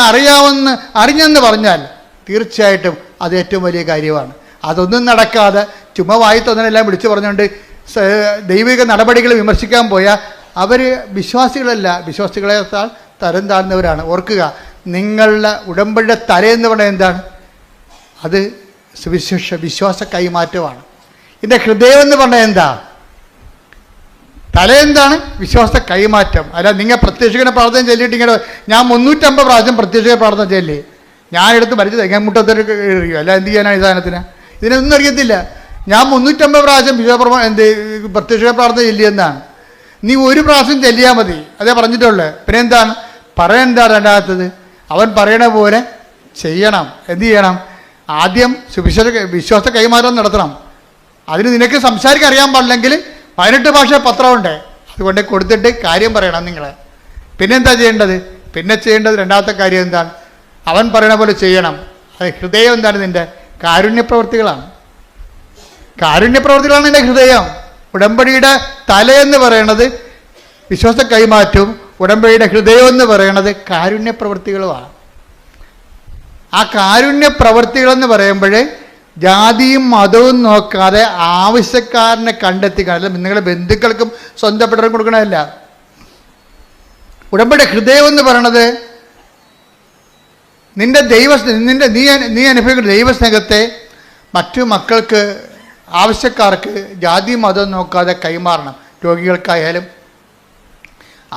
അറിഞ്ഞെന്ന് പറഞ്ഞാൽ തീർച്ചയായിട്ടും അത് ഏറ്റവും വലിയ കാര്യമാണ്. അതൊന്നും നടക്കാതെ ചുമ്മാ വായി തോന്നനെല്ലാം വിളിച്ചു പറഞ്ഞുകൊണ്ട് ദൈവിക നടപടികൾ വിമർശിക്കാൻ പോയാൽ അവർ വിശ്വാസികളല്ല, വിശ്വാസികളെക്കാൾ തരം താഴ്ന്നവരാണ്. ഓർക്കുക, നിങ്ങളുടെ ഉടമ്പടിയുടെ തലയെന്ന് പറയുന്നത് എന്താണ്? അത് വിശ്വാസ കൈമാറ്റമാണ്. ഇതിൻ്റെ ഹൃദയം എന്ന് പറഞ്ഞാൽ എന്താ? തല എന്താണ്? വിശ്വാസ കൈമാറ്റം. അല്ല നിങ്ങൾ പ്രത്യക്ഷീകരണ പ്രാർത്ഥന ചൊല്ലിയിട്ട് ഇങ്ങനെ ഞാൻ 350 പ്രാവശ്യം പ്രത്യക്ഷീകരണ പ്രാർത്ഥന ചൊല്ലി ഞാനെടുത്ത് മരിച്ചു തെങ്ങാമുട്ടത്തൊരു എറിയും, അല്ല എന്ത് ചെയ്യാനാണ് ഈ സാധനത്തിന്? ഇതിനൊന്നും അറിയത്തില്ല. ഞാൻ 350 പ്രാവശ്യം പ്രത്യക്ഷീകരണ പ്രാർത്ഥന ചൊല്ലിയെന്നാണ്. നീ 1 പ്രാവശ്യം ചെല്ലിയാൽ മതി, അതേ പറഞ്ഞിട്ടുള്ളൂ. പിന്നെ എന്താണ് പറയെന്താ? രണ്ടാമത്തത് അവൻ പറയണ പോലെ ചെയ്യണം. എന്ത് ചെയ്യണം? ആദ്യം വിശ്വാസ കൈമാറ്റം നടത്തണം. അതിന് നിനക്ക് സംസാരിക്കാൻ അറിയാൻ പാടില്ലെങ്കിൽ 18 ഭാഷ പത്രമുണ്ട്, അതുകൊണ്ട് കൊടുത്തിട്ട് കാര്യം പറയണം നിങ്ങൾ. പിന്നെന്താ ചെയ്യേണ്ടത്? പിന്നെ ചെയ്യേണ്ടത് രണ്ടാമത്തെ കാര്യം എന്താണ്? അവൻ പറയണ പോലെ ചെയ്യണം. അത് ഹൃദയം എന്താണ്? നിൻ്റെ കാരുണ്യപ്രവൃത്തികളാണ്. കാരുണ്യപ്രവൃത്തികളാണ് നിൻ്റെ ഹൃദയം. ഉടമ്പടിയുടെ തലയെന്ന് പറയണത് വിശ്വാസ കൈമാറ്റവും ഉടമ്പടിയുടെ ഹൃദയം എന്ന് പറയണത് കാരുണ്യപ്രവൃത്തികളുമാണ്. ആ കാരുണ്യപ്രവൃത്തികളെന്ന് പറയുമ്പോൾ ജാതിയും മതവും നോക്കാതെ ആവശ്യക്കാരനെ കണ്ടെത്തി, കാരണം നിങ്ങളുടെ ബന്ധുക്കൾക്കും സ്വന്തപ്പെട്ടവരും കൊടുക്കണമല്ല. ഉടമ്പടി ഹൃദയം എന്ന് പറയണത് നീ അനുഭവിക്കുന്ന ദൈവസ്നേഹത്തെ മറ്റു മക്കൾക്ക്, ആവശ്യക്കാർക്ക് ജാതിയും മതവും നോക്കാതെ കൈമാറണം. രോഗികൾക്കായാലും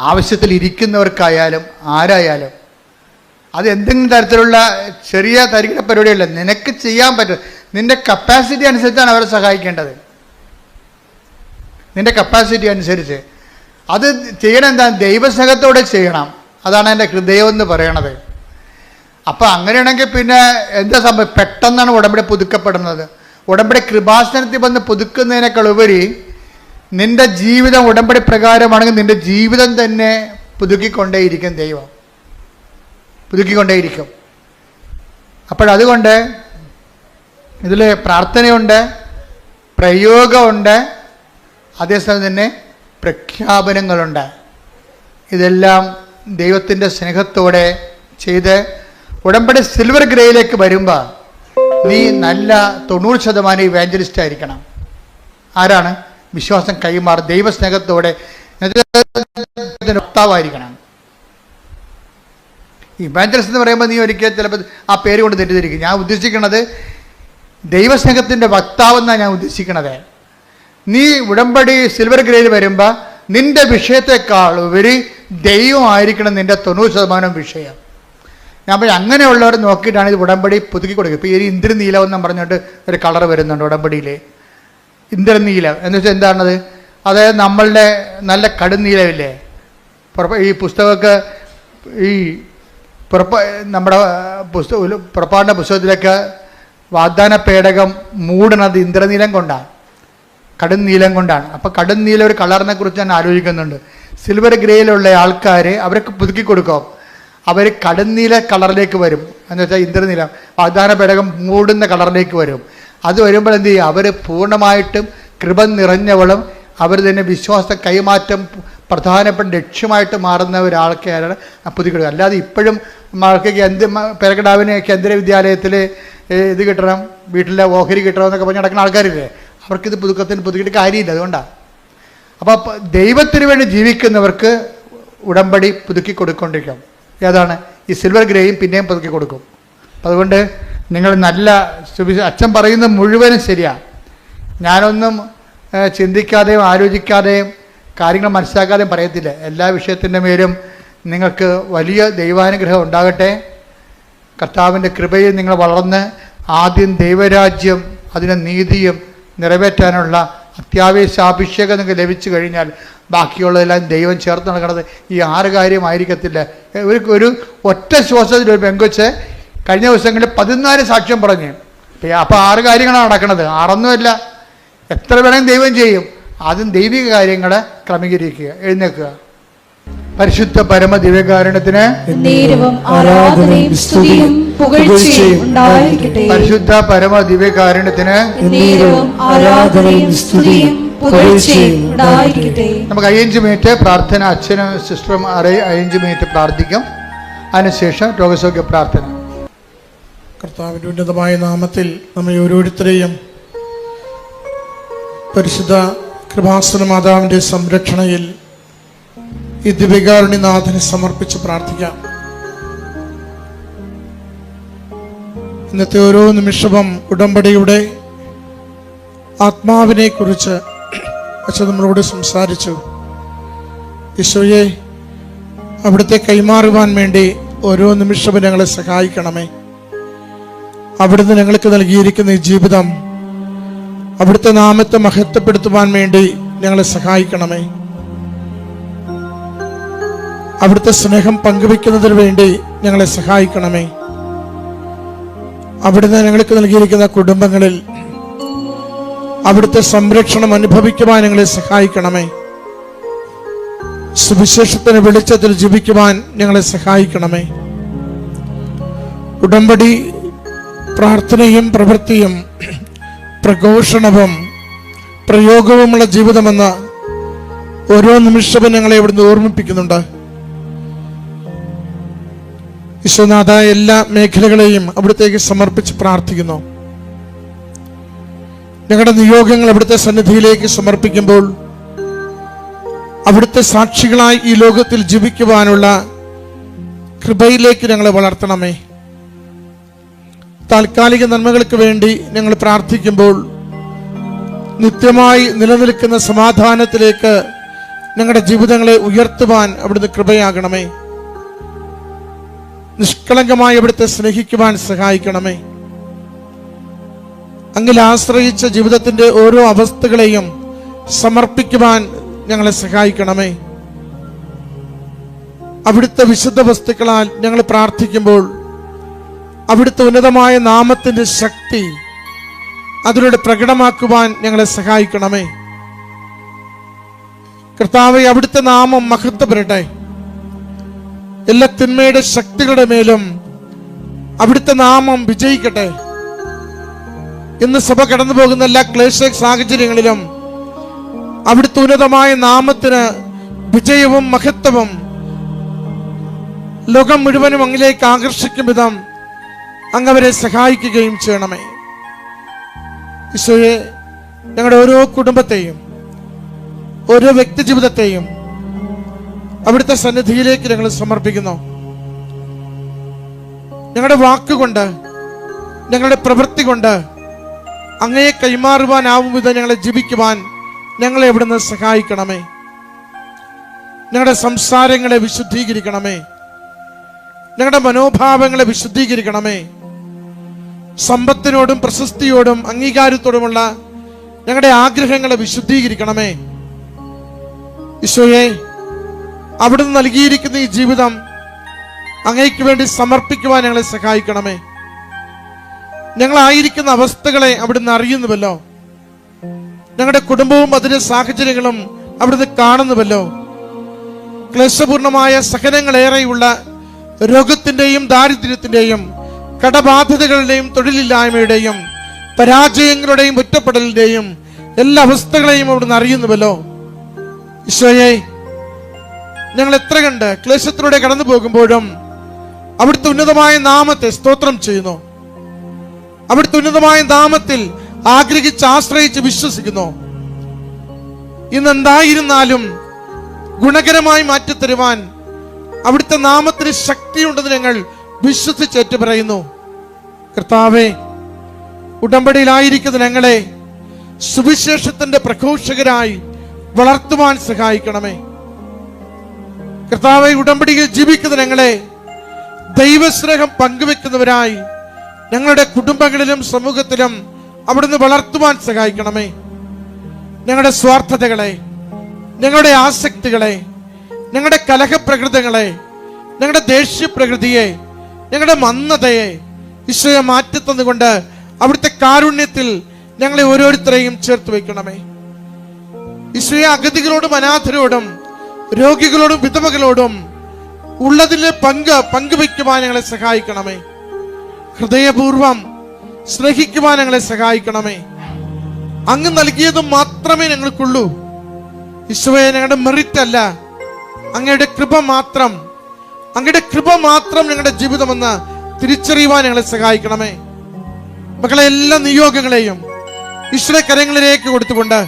ആവശ്യത്തിൽ ഇരിക്കുന്നവർക്കായാലും ആരായാലും. അത് എന്തെങ്കിലും തരത്തിലുള്ള ചെറിയ തരികിട പരിപാടിയല്ല, നിനക്ക് ചെയ്യാൻ പറ്റും. നിൻ്റെ കപ്പാസിറ്റി അനുസരിച്ചാണ് അവരെ സഹായിക്കേണ്ടത്. നിൻ്റെ കപ്പാസിറ്റി അനുസരിച്ച് അത് ചെയ്യണം. എന്താ? ദൈവസ്നേഹത്തോടെ ചെയ്യണം. അതാണ് എൻ്റെ ഹൃദയം എന്ന് പറയണത്. അപ്പം അങ്ങനെയാണെങ്കിൽ പിന്നെ എന്താ സംഭവം? പെട്ടെന്നാണ് ഉടമ്പടി പുതുക്കപ്പെടുന്നത്. ഉടമ്പടി കൃപാസനത്തിൽ വന്ന് പുതുക്കുന്നതിനേക്കാൾ ഉപരി നിൻ്റെ ജീവിതം ഉടമ്പടി പ്രകാരമാണെങ്കിൽ നിൻ്റെ ജീവിതം തന്നെ പുതുക്കിക്കൊണ്ടേയിരിക്കും. ദൈവം പുതുക്കിക്കൊണ്ടേയിരിക്കും. അപ്പോഴതുകൊണ്ട് ഇതിൽ പ്രാർത്ഥനയുണ്ട്, പ്രയോഗമുണ്ട്, അതേസമയം തന്നെ പ്രഖ്യാപനങ്ങളുണ്ട്. ഇതെല്ലാം ദൈവത്തിൻ്റെ സ്നേഹത്തോടെ ചെയ്ത് ഉടമ്പടി സിൽവർ ഗ്രേയിലേക്ക് വരുമ്പോൾ നീ നല്ല 90% ഇവാഞ്ചലിസ്റ്റ് ആയിരിക്കണം. ആരാണ്? വിശ്വാസം കൈമാറും ദൈവസ്നേഹത്തോടെ വക്താവായിരിക്കണം. ഇവാഞ്ചലിസ്റ്റ് എന്ന് പറയുമ്പോൾ നീ ഒരിക്കൽ ചിലപ്പോൾ ആ പേര് കൊണ്ട് തെറ്റിദ്ധരിക്കും. ഞാൻ ഉദ്ദേശിക്കുന്നത് ദൈവസ്നേഹത്തിൻ്റെ വക്താവെന്നാണ് ഞാൻ ഉദ്ദേശിക്കണത്. നീ ഉടമ്പടി സിൽവർ ഗ്രേയിൽ വരുമ്പോൾ നിൻ്റെ വിഷയത്തെക്കാൾ ഉപരി ദൈവമായിരിക്കണം നിൻ്റെ 90% വിഷയം. ഞാൻ പറയും അങ്ങനെയുള്ളവർ നോക്കിയിട്ടാണ് ഇത് ഉടമ്പടി പുതുക്കി കൊടുക്കുക. ഇപ്പോൾ ഈ ഇന്ദ്രനീലം എന്നും പറഞ്ഞിട്ട് ഒരു കളർ വരുന്നുണ്ട് ഉടമ്പടിയിൽ. ഇന്ദ്രനീലം എന്ന് വെച്ചാൽ എന്താണത്? അതായത് നമ്മളുടെ നല്ല കടുന്നീലമില്ലേ, ഈ പുസ്തകമൊക്കെ ഈ നമ്മുടെ പുറപ്പാടിൻ്റെ പുസ്തകത്തിലൊക്കെ വാഗ്ദാന പേടകം മൂടണത് ഇന്ദ്രനീലം കൊണ്ടാണ്, കടുന്നീലം കൊണ്ടാണ്. അപ്പോൾ കടുന്നീലം ഒരു കളറിനെ കുറിച്ച് ഞാൻ ആലോചിക്കുന്നുണ്ട്. സിൽവർ ഗ്രേയിലുള്ള ആൾക്കാർ അവരൊക്കെ പുതുക്കി കൊടുക്കും. അവർ കടുന്നീല കളറിലേക്ക് വരും. എന്ന് വെച്ചാൽ ഇന്ദ്രനീലം വാഗ്ദാന പേടകം മൂടുന്ന കളറിലേക്ക് വരും. അത് വരുമ്പോൾ എന്ത് ചെയ്യും? അവർ പൂർണ്ണമായിട്ടും കൃപ നിറഞ്ഞവളും അവർ തന്നെ വിശ്വാസ കൈമാറ്റം പ്രധാനപ്പെട്ട ലക്ഷ്യമായിട്ട് മാറുന്ന ഒരാൾക്കാരാണ് പുതുക്കിടുക. അല്ലാതെ ഇപ്പോഴും ആൾക്ക് പേരക്കടാവിന് കേന്ദ്ര വിദ്യാലയത്തിൽ ഇത് കിട്ടണം, വീട്ടിലെ ഓഹരി കിട്ടണം എന്നൊക്കെ പറഞ്ഞ് നടക്കുന്ന ആൾക്കാരില്ലേ, അവർക്കിത് പുതുക്കിയിട്ട് കാര്യമില്ല. അതുകൊണ്ടാണ്. അപ്പോൾ ദൈവത്തിന് വേണ്ടി ജീവിക്കുന്നവർക്ക് ഉടമ്പടി പുതുക്കി കൊടുക്കൊണ്ടിരിക്കും. ഏതാണ്? ഈ സിൽവർ ഗ്രേയും പിന്നെയും പുതുക്കി കൊടുക്കും. അതുകൊണ്ട് നിങ്ങൾ നല്ല അച്ഛൻ പറയുന്നത് മുഴുവനും ശരിയാണ്. ഞാനൊന്നും ചിന്തിക്കാതെയും ആലോചിക്കാതെയും കാര്യങ്ങൾ മനസ്സിലാക്കാതെയും പറയത്തില്ല. എല്ലാ വിഷയത്തിൻ്റെ മേലും നിങ്ങൾക്ക് വലിയ ദൈവാനുഗ്രഹം ഉണ്ടാകട്ടെ. കർത്താവിൻ്റെ കൃപയിൽ നിങ്ങൾ വളർന്ന് ആദ്യം ദൈവരാജ്യം അതിൻ്റെ നീതിയും നിറവേറ്റാനുള്ള അത്യാവശ്യാഭിഷേകം നിങ്ങൾക്ക് ലഭിച്ചു കഴിഞ്ഞാൽ ബാക്കിയുള്ളതെല്ലാം ദൈവം ചേർത്ത് നൽകണത് ഈ 6 കാര്യമായിരിക്കത്തില്ല. ഒരു ഒറ്റ ശ്വാസത്തിൽ ഒരു പെങ്കൊച്ച് കഴിഞ്ഞ ദിവസങ്ങളിൽ 14 സാക്ഷ്യം പറഞ്ഞു. അപ്പോൾ 6 കാര്യങ്ങളാണ് നടക്കുന്നത്. 6 എത്ര വേണമെങ്കിലും ദൈവം ചെയ്യും. ആദ്യം ദൈവിക കാര്യങ്ങളെ ക്രമീകരിക്കുക. എഴുന്നേൽക്കുക. പരിശുദ്ധ പരമ ദിവ്യകാരുണ്യത്തിന് ആരാധനയും സ്തുതിയും പുകഴ്ചയും ഉണ്ടായിരിക്കട്ടെ. പരിശുദ്ധ പരമ ദിവ്യകാരുണ്യത്തിന് ആരാധനയും സ്തുതിയും പുകഴ്ചയും ഉണ്ടായിരിക്കട്ടെ. നമുക്ക് 5 മിനിറ്റ് പ്രാർത്ഥന, അച്ഛനും സിസ്റ്ററും 5 മിനിറ്റ് പ്രാർത്ഥിക്കും. അതിനുശേഷം രോഗസൗഖ്യ പ്രാർത്ഥന. കർത്താവിൻ്റെ ഉന്നതമായ നാമത്തിൽ നമ്മെ ഓരോരുത്തരെയും പരിശുദ്ധ കൃപാസന മാതാവിൻ്റെ സംരക്ഷണയിൽ ഈ ദിവ്യകാരുണ്യനാഥനെ സമർപ്പിച്ച് പ്രാർത്ഥിക്കാം. ഇന്നത്തെ ഓരോ നിമിഷവും ഉടമ്പടിയുടെ ആത്മാവിനെ കുറിച്ച് അച്ഛൻ നമ്മളോട് സംസാരിച്ചു. ഈശോയെ, അവിടുത്തെ കൈമാറുവാൻ വേണ്ടി ഓരോ നിമിഷവും ഞങ്ങളെ സഹായിക്കണമേ. അവിടുന്ന് ഞങ്ങൾക്ക് നൽകിയിരിക്കുന്ന ഈ ജീവിതം അവിടുത്തെ നാമത്തെ മഹത്വപ്പെടുത്തുവാൻ വേണ്ടി ഞങ്ങളെ സഹായിക്കണമേ. അവിടുത്തെ സ്നേഹം പങ്കുവെക്കുന്നതിന് വേണ്ടി ഞങ്ങളെ സഹായിക്കണമേ. അവിടുന്ന് ഞങ്ങൾക്ക് നൽകിയിരിക്കുന്ന കുടുംബങ്ങളിൽ അവിടുത്തെ സംരക്ഷണം അനുഭവിക്കുവാൻ ഞങ്ങളെ സഹായിക്കണമേ. സുവിശേഷത്തിന് വെളിച്ചത്തിൽ ജീവിക്കുവാൻ ഞങ്ങളെ സഹായിക്കണമേ. ഉടമ്പടി പ്രാർത്ഥനയും പ്രവൃത്തിയും പ്രഘോഷണവും പ്രയോഗവുമുള്ള ജീവിതമെന്ന് ഓരോ നിമിഷവും ഞങ്ങളെ ഇവിടുന്ന് ഓർമ്മിപ്പിക്കുന്നുണ്ട്. ഈശോനാഥ, എല്ലാ മേഖലകളെയും അവിടുത്തേക്ക് സമർപ്പിച്ച് പ്രാർത്ഥിക്കുന്നു. ഞങ്ങളുടെ നിയോഗങ്ങൾ അവിടുത്തെ സന്നിധിയിലേക്ക് സമർപ്പിക്കുമ്പോൾ അവിടുത്തെ സാക്ഷികളായി ഈ ലോകത്തിൽ ജീവിക്കുവാനുള്ള കൃപയിലേക്ക് ഞങ്ങളെ വളർത്തണമേ. താൽക്കാലിക നന്മകൾക്ക് വേണ്ടി ഞങ്ങൾ പ്രാർത്ഥിക്കുമ്പോൾ നിത്യമായി നിലനിൽക്കുന്ന സമാധാനത്തിലേക്ക് ഞങ്ങളുടെ ജീവിതങ്ങളെ ഉയർത്തുവാൻ അവിടുന്ന് കൃപയാകണമേ. നിഷ്കളങ്കമായി അവിടുത്തെ സ്നേഹിക്കുവാൻ സഹായിക്കണമേ. അങ്ങിൽ ആശ്രയിച്ച ജീവിതത്തിന്റെ ഓരോ അവസ്ഥകളെയും സമർപ്പിക്കുവാൻ ഞങ്ങളെ സഹായിക്കണമേ. അവിടുത്തെ വിശുദ്ധ വസ്തുക്കളാൽ ഞങ്ങൾ പ്രാർത്ഥിക്കുമ്പോൾ അവിടുത്തെ ഉന്നതമായ നാമത്തിന്റെ ശക്തി അതിലൂടെ പ്രകടമാക്കുവാൻ ഞങ്ങളെ സഹായിക്കണമേ. കർത്താവേ, അവിടുത്തെ നാമം മഹത്വപ്പെടട്ടെ. എല്ലാ തിന്മയുടെ ശക്തികളുടെ മേലും അവിടുത്തെ നാമം വിജയിക്കട്ടെ. ഇന്ന് സഭ കടന്നു പോകുന്ന എല്ലാ ക്ലേശ സാഹചര്യങ്ങളിലും അവിടുത്തെ ഉന്നതമായ നാമത്തിന് വിജയവും മഹത്വവും ലോകം മുഴുവനും അങ്ങിലേക്ക് ആകർഷിക്കും വിധം അങ്ങവരെ സഹായിക്കുകയും ചെയ്യണമേ. ഈശോയെ, ഞങ്ങളുടെ ഓരോ കുടുംബത്തെയും ഓരോ വ്യക്തി ജീവിതത്തെയും അവിടുത്തെ സന്നിധിയിലേക്ക് ഞങ്ങൾ സമർപ്പിക്കുന്നു. ഞങ്ങളുടെ വാക്കുകൊണ്ട് ഞങ്ങളുടെ പ്രവൃത്തി കൊണ്ട് അങ്ങയെ കൈമാറുവാനാവും വിധം ഞങ്ങളെ ജീവിക്കുവാൻ ഞങ്ങളെ അവിടുന്ന് സഹായിക്കണമേ. ഞങ്ങളുടെ സംസാരങ്ങളെ വിശുദ്ധീകരിക്കണമേ. ഞങ്ങളുടെ മനോഭാവങ്ങളെ വിശുദ്ധീകരിക്കണമേ. സമ്പത്തിനോടും പ്രശസ്തിയോടും അംഗീകാരത്തോടുമുള്ള ഞങ്ങളുടെ ആഗ്രഹങ്ങളെ വിശുദ്ധീകരിക്കണമേ. ഈശോയെ, അവിടുന്ന് നൽകിയിരിക്കുന്ന ഈ ജീവിതം അങ്ങയ്ക്ക് വേണ്ടി സമർപ്പിക്കുവാൻ ഞങ്ങളെ സഹായിക്കണമേ. ഞങ്ങളായിരിക്കുന്ന അവസ്ഥകളെ അവിടുന്ന് അറിയുന്നുവല്ലോ. ഞങ്ങളുടെ കുടുംബവും അതിന്റെ സാഹചര്യങ്ങളും അവിടുന്ന് കാണുന്നുവല്ലോ. ക്ലേശപൂർണമായ സഹനങ്ങളേറെയുള്ള രോഗത്തിന്റെയും ദാരിദ്ര്യത്തിന്റെയും കടബാധ്യതകളുടെയും തൊഴിലില്ലായ്മയുടെയും പരാജയങ്ങളുടെയും ഒറ്റപ്പെടലിന്റെയും എല്ലാ അവസ്ഥകളെയും അവിടുന്ന് അറിയുന്നുവല്ലോ. ഈശോയെ, ഞങ്ങൾ എത്ര കണ്ട് ക്ലേശത്തിലൂടെ കടന്നു പോകുമ്പോഴും അവിടുത്തെ ഉന്നതമായ നാമത്തെ സ്തോത്രം ചെയ്യുന്നു. അവിടുത്തെ ഉന്നതമായ നാമത്തിൽ ആഗ്രഹിച്ച് ആശ്രയിച്ച് വിശ്വസിക്കുന്നു. ഇന്ന് എന്തായിരുന്നാലും ഗുണകരമായി മാറ്റിത്തരുവാൻ അവിടുത്തെ നാമത്തിന് ശക്തിയുണ്ടെന്ന് ഞങ്ങൾ വിശ്വസിച്ചേറ്റു പറയുന്നു. കർത്താവേ, ഉടമ്പടിയിലായിരിക്കുന്ന ഞങ്ങളെ സുവിശേഷത്തിന്റെ പ്രഘോഷകരായി വളർത്തുവാൻ സഹായിക്കണമേ. കർത്താവേ, ഉടമ്പടിയിൽ ജീവിക്കുന്ന ഞങ്ങളെ ദൈവസ്നേഹം പങ്കുവെക്കുന്നവരായി ഞങ്ങളുടെ കുടുംബങ്ങളിലും സമൂഹത്തിലും അവിടുന്ന് വളർത്തുവാൻ സഹായിക്കണമേ. ഞങ്ങളുടെ സ്വാർത്ഥതകളെ, ഞങ്ങളുടെ ആസക്തികളെ, ഞങ്ങളുടെ കലഹപ്രകൃതങ്ങളെ, ഞങ്ങളുടെ ദേഷ്യപ്രകൃതിയെ, ഞങ്ങളുടെ മന്ദതയെ ഈശോയെ മാറ്റിത്തന്നുകൊണ്ട് അവിടുത്തെ കാരുണ്യത്തിൽ ഞങ്ങളെ ഓരോരുത്തരെയും ചേർത്ത് വയ്ക്കണമേ. ഈശോയെ, അഗതികളോടും അനാഥരോടും രോഗികളോടും വിധവകളോടും ഉള്ളതിലെ പങ്കുവയ്ക്കുവാൻ ഞങ്ങളെ സഹായിക്കണമേ. ഹൃദയപൂർവം സ്നേഹിക്കുവാൻ ഞങ്ങളെ സഹായിക്കണമേ. അങ്ങ് നൽകിയത് മാത്രമേ ഞങ്ങൾക്കുള്ളൂ. ഈശോയെ, ഞങ്ങളുടെ മെറിറ്റ് അല്ല, അങ്ങയുടെ കൃപ മാത്രം, അങ്ങയുടെ കൃപ മാത്രം ഞങ്ങളുടെ ജീവിതമെന്ന് തിരിച്ചറിയുവാൻ ഞങ്ങളെ സഹായിക്കണമേ. മക്കളെ, എല്ലാ നിയോഗങ്ങളെയും ഈശ്വര കരങ്ങളിലേക്ക് കൊടുത്തുകൊണ്ട്,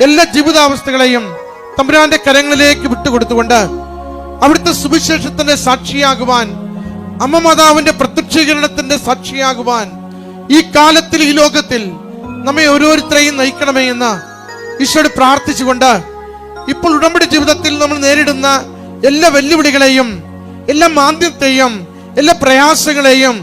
എല്ലാ ജീവിതാവസ്ഥകളെയും തമ്പുരാന്റെ കരങ്ങളിലേക്ക് വിട്ടുകൊടുത്തുകൊണ്ട്, അവിടുത്തെ സുവിശേഷത്തിന്റെ സാക്ഷിയാകുവാൻ, അമ്മ മാതാവിന്റെ പ്രത്യക്ഷീകരണത്തിന്റെ സാക്ഷിയാകുവാൻ ഈ കാലത്തിൽ, ഈ ലോകത്തിൽ നമ്മെ ഓരോരുത്തരെയും നയിക്കണമേ എന്ന് ഈശോയോട് പ്രാർത്ഥിച്ചുകൊണ്ട്, ഇപ്പോൾ ഉടമ്പടി ജീവിതത്തിൽ നമ്മൾ നേരിടുന്ന എല്ലാ വെല്ലുവിളികളെയും, എല്ലാ മാന്ദ്യത്തെയും, എല്ലാ പ്രയാസങ്ങളെയും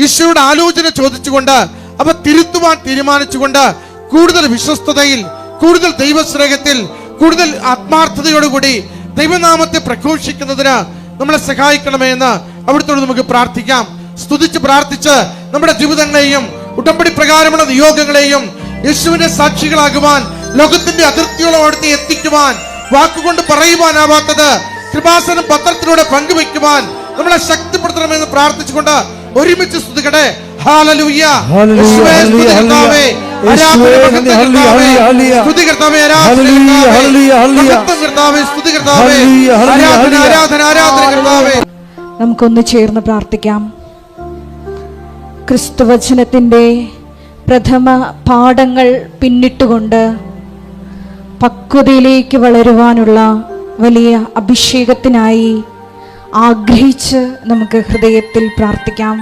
ഈശോയുടെ ആലോചന ചോദിച്ചുകൊണ്ട് അവ തിരുത്തുവാൻ തീരുമാനിച്ചുകൊണ്ട്, കൂടുതൽ വിശ്വസ്തതയിൽ, കൂടുതൽ ദൈവസ്നേഹത്തിൽ, കൂടുതൽ ആത്മാർത്ഥതയോടുകൂടി ദൈവനാമത്തെ പ്രഘോഷിക്കുന്നതിന് നമ്മളെ സഹായിക്കണമേ എന്ന് അവിടുത്തോട് നമുക്ക് പ്രാർത്ഥിക്കാം. സ്തുതിച്ച് പ്രാർത്ഥിച്ച് നമ്മുടെ ജീവിതങ്ങളെയും ഉടമ്പടി പ്രകാരമുള്ള നിയോഗങ്ങളെയും യേശുവിന്റെ സാക്ഷികളാകുവാൻ, ലോകത്തിന്റെ അതിർത്തിയോളം അടുത്ത് എത്തിക്കുവാൻ, വാക്കുകൊണ്ട് പറയുവാനാവാത്തത് കൃപാസനം പത്രത്തിലൂടെ പങ്കുവെക്കുവാൻ നമ്മളെ ശക്തിപ്പെടുത്തണമെന്ന് പ്രാർത്ഥിച്ചുകൊണ്ട് ഒരുമിച്ച് സ്തുതിക്കട്ടെ. ഹല്ലേലൂയ. യേശുവേ, സ്തുതി കർത്താവേ, ആരാധന സ്തുതി കർത്താവേ, ആരാധന കർത്താവേ. നമുക്കൊന്ന് ചേർന്ന് പ്രാർത്ഥിക്കാം. ക്രിസ്തുവചനത്തിന്റെ പ്രഥമ പാഠങ്ങൾ പിന്നിട്ടുകൊണ്ട് പക്വതയിലേക്ക് വളരുവാനുള്ള വലിയ അഭിഷേകത്തിനായി ആഗ്രഹിച്ച് നമുക്ക് ഹൃദയത്തിൽ പ്രാർത്ഥിക്കാം.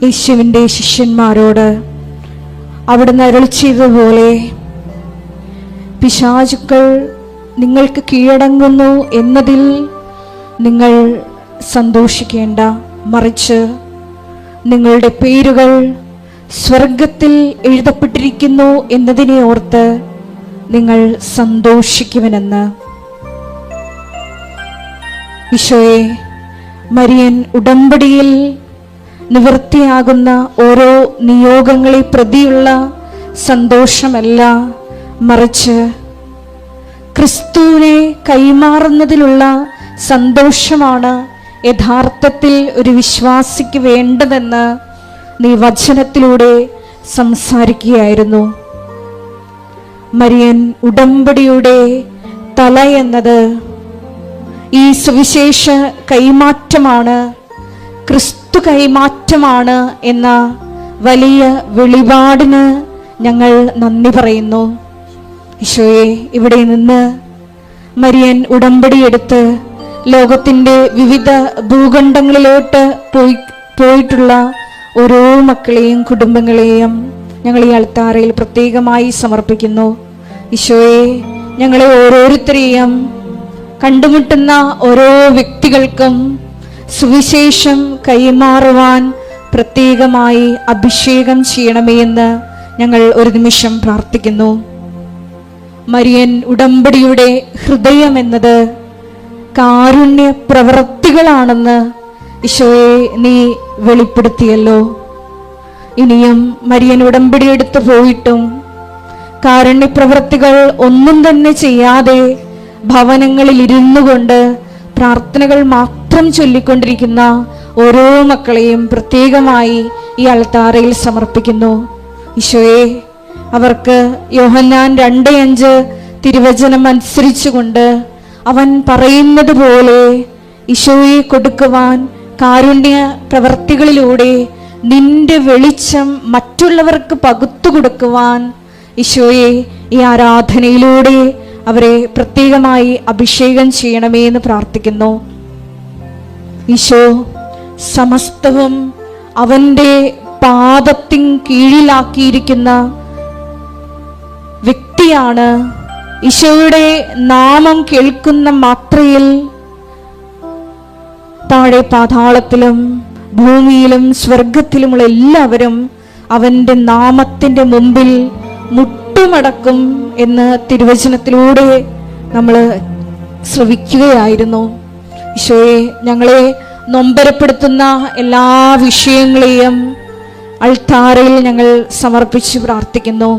യേശുവിൻ്റെ ശിഷ്യന്മാരോട് അവിടുന്ന് അരുളി ചെയ്തതുപോലെ, പിശാചുക്കൾ നിങ്ങൾക്ക് കീഴടങ്ങുന്നു എന്നതിൽ നിങ്ങൾ സന്തോഷിക്കേണ്ട, മറിച്ച് നിങ്ങളുടെ പേരുകൾ സ്വർഗത്തിൽ എഴുതപ്പെട്ടിരിക്കുന്നു എന്നതിനെ ഓർത്ത് നിങ്ങൾ സന്തോഷിക്കുമെന്ന്. ഈശോയെ, മരിയൻ ഉടമ്പടിയിൽ നിവൃത്തിയാകുന്ന ഓരോ നിയോഗങ്ങളെ പ്രതിയുള്ള സന്തോഷമല്ല, മറിച്ച് ക്രിസ്തുവിനെ കൈമാറുന്നതിലുള്ള സന്തോഷമാണ് യഥാർത്ഥത്തിൽ ഒരു വിശ്വാസിക്ക് വേണ്ടതെന്ന് നീ വചനത്തിലൂടെ സംസാരിക്കുകയായിരുന്നു. മരിയൻ ഉടമ്പടിയുടെ തല എന്നത് ഈ സുവിശേഷ കൈമാറ്റമാണ്, ക്രിസ്തു കൈമാറ്റമാണ് എന്ന വലിയ വെളിപാടിന് ഞങ്ങൾ നന്ദി പറയുന്നു. ഈശോയെ, ഇവിടെ നിന്ന് മരിയൻ ഉടമ്പടിയെടുത്ത് ലോകത്തിൻ്റെ വിവിധ ഭൂഖണ്ഡങ്ങളിലോട്ട് പോയിട്ടുള്ള ഓരോ മക്കളെയും കുടുംബങ്ങളെയും ഞങ്ങൾ ഈ അൾത്താരയിൽ പ്രത്യേകമായി സമർപ്പിക്കുന്നു. ഈശോയെ, ഞങ്ങളെ ഓരോരുത്തരെയും കണ്ടുമുട്ടുന്ന ഓരോ വ്യക്തികൾക്കും സുവിശേഷം കൈമാറുവാൻ പ്രത്യേകമായി അഭിഷേകം ചെയ്യണമേ എന്ന് ഞങ്ങൾ ഒരു നിമിഷം പ്രാർത്ഥിക്കുന്നു. മരിയൻ ഉടമ്പടിയുടെ ഹൃദയം എന്നത് കാരുണ്യ പ്രവൃത്തികളാണെന്ന് ഈശോയെ നീ വെളിപ്പെടുത്തിയല്ലോ. ഇനിയും മരിയൻ ഉടമ്പടി എടുത്തു പോയിട്ടും കാരുണ്യ പ്രവൃത്തികൾ ഒന്നും തന്നെ ചെയ്യാതെ ഭവനങ്ങളിൽ ഇരുന്നു കൊണ്ട് പ്രാർത്ഥനകൾ മാത്രം ചൊല്ലിക്കൊണ്ടിരിക്കുന്ന ഓരോ മക്കളെയും പ്രത്യേകമായി ഈ അൾത്താരയിൽ സമർപ്പിക്കുന്നു. ഈശോയെ, അവർക്ക് യോഹന്നാൻ 2:5 തിരുവചനം അനുസരിച്ചുകൊണ്ട് അവൻ പറയുന്നത് പോലെ ഈശോയെ കൊടുക്കുവാൻ കാരുണ്യ പ്രവർത്തികളിലൂടെ നിന്റെ വെളിച്ചം മറ്റുള്ളവർക്ക് പകുത്തു കൊടുക്കുവാൻ ഈശോയെ ഈ ആരാധനയിലൂടെ അവരെ പ്രത്യേകമായി അഭിഷേകം ചെയ്യണമേ എന്ന് പ്രാർത്ഥിക്കുന്നു. ഈശോ സമസ്തവും അവൻ്റെ പാദത്തിൻ കീഴിലാക്കിയിരിക്കുന്ന വ്യക്തിയാണ്. ഈശോയുടെ നാമം കേൾക്കുന്ന മാത്രയിൽ താഴെ പാതാളത്തിലും ഭൂമിയിലും സ്വർഗത്തിലുമുള്ള എല്ലാവരും അവൻ്റെ നാമത്തിൻ്റെ മുമ്പിൽ മുട്ടുമടക്കും എന്ന് തിരുവചനത്തിലൂടെ നമ്മൾ ശ്രവിക്കുകയായിരുന്നു. ഈശോയെ, ഞങ്ങളെ നൊമ്പരപ്പെടുത്തുന്ന എല്ലാ വിഷയങ്ങളെയും അൾത്താരയിൽ ഞങ്ങൾ സമർപ്പിച്ച് പ്രാർത്ഥിക്കുന്നു.